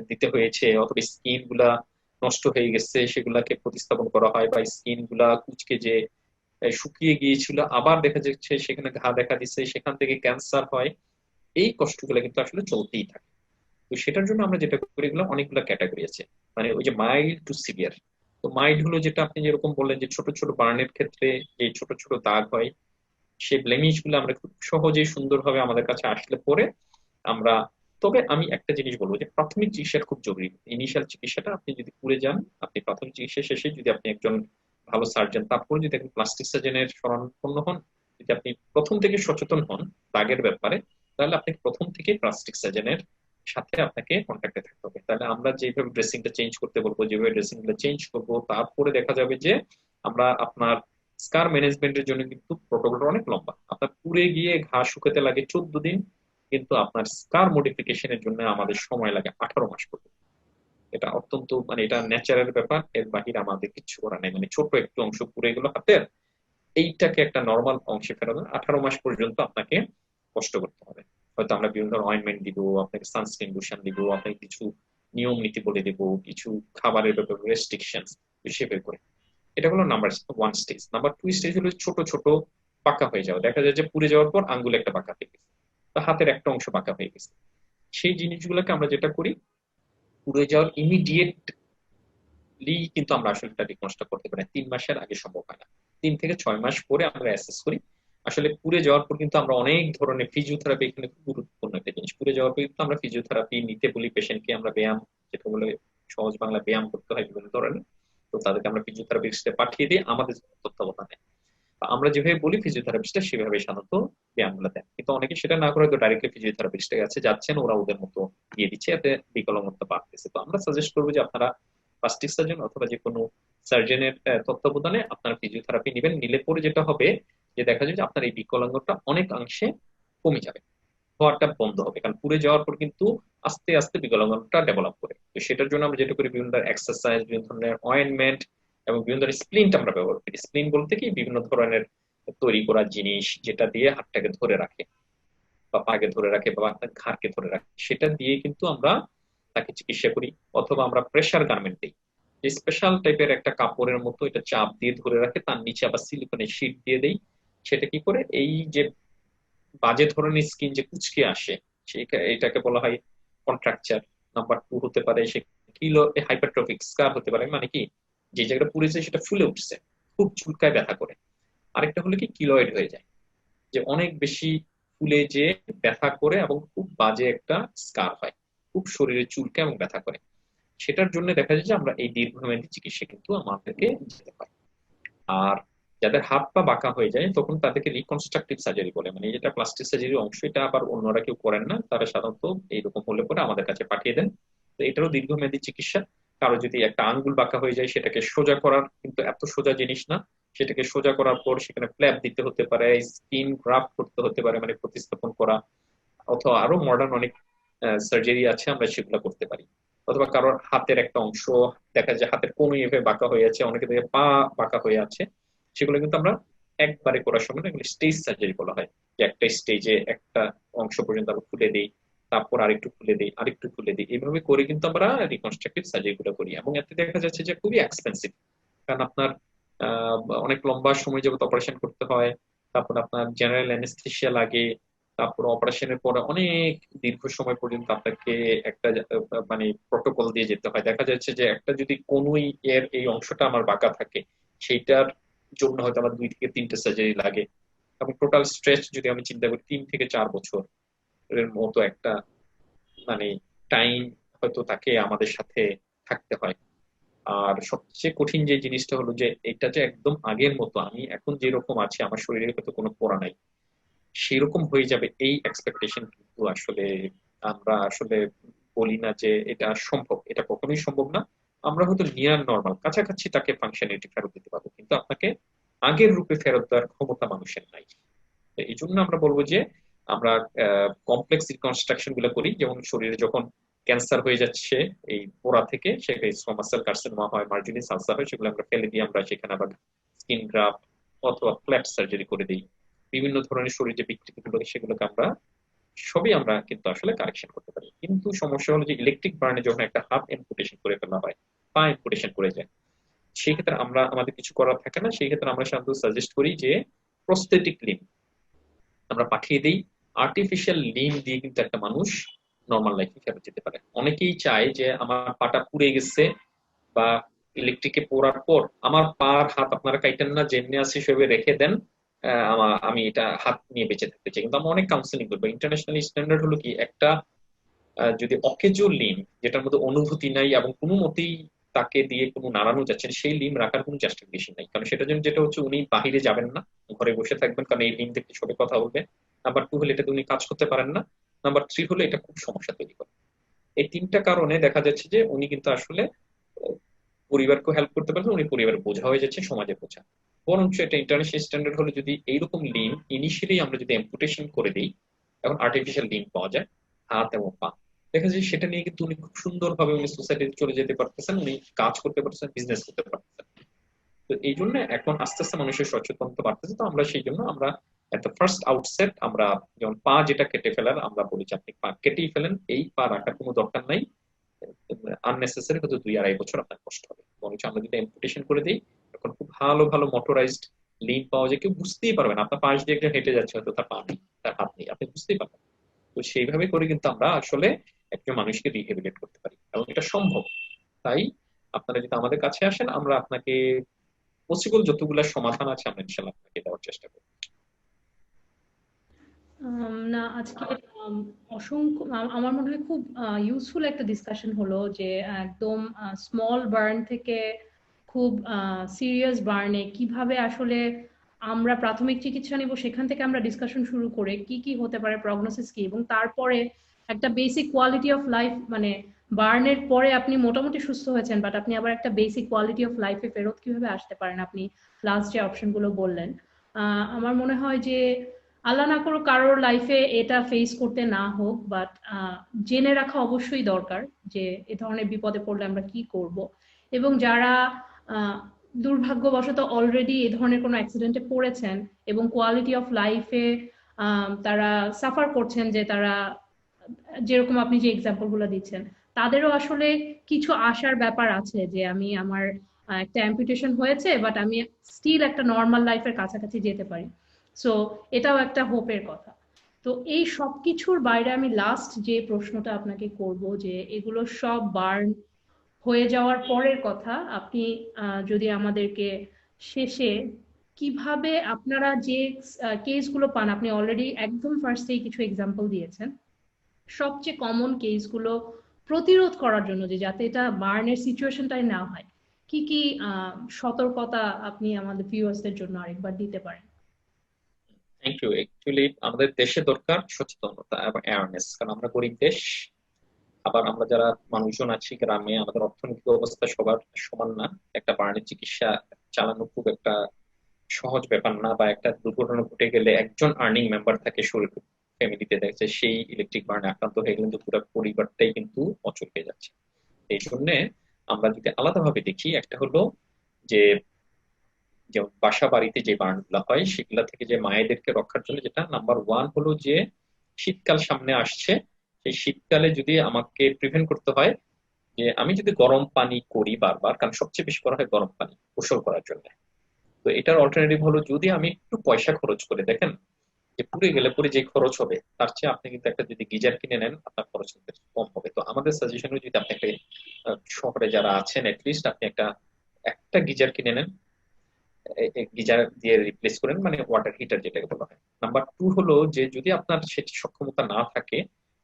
দিতে হয়েছে, অথবা স্কিন গুলা নষ্ট হয়ে গেছে, সেগুলাকে প্রতিস্থাপন করা হয়, বা স্কিন গুলা কুচকে যে শুকিয়ে গিয়েছিল, আবার দেখা যাচ্ছে সেখানে ঘা দেখা দিচ্ছে, সেখান থেকে ক্যান্সার হয়। এই কষ্টগুলো কিন্তু আসলে চলতেই থাকে। তো সেটার জন্য আমরা যেটা করি, এগুলো অনেকগুলো ক্যাটাগরি আছে। মানে ওই যে মাইল্ড টু সিভিয়ার। তো মাইল্ড হলো যেটা আপনি যেরকম বললেন, যে ছোট ছোট বার্নের ক্ষেত্রে যে ছোট ছোট দাগ হয়, সেই ব্লেমিশ গুলো আমরা খুব সহজেই সুন্দরভাবে আমাদের কাছে আসলে পরে আমরা। তবে আমি একটা জিনিস বলবো, যে প্রাথমিক চিকিৎসাটা খুব জরুরি। ইনিশিয়াল চিকিৎসাটা, আপনি যদি পুড়ে যান, আপনি প্রাথমিক চিকিৎসা শেষে যদি আপনি একজন ভালো সার্জন, তারপরে যদি একজন প্লাস্টিক সার্জনের শরণাপন্ন হন, যদি আপনি প্রথম থেকে সচেতন হন দাগের ব্যাপারে, তাহলে আপনাকে প্রথম থেকে প্লাস্টিক সার্জনের সাথে আপনাকে কন্ট্যাক্টে থাকতে হবে। তাহলে আমরা যেভাবে ড্রেসিংটা চেঞ্জ করতে বলবো, যেভাবে ড্রেসিং গুলো চেঞ্জ করবো, তারপরে দেখা যাবে যে আমরা আপনার স্কার ম্যানেজমেন্টের জন্য কিন্তু প্রোটোকলটা অনেক লম্বা। আপনার পুড়ে গিয়ে ঘা শুকাতে লাগে 14 দিন, কিন্তু আপনার স্কার মডিফিকেশনের জন্য আমাদের সময় লাগে 18 মাস পর্যন্ত। এটা অত্যন্ত, মানে এটা ন্যাচারাল ব্যাপার, এর বাহিরে আমাদের কিছু করার নেই। মানে ছোট একটু অংশ পুড়ে গেল হাতের, এইটাকে একটা নর্মাল অংশে ফেরানো 18 মাস পর্যন্ত আপনাকে কষ্ট করতে হবে। হয়তো আমরা বিভিন্ন ধরনের অয়েন্টমেন্ট দিব, আপনাকে সানস্ক্রিন লোশন দিব, আপনাকে কিছু নিয়ম নীতি বলে দেব, কিছু খাবারের ব্যাপারে রেস্ট্রিকশন হিসেবে করে। এটা হলো নাম্বার 1 স্টেজ। নাম্বার 2 স্টেজ হলো ছোট ছোট পাকা হয়ে যাওয়া। দেখা যায় যে পুড়ে যাওয়ার পর আঙ্গুলে একটা পাকা হয়ে গেছে, বা হাতের একটা অংশ পাকা হয়ে গেছে। সেই জিনিসগুলোকে আমরা যেটা করি, পুড়ে যাওয়ার ইমিডিয়েটলি কিন্তু আমরা আসলে এটা রিকনস্ট্রাক্ট করতে পারি না। 3 মাসের আগে সম্ভব হয় না। 3 থেকে 6 মাস পরে আমরা অ্যাসেস করি। আসলে পুড়ে যাওয়ার পর কিন্তু আমরা অনেক ধরনের ফিজিওথেরাপি, এখানে খুব গুরুত্বপূর্ণ একটা জিনিস, পুড়ে যাওয়ার পর কিন্তু আমরা ফিজিওথেরাপি নিতে বলি পেশেন্টকে। আমরা ব্যায়াম, যেটা বলে সহজ বাংলা ব্যায়াম করতে হয় বিভিন্ন ধরনের, তো তাদেরকে আমরা ফিজিওথেরাপিস্টে পাঠিয়ে দিই আমাদের তত্ত্বাবধানে। আমরা যেভাবে বলি ফিজিওথেরাপিস্টরা সেভাবে সাধারণত ব্যায়ামগুলো দেন, কিন্তু অনেকে সেটা না করে তো ডাইরেক্টলি ফিজিওথেরাপিস্টের কাছে যাচ্ছেন, ওরা ওদের মতো দিয়ে দিচ্ছে, এতে বিকলাঙ্গতা বাড়তেছে। তো আমরা সাজেস্ট করবো যে আপনারা প্লাস্টিক সার্জন অথবা যে কোনো সার্জনের তত্ত্বাবধানে আপনারা ফিজিওথেরাপি নেবেন। নিলে পরে যেটা হবে যে দেখা যায় যে আপনার এই বিকলাঙ্গতা অনেকাংশে কমে যাবে, হওয়াটা বন্ধ হবে, কারণ পুড়ে যাওয়ার পর কিন্তু আস্তে আস্তে বিকলাঙ্গতা ডেভেলপ করে। তো সেটার জন্য আমরা যেটা করি, বিভিন্ন ধরনের এক্সারসাইজ, বিভিন্ন ধরনের অয়েন্টমেন্ট এবং বিভিন্ন ধরনের স্প্লিন্ট আমরা ব্যবহার করি। স্প্লিন বলতে কি, বিভিন্ন ধরনের তৈরি করা জিনিস যেটা দিয়ে হাতটাকে ধরে রাখে বা পাকে ধরে রাখে বা আপনার ঘাড়কে ধরে রাখে, সেটা দিয়ে কিন্তু আমরা তাকে চিকিৎসা করি। অথবা আমরা প্রেসার গার্মেন্ট দিই, যে স্পেশাল টাইপের একটা কাপড়ের মতো, এটা চাপ দিয়ে ধরে রাখে, তার নিচে আবার সিলিকনের শীট দিয়ে দেই। সেটা কি করে, এই যে বাজে ধরনের স্কিন যে কুঁচকে আসে, এটাকে বলা হয় কন্ট্রাকচার। নাম্বার টু হতে পারে সে কিলো হাইপারট্রফিক স্কার হতে পারে, মানে কি যে জায়গাটা পুড়েছে সেটা ফুলে উঠছে, খুব চুলকায় ব্যথা করে। আরেকটা হলো কি কিলয়েড হয়ে যায়, যে অনেক বেশি ফুলে যে ব্যথা করে এবং খুব বাজে একটা স্কার হয়, খুব শরীরে চুলকে এবং ব্যথা করে। সেটার জন্য দেখা যায় যে আমরা এই দীর্ঘমেয়াদী চিকিৎসা কিন্তু আমাদেরকে যেতে হয়। আর যাদের হাত পা বাঁকা হয়ে যায় তখন তাদেরকে রিকনস্ট্রাকটিভ সার্জারি বলে, মানে যেটা প্লাস্টিক সার্জারির অংশ, এটা আবার অন্যরা কেউ করেন না, তারা সাধারণত এইরকম হলে পরে আমাদের কাছে পাঠিয়ে দেন। তো এটারও দীর্ঘমেয়াদী চিকিৎসা। কারো যদি একটা আঙ্গুল বাঁকা হয়ে যায়, সেটাকে সোজা করার কিন্তু এত সোজা জিনিস না, সেটাকে সোজা করার পর সেখানে ফ্ল্যাপ দিতে হতে পারে, স্কিন গ্রাফট করতে হতে পারে, মানে প্রতিস্থাপন করা, অথবা আরো মডার্ন অনেক সার্জারি আছে, আমরা সেগুলো করতে পারি। অথবা কারোর হাতের একটা অংশ দেখা যায় হাতের কোনোই এভাবে বাঁকা হয়ে আছে, অনেকে দেখে পা বাঁকা হয়ে আছে, সেগুলো কিন্তু আমরা একবারে করার সময় না, এগুলো স্টেজ সার্জারি বলা হয়। যে একটা স্টেজে একটা অংশ পর্যন্ত আমরা খুলে দিই, তারপর আরেকটু খুলে দিই, আরেকটু খুলে দিই, এইভাবে করে কিন্তু আমরা রিকনস্ট্রাকটিভ সার্জারি গুলো করি। এবং এতে দেখা যাচ্ছে যে খুবই এক্সপেন্সিভ, কারণ আপনার আহ অনেক লম্বা সময় যাবত অপারেশন করতে হয়, তারপর আপনার জেনারেল অ্যানেস্থেসিয়া লাগে, তারপর অপারেশনের পরে অনেক দীর্ঘ সময় পর্যন্ত আপনাকে একটা মানে প্রটোকল দিয়ে যেতে হয়। দেখা যাচ্ছে যে একটা যদি কোনোই এর এই অংশটা আমার বাঁকা থাকে, সেইটার জন্য হয়তো আমার 2 থেকে 3টে সার্জারি লাগে। এবং টোটাল স্ট্রেচ যদি আমি চিন্তা করি, 3 থেকে 4 বছর এর মতো একটা মানে টাইম হয়তো তাকে আমাদের সাথে থাকতে হয়। আর সবচেয়ে কঠিন যে জিনিসটা হলো যে এটা যে একদম আগের মতো আমি এখন যেরকম আছি, আমার শরীরে হয়তো কোনো পড়া নাই, সেরকম হয়ে যাবে, এই এক্সপেকটেশন কিন্তু আসলে আমরা আসলে বলি না যে এটা সম্ভব, এটা কখনোই সম্ভব না। আমরা হয়তো নিয়ার নর্মাল কাছাকাছি তাকে ফাংশনালিটি ফেরত দিতে পারবো, কিন্তু আপনাকে আগের রূপে ফেরত দেওয়ার ক্ষমতা মানুষের নাই। তো এই জন্য আমরা বলবো যে আমরা কমপ্লেক্স রিকনস্ট্রাকশন গুলো করি, যেমন শরীরে যখন ক্যান্সার হয়ে যাচ্ছে এই পোড়া থেকে, সেখানে স্কোমাস সেল কার্সিনোমা হয়, মার্জিনাল আলসার হয়, সেগুলো আমরা ফেলে দিয়ে আমরা সেখানে আবার স্কিন গ্রাফট অথবা ফ্ল্যাপ সার্জারি করে দিই। বিভিন্ন ধরনের শরীর যে বিকৃতি গুলো সেগুলোকে আমরা সবই আমরা কিন্তু আসলে কারেকশন করতে পারি। কিন্তু সমস্যা হলো যে ইলেকট্রিক বার্নে যখন একটা হাত এম্পুটেশন করে ফেলা হয়, পা এম্পুটেশন করে যায়, সেই ক্ষেত্রে আমরা আমাদের কিছু করার থাকে না। সেই ক্ষেত্রে আমরা সাধারণত সাজেস্ট করি যে প্রস্থেটিক লিম্ব আমরা পাঠিয়ে দিই। আর্টিফিশিয়াল লিম্ব দিয়ে কিন্তু একটা মানুষ নর্মাল লাইফে ফেরত যেতে পারে। অনেকেই চায় যে আমার পাটা পুড়ে গেছে বা ইলেকট্রিকে পোড়ার পর আমার পার হাত আপনারা কাইটেন না, যেমনি আছে সেভাবে রেখে দেন, আমি এটা হাত নিয়ে বেঁচে থাকতে চাই। কিন্তু আমরা অনেক কাউন্সিলিং করবো। ইন্টারন্যাশনাল স্ট্যান্ডার্ড হলো কি, একটা যদি অকেজো লিম্ব যেটার মধ্যে অনুভূতি নাই এবং কোনো মতেই তাকে দিয়ে কোনো নাড়ানো যাচ্ছে না, সেই লিম্ব রাখার কোনো চেষ্টা বেশি নাই। কারণ সেটার জন্য যেটা হচ্ছে, উনি বাহিরে যাবেন না, ঘরে বসে থাকবেন, কারণ এই লিম্ব দেখতে সবে কথা বলবে। নাম্বার টু হলে এটাতে উনি কাজ করতে পারেন না। নাম্বার থ্রি হলে এটা খুব সমস্যা তৈরি করে। এই 3টা কারণে দেখা যাচ্ছে যে উনি কিন্তু আসলে আহ, পরিবারকে হেল্প করতে পারছেন, উনি পরিবারের বোঝা হয়ে যাচ্ছে, সমাজের বোঝা। বরঞ্চ এটা ইন্টারন্যাশনাল স্ট্যান্ডার্ড হলে যদি এইরকম লিম্ব ইনিশিয়ালি আমরা যদি অ্যাম্পুটেশন করে দিই, এখন আর্টিফিশিয়াল লিম্ব পাওয়া যায় হাত এবং পা, দেখা যায় সেটা নিয়ে কিন্তু উনি খুব সুন্দরভাবে উনি সোসাইটিতে চলে যেতে পারতেছেন, উনি কাজ করতে পারতেছেন, বিজনেস করতে পারতেছেন। তো এই জন্য এখন আস্তে আস্তে মানুষের সচেতনতা বাড়তেছে। তো আমরা সেই জন্য আমরা একটা ফার্স্ট আউটসেট আমরা, যেমন পা যেটা কেটে ফেলার, আমরা বলি যে আপনি পা কেটেই ফেলেন, এই পা রাখার কোনো দরকার নাই, আননেসেসারি হয়তো 2-2.5 বছর আপনার কষ্ট হবে। বরঞ্চ আমরা যদি অ্যাম্পুটেশন করে দিই, এখন খুব ভালো ভালো মোটরাইজড লিম্ব পাওয়া যায়, কেউ বুঝতেই পারবে না, আপনার পাশ দিয়ে একজন হেঁটে যাচ্ছে, হয়তো তার পা নেই, তার হাত নেই, আপনি বুঝতেই পারবেন না। তো সেইভাবে করে কিন্তু আমরা আসলে একজন মানুষকে রিহেবিলিটেট করতে পারি এবং এটা সম্ভব। তাই আপনারা যদি আমাদের কাছে আসেন, আমরা আপনাকে পসিবল যতগুলো সমাধান আছে আমরা ইনশাল্লাহ আপনাকে দেওয়ার চেষ্টা করব। না, আজকে অসংখ্য আমার মনে হয় খুব ইউজফুল একটা ডিসকাশন হলো, যে একদম স্মল বার্ন থেকে খুব সিরিয়াস বার্নে কিভাবে আসলে আমরা প্রাথমিক চিকিৎসা নিব, সেখান থেকে আমরা ডিসকাশন শুরু করে কি কি হতে পারে, প্রগনোসিস কি, এবং তারপরে একটা বেসিক কোয়ালিটি অফ লাইফ, মানে বার্নের পরে আপনি মোটামুটি সুস্থ হয়েছেন, বাট আপনি আবার একটা বেসিক কোয়ালিটি অফ লাইফে ফেরত কিভাবে আসতে পারেন, আপনি লাস্ট যে অপশনগুলো বললেন। আমার মনে হয় যে আল্লাহ না করুক কারোর লাইফে এটা ফেস করতে না হোক, বাট জেনে রাখা অবশ্যই দরকার যে এ ধরনের বিপদে পড়লে আমরা কি করব। এবং যারা দুর্ভাগ্যবশত অলরেডি এ ধরনের কোনো অ্যাক্সিডেন্টে পড়েছেন এবং কোয়ালিটি অফ লাইফে তারা সাফার করছেন, যে তারা যেরকম আপনি যে এক্সাম্পল গুলো দিচ্ছেন, তাদেরও আসলে কিছু আশার ব্যাপার আছে যে আমি আমার একটা অ্যাম্পুটেশন হয়েছে, বাট আমি স্টিল একটা নর্মাল লাইফের কাছাকাছি যেতে পারি। সো এটাও একটা হোপের কথা। তো এই সবকিছুর বাইরে আমি লাস্ট যে প্রশ্নটা আপনাকে করব, যে এগুলো সব বার্ন হয়ে যাওয়ার পরের কথা আপনি যদি আমাদেরকে শেষে কিভাবে আপনারা যে কেসগুলো পান, আপনি অলরেডি একদম ফার্স্টেই কিছু এক্সাম্পল দিয়েছেন, সবচেয়ে কমন কেসগুলো প্রতিরোধ করার জন্য, যে যাতে এটা বার্নের সিচুয়েশনটাই না হয়, কি কি সতর্কতা আপনি আমাদের ভিউয়ার্সদের জন্য আরেকবার দিতে পারেন? Thank you. অ্যাকচুয়ালি আমাদের দেশে দরকার সচেতনতা এবং অ্যাওয়ারনেস, কারণ আমরা গরিব দেশ। আবার আমরা যারা মানুষজন আছি গ্রামে, আমাদের অর্থনৈতিক অবস্থা সবার সমান না। একটা বার্নের চিকিৎসা চালানো খুব একটা সহজ ব্যাপার না, বা একটা দুর্ঘটনা ঘটে গেলে একজন আর্নিং মেম্বার থাকে শরীর ফ্যামিলিতে, দেখছে সেই ইলেকট্রিক বার্নে আক্রান্ত হয়ে গেলে কিন্তু পুরো পরিবারটাই কিন্তু অচল হয়ে যাচ্ছে। এই জন্য আমরা যদি আলাদাভাবে দেখি, একটা হলো যে যে বাসা বাড়িতে যে বার্ন গুলা হয় সেগুলা থেকে যে মায়েদেরকে রক্ষার জন্য, যেটা নাম্বার ওয়ান হলো যে শীতকাল সামনে আসছে, সেই শীতকালে যদি আমাকে প্রিভেন্ট করতে হয় যে আমি যদি গরম পানি করি বারবার, কারণ সবচেয়ে বেশি করা হয় গরম পানি গোসল করার জন্য। তো এটার অল্টারনেটিভ হলো যদি আমি একটু পয়সা খরচ করে, দেখেন যে পুড়ে গেলে পরে যে খরচ হবে তার চেয়ে আপনি কিন্তু একটা যদি গিজার কিনে নেন আপনার খরচ কিন্তু কম হবে। তো আমাদের সাজেশন যদি আপনি একটা শহরে যারা আছেন এটলিস্ট আপনি একটা একটা গিজার কিনে নেন, গিজার দিয়ে রিপ্লেস করেন, মানে ওয়াটার হিটার যেটাকে বলা হয়। নাম্বার টু হলো যে যদি আপনার সেটি সক্ষমতা না থাকে,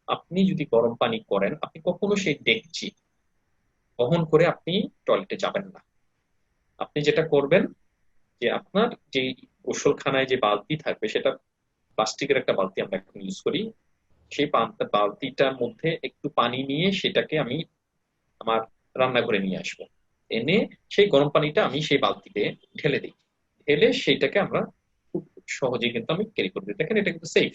আপনি যদি গরম পানি করেন, আপনি কখনো সেই ডেকচি বহন করে আপনি টয়লেটে যাবেন না। আপনি যেটা করবেন যে আপনার যে গোসলখানায় যে বালতি থাকবে, সেটা প্লাস্টিকের একটা বালতি আমরা এখন ইউজ করি, সেই বালতিটার মধ্যে একটু পানি নিয়ে সেটাকে আমি আমার রান্নাঘরে নিয়ে আসবো, এনে সেই গরম পানিটা আমি সেই বালতিতে ঢেলে দিই। ঢেলে সেইটাকে আমরা খুব সহজেই কিন্তু আমি ক্যারি করবো। দেখেন এটা কিন্তু সেফ,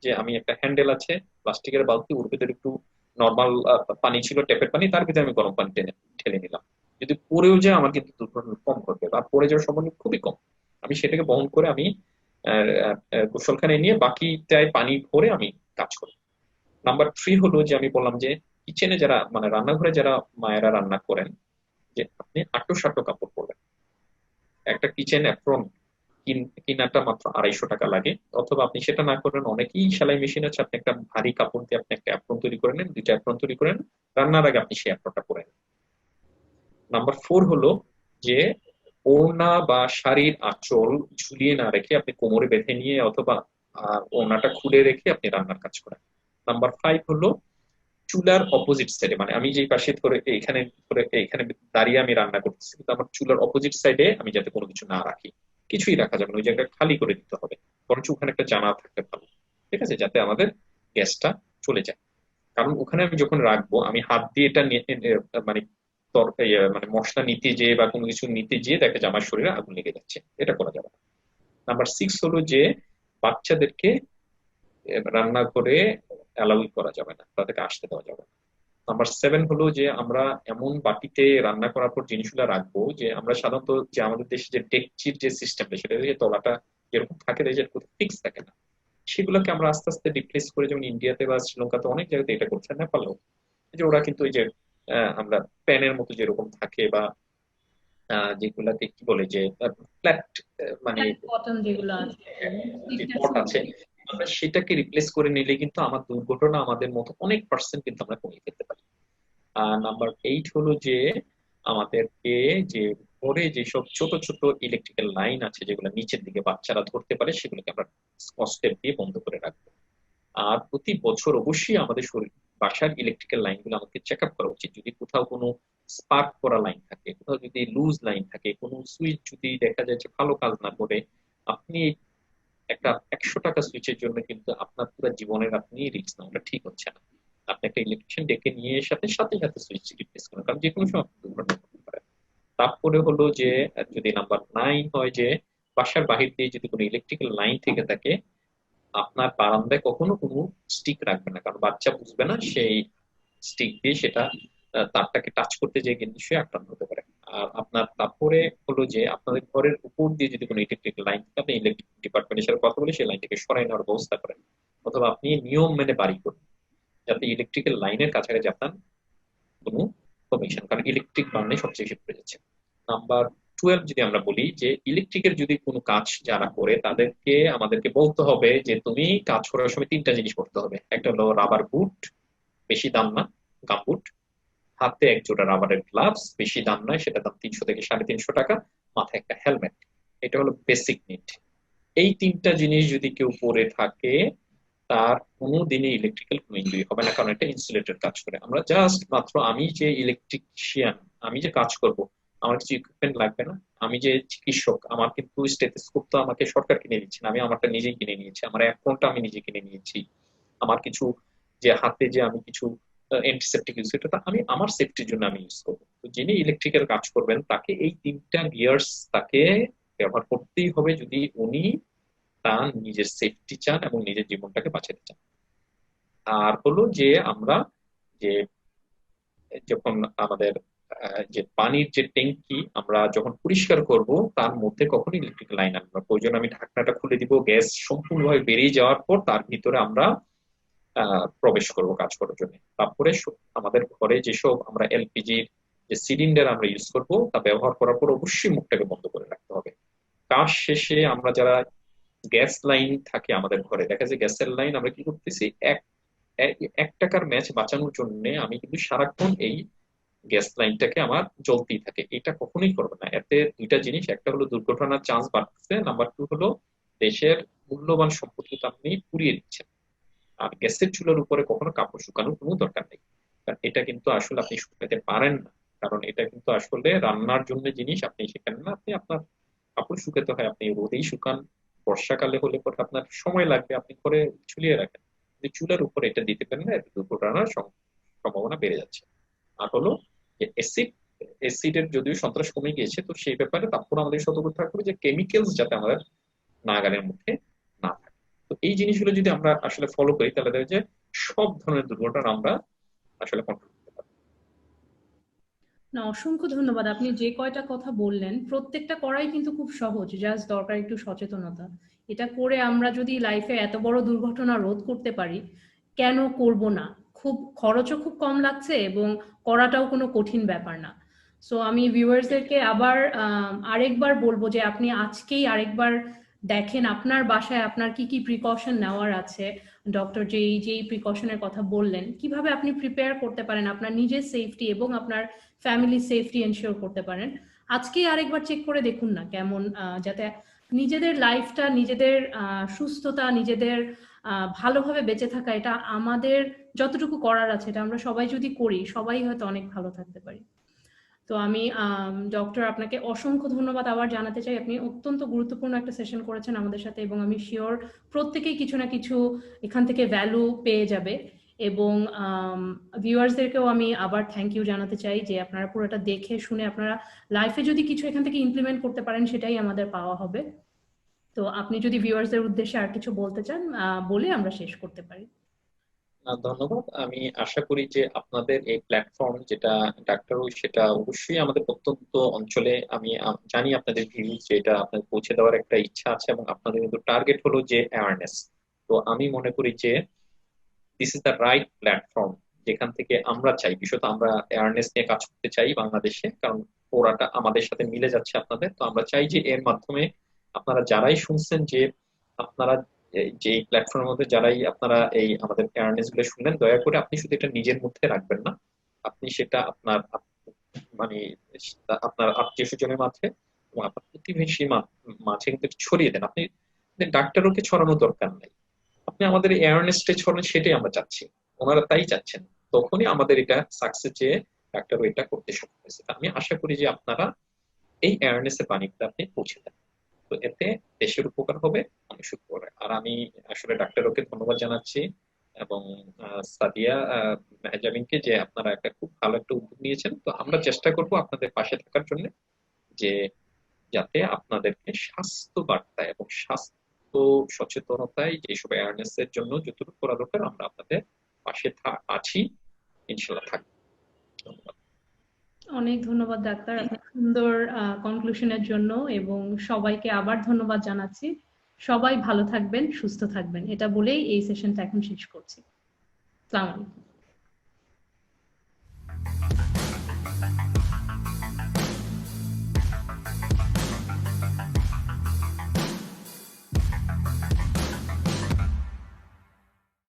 যে আমি একটা হ্যান্ডেল আছে, প্লাস্টিকের বালতি, ওর ভিতরে একটু নর্মাল পানি ছিল, ট্যাপের পানি, তার ভিতরে আমি গরম পানি টেনে ঢেলে নিলাম। যদি পড়েও যায় আমার কিন্তু দুর্ঘটনা কম ঘটবে, বা পড়ে যাওয়ার সম্ভাবনা খুবই কম। আমি সেটাকে বহন করে আমি গোসলখানায় নিয়ে বাকিটায় পানি ভরে আমি কাজ করি। নাম্বার থ্রি হলো যে আমি বললাম যে কিচেনে যারা, মানে রান্নাঘরে যারা মায়েরা রান্না করেন, যে আপনি আটো সাটো কাপড় পরবেন। একটা কিচেন অ্যাপ্রন কিনাটা মাত্র 250 টাকা লাগে। অথবা আপনি সেটা না করেন, অনেকেই সেলাই মেশিন আছে, আপনি একটা ভারী কাপড় দিয়ে আপনি একটা অ্যাপ্রন তৈরি করে নেন, দুইটা অ্যাপ্রন তৈরি করেন, রান্নার আগে আপনি সেই অ্যাপ্রনটা পরে নেন। নাম্বার ফোর হলো যে ওড়না বা শাড়ির আঁচল ঝুলিয়ে না রেখে আপনি কোমরে বেঁধে নিয়ে, অথবা ওড়নাটা খুলে রেখে আপনি রান্নার কাজ করেন। নাম্বার ফাইভ হলো চুলার অপোজিট সাইডে, মানে আমি যেই পাশে ধরে এখানে দাঁড়িয়ে আমি রান্না করতেছি, কিন্তু আমার চুলার অপোজিট সাইডে আমি যাতে কোনো কিছু না রাখি, কিছুই রাখা যাবে না, ওই জায়গাটা খালি করে দিতে হবে। বরঞ্চ ওখানে একটা জানালা থাকতে ভালো, ঠিক আছে, যাতে আমাদের গ্যাসটা চলে যায়। কারণ ওখানে আমি যখন রাখবো, আমি হাত দিয়ে এটা মানে মানে মশলা নিতে যেয়ে বা কোনো কিছু নিতে যেয়ে দেখা যায় আমার শরীরে আগুন লেগে যাচ্ছে, এটা করা যাবে না। নাম্বার সিক্স হলো যে বাচ্চাদেরকে রান্নাঘরে অ্যালাউই করা যাবে না, তাদেরকে আসতে দেওয়া যাবে না। নাম্বার সেভেন হলো যে আমরা এমন বাটিতে রান্না করার পর জিনিসগুলো রাখবো, যে আমরা সাধারণত যে আমাদের দেশে যে ডেকচির যে সিস্টেমটা, সেটা যে তলাটা যেরকম থাকে, যে ফিক্স থাকে না, সেগুলোকে আমরা আস্তে আস্তে রিপ্লেস করে, যেমন ইন্ডিয়াতে বা শ্রীলঙ্কাতে অনেক জায়গাতে এটা করছে, নেপালেও, যে ওরা কিন্তু ওই যে আমরা প্যানের মতো যেরকম থাকে, বা যেগুলাকে কি বলে যে ফ্ল্যাট, মানে বটন যেগুলো আছে, যে stiffness পট আছে, কমিয়ে। আমরা সেটাকে রিপ্লেস করে নিলে কিন্তু আমার দুর্ঘটনা আমাদের মতো অনেক পার্সেন্ট কিন্তু আমরা কমিয়ে ফেলতে পারি। আর নাম্বার এইট হলো যে আমাদেরকে যে ঘরে যেসব ছোট ছোট ইলেকট্রিক্যাল লাইন আছে যেগুলো নিচের দিকে বাচ্চারা ধরতে পারে, সেগুলোকে আমরা স্কচটেপ দিয়ে বন্ধ করে রাখবো। আর প্রতি বছর অবশ্যই আমাদের শরীর বাসার ইলেকট্রিক্যাল লাইন গুলো আমাদের চেক আপ করা উচিত। যদি কোথাও কোনো স্পার্ক করা লাইন থাকে, কোথাও যদি লুজ লাইন থাকে, কোনো সুইচ যদি দেখা যায় যে ভালো কাজ না করে, আপনি একটা 100 টাকা সুইচের জন্য কিন্তু আপনার পুরো জীবনের আপনি রিস্ক নেওয়াটা ঠিক হচ্ছে না। আপনি একটা ইলেকট্রিশিয়ান ডেকে নিয়ে সাথে সাথে সাথে সুইচ রিপ্লেস করেন, কারণ যে কোনো সময় আপনি দুর্ঘটনা ঘটতে পারে। তারপরে হলো যে যদি নাম্বার 9 হয় যে বাসার বাহির দিয়ে যদি কোনো ইলেকট্রিক্যাল লাইন থেকে থাকে, আপনার বারান্দায় কখনো কোনো স্টিক রাখবে না, কারণ বাচ্চা বুঝবে না সেই স্টিক দিয়ে সেটা তারটাকে টাচ করতে যেয়ে কিন্তু সে আক্রান্ত হতে পারে। আর আপনার তারপরে হলো যে আপনাদের ঘরের উপর দিয়ে যদি কোনো ইলেকট্রিক লাইন থাকে, আপনি ইলেকট্রিক ডিপার্টমেন্টের সাথে কথা বলে সেই লাইনটাকে সরাই নেওয়ার ব্যবস্থা করেন, অথবা আপনি নিয়ম মেনে বাড়ি করুন যাতে ইলেকট্রিক্যাল লাইনের কাছাকাছি আপনার কোনো কমিশন, কারণ ইলেকট্রিক বার্নে সবচেয়ে বেশি পড়ে যাচ্ছে। নাম্বার 12 যদি আমরা বলি যে ইলেকট্রিকের যদি কোনো কাজ যারা করে তাদেরকে আমাদেরকে বলতে হবে যে তুমি কাজ করার সময় তিনটা জিনিস করতে হবে। একটা হলো রাবার বুট, বেশি দাম না, গামবুট। হাতে এক জোড়া রাবারের গ্লাভস, বেশি দাম নয়, সেটা দাম 300 থেকে 350 টাকা। মাথায় একটা হেলমেট। এটা হলো বেসিক নিড। এই তিনটা জিনিস যদি কেউ পরে থাকে তার কোনো দিনে ইলেকট্রিক্যাল কোনো ইনজুরি হবে না, কারণ এটা ইনসুলেটেড কাজ করে। আমরা জাস্ট মাত্র আমি যে ইলেকট্রিশিয়ান, আমি যে কাজ করব, আমার কিছু ইকুইপমেন্ট লাগবে না। আমি যে চিকিৎসক, আমার কিন্তু স্টেথোস্কোপ তো আমাকে সরকার কিনে দিচ্ছে না, আমি আমারটা নিজেই কিনে নিয়েছি। আমার অ্যাপ্রনটা আমি নিজে কিনে নিয়েছি। আমার কিছু যে হাতে যে আমি কিছু অ্যান্টিসেপ্টিক ইউজ, এটা আমি আমার সেফটির জন্য আমি ইউজ করবো। তো যিনি ইলেকট্রিক্যাল কাজ করবেন তাকে এই তিনটা গিয়ার্স তাকে ব্যবহার করতেই হবে যদি উনি তার নিজের সেফটি চান এবং নিজের জীবনটাকে বাঁচাতে চান। আর হলো যে আমরা যে যখন আমাদের যে পানির যে ট্যাঙ্কি আমরা যখন পরিষ্কার করব তার মধ্যে কখনো ইলেকট্রিক লাইন আনবো না। প্রয়োজন আমি ঢাকনাটা খুলে দিব, গ্যাস সম্পূর্ণভাবে বেরিয়ে যাওয়ার পর তার ভিতরে আমরা প্রবেশ করব কাজ করার জন্য। তারপরে আমাদের ঘরে যেসব আমরা এলপিজির যে সিলিন্ডার আমরা ইউজ করব তা ব্যবহার করার পর অবশ্যই মুখটাকে বন্ধ করে রাখতে হবে। কাজ শেষে আমরা যারা গ্যাস লাইন থাকে আমাদের ঘরে, দেখা যায় গ্যাসের লাইন আমরা কি করতেছি, 1 টাকার ম্যাচ বাঁচানোর জন্য আমি কিন্তু সারাক্ষণ এই গ্যাস লাইনটাকে আমার জ্বলতেই থাকে। এটা কখনোই করবে না। এতে দুইটা জিনিস, একটা হলো দুর্ঘটনার চান্স বাড়তেছে, নাম্বার 2 হলো দেশের মূল্যবান সম্পত্তিটা আপনি পুড়িয়ে দিচ্ছেন। আর গ্যাসের চুলার উপরে কখনো কাপড় শুকানোর কোনো দরকার নেই, কারণ এটা কিন্তু আসলে আপনি শুকাতে পারেন না। কারণ এটা কিন্তু আসলে রান্নার জন্য জিনিস, আপনি সেখানে না, আপনি আপনার কাপড় শুকাতে হয় আপনি রোদেই শুকান। বর্ষাকালে হলে পরে আপনার সময় লাগবে, আপনি করে ঝুলিয়ে রাখেন। কিন্তু চুলার উপরে এটা দিতে পারেন না, এতে দুর্ঘটনার সম্ভাবনা বেড়ে যাচ্ছে। আর হলো যে অ্যাসিডের যদিও সন্ত্রাস কমে গিয়েছে, তো সেই ব্যাপারে তারপর আমাদের সতর্ক থাকতে হবে যে কেমিক্যালস যাতে আমাদের নাগালের মধ্যে না থাকে। তো এই জিনিসগুলো যদি আমরা আসলে ফলো করি তাহলে দেখা যায় সব ধরনের দুর্ঘটনা আমরা আসলে কন্ট্রোল করতে পারবো। না, অসংখ্য ধন্যবাদ। আপনি যে কয়টা কথা বললেন প্রত্যেকটা করাই কিন্তু খুব সহজ, জাস্ট দরকার একটু সচেতনতা। এটা করে আমরা যদি লাইফে এত বড় দুর্ঘটনা রোধ করতে পারি, কেন করব না? খুব খরচও খুব কম লাগছে এবং করাটাও কোনো কঠিন ব্যাপার না। সো আমি ভিউয়ার্সদেরকে আবার আরেকবার বলবো যে আপনি আজকেই আরেকবার দেখেন আপনার বাসায় আপনার কি কি প্রিকশন নেওয়ার আছে। ডক্টর যেই যেই প্রিকশনের কথা বললেন, কিভাবে আপনি প্রিপেয়ার করতে পারেন আপনার নিজের সেফটি এবং আপনার ফ্যামিলি সেফটি এনশিওর করতে পারেন। আজকেই আরেকবার চেক করে দেখুন না কেমন, যাতে নিজেদের লাইফটা, নিজেদের সুস্থতা, নিজেদের ভালোভাবে বেঁচে থাকা, এটা আমাদের যতটুকু করার আছে এটা আমরা সবাই যদি করি, সবাই হয়তো অনেক ভালো থাকতে পারি। তো আমি ডক্টর আপনাকে অসংখ্য ধন্যবাদ আবার জানাতে চাই। আপনি অত্যন্ত গুরুত্বপূর্ণ একটা সেশন করেছেন আমাদের সাথে এবং আমি শিওর প্রত্যেকেই কিছু না কিছু এখান থেকে ভ্যালু পেয়ে যাবে। এবং ভিউয়ার্সদেরকেও আমি আবার থ্যাংক ইউ জানাতে চাই যে আপনারা পুরোটা দেখে শুনে আপনারা লাইফে যদি কিছু এখান থেকে ইমপ্লিমেন্ট করতে পারেন সেটাই আমাদের পাওয়া হবে। তো আপনি যদি ভিউয়ার্সদের উদ্দেশ্যে আর কিছু বলতে চান, বলে আমরা শেষ করতে পারি। ধন্যবাদ। আমি আশা করি যে আপনাদের এই প্ল্যাটফর্ম যেটা ডাক্তার, সেটা অবশ্যই আমাদের প্রত্যন্ত অঞ্চলে, আমি জানি আপনাদের ভিউজ যেটা আপনাদের পৌঁছে দেওয়ার একটা ইচ্ছা আছে এবং আপনাদের কিন্তু টার্গেট হলো যে অ্যাওয়ারনেস। তো আমি মনে করি যে this is the right platform যেখান থেকে আমরা চাই, বিশেষত আমরা অ্যাওয়ারনেস নিয়ে কাজ করতে চাই বাংলাদেশে, কারণ ওরাটা আমাদের সাথে মিলে যাচ্ছে আপনাদের। তো আমরা চাই যে এর মাধ্যমে আপনারা যারাই শুনছেন যে আপনারা যে এই প্ল্যাটফর্মের মধ্যে যারাই আপনারা এই আমাদের অ্যাওয়ারনেস গুলো শুনলেন, দয়া করে আপনি শুধু এটা নিজের মধ্যে রাখবেন না, আপনি সেটা আপনার মানে আপনার আত্মীয় স্বজনের মাঝে এবং আপনার প্রতিবেশী মাঝে কিন্তু এটা ছড়িয়ে দেন। আপনি ডাক্তারকে ছড়ানোর দরকার নাই, আপনি আমাদের অ্যাওয়ারনেসটা ছড়ান, সেটাই আমরা চাচ্ছি। ওনারা তাই চাচ্ছেন। তখনই আমাদের এটা সাকসেস, যে ডাক্তারও এটা করতে সক্ষম হয়েছে। আমি আশা করি যে আপনারা এই অ্যাওয়ারনেস এর বাণীটা আপনি পৌঁছে দেন। তো তো এতে দেশের উপকার হবে, মানুষের উপকার হবে। আর আমি আসলে ডাক্তারকে ধন্যবাদ জানাচ্ছি এবং সাদিয়া মেহজাবিনকে, যে আপনারা একটা খুব ভালো একটা উদ্যোগ নিয়েছেন। তো আমরা চেষ্টা করব আপনাদের পাশে থাকার জন্য, যে যাতে আপনাদেরকে স্বাস্থ্য বার্তা এবং স্বাস্থ্য সচেতনতায় যেসব অ্যাওয়ারনেস এর জন্য যতটুকু করা দরকার আমরা আপনাদের পাশে আছি, ইনশাল্লাহ থাকবো। ধন্যবাদ। অনেক ধন্যবাদ ডাক্তার, আপনার সুন্দর কনক্লুশনের জন্য, এবং সবাইকে আবার ধন্যবাদ জানাচ্ছি। সবাই ভালো থাকবেন, সুস্থ থাকবেন, এটা বলেই এই সেশনটা এখন শেষ করছি। আসসালামু আলাইকুম।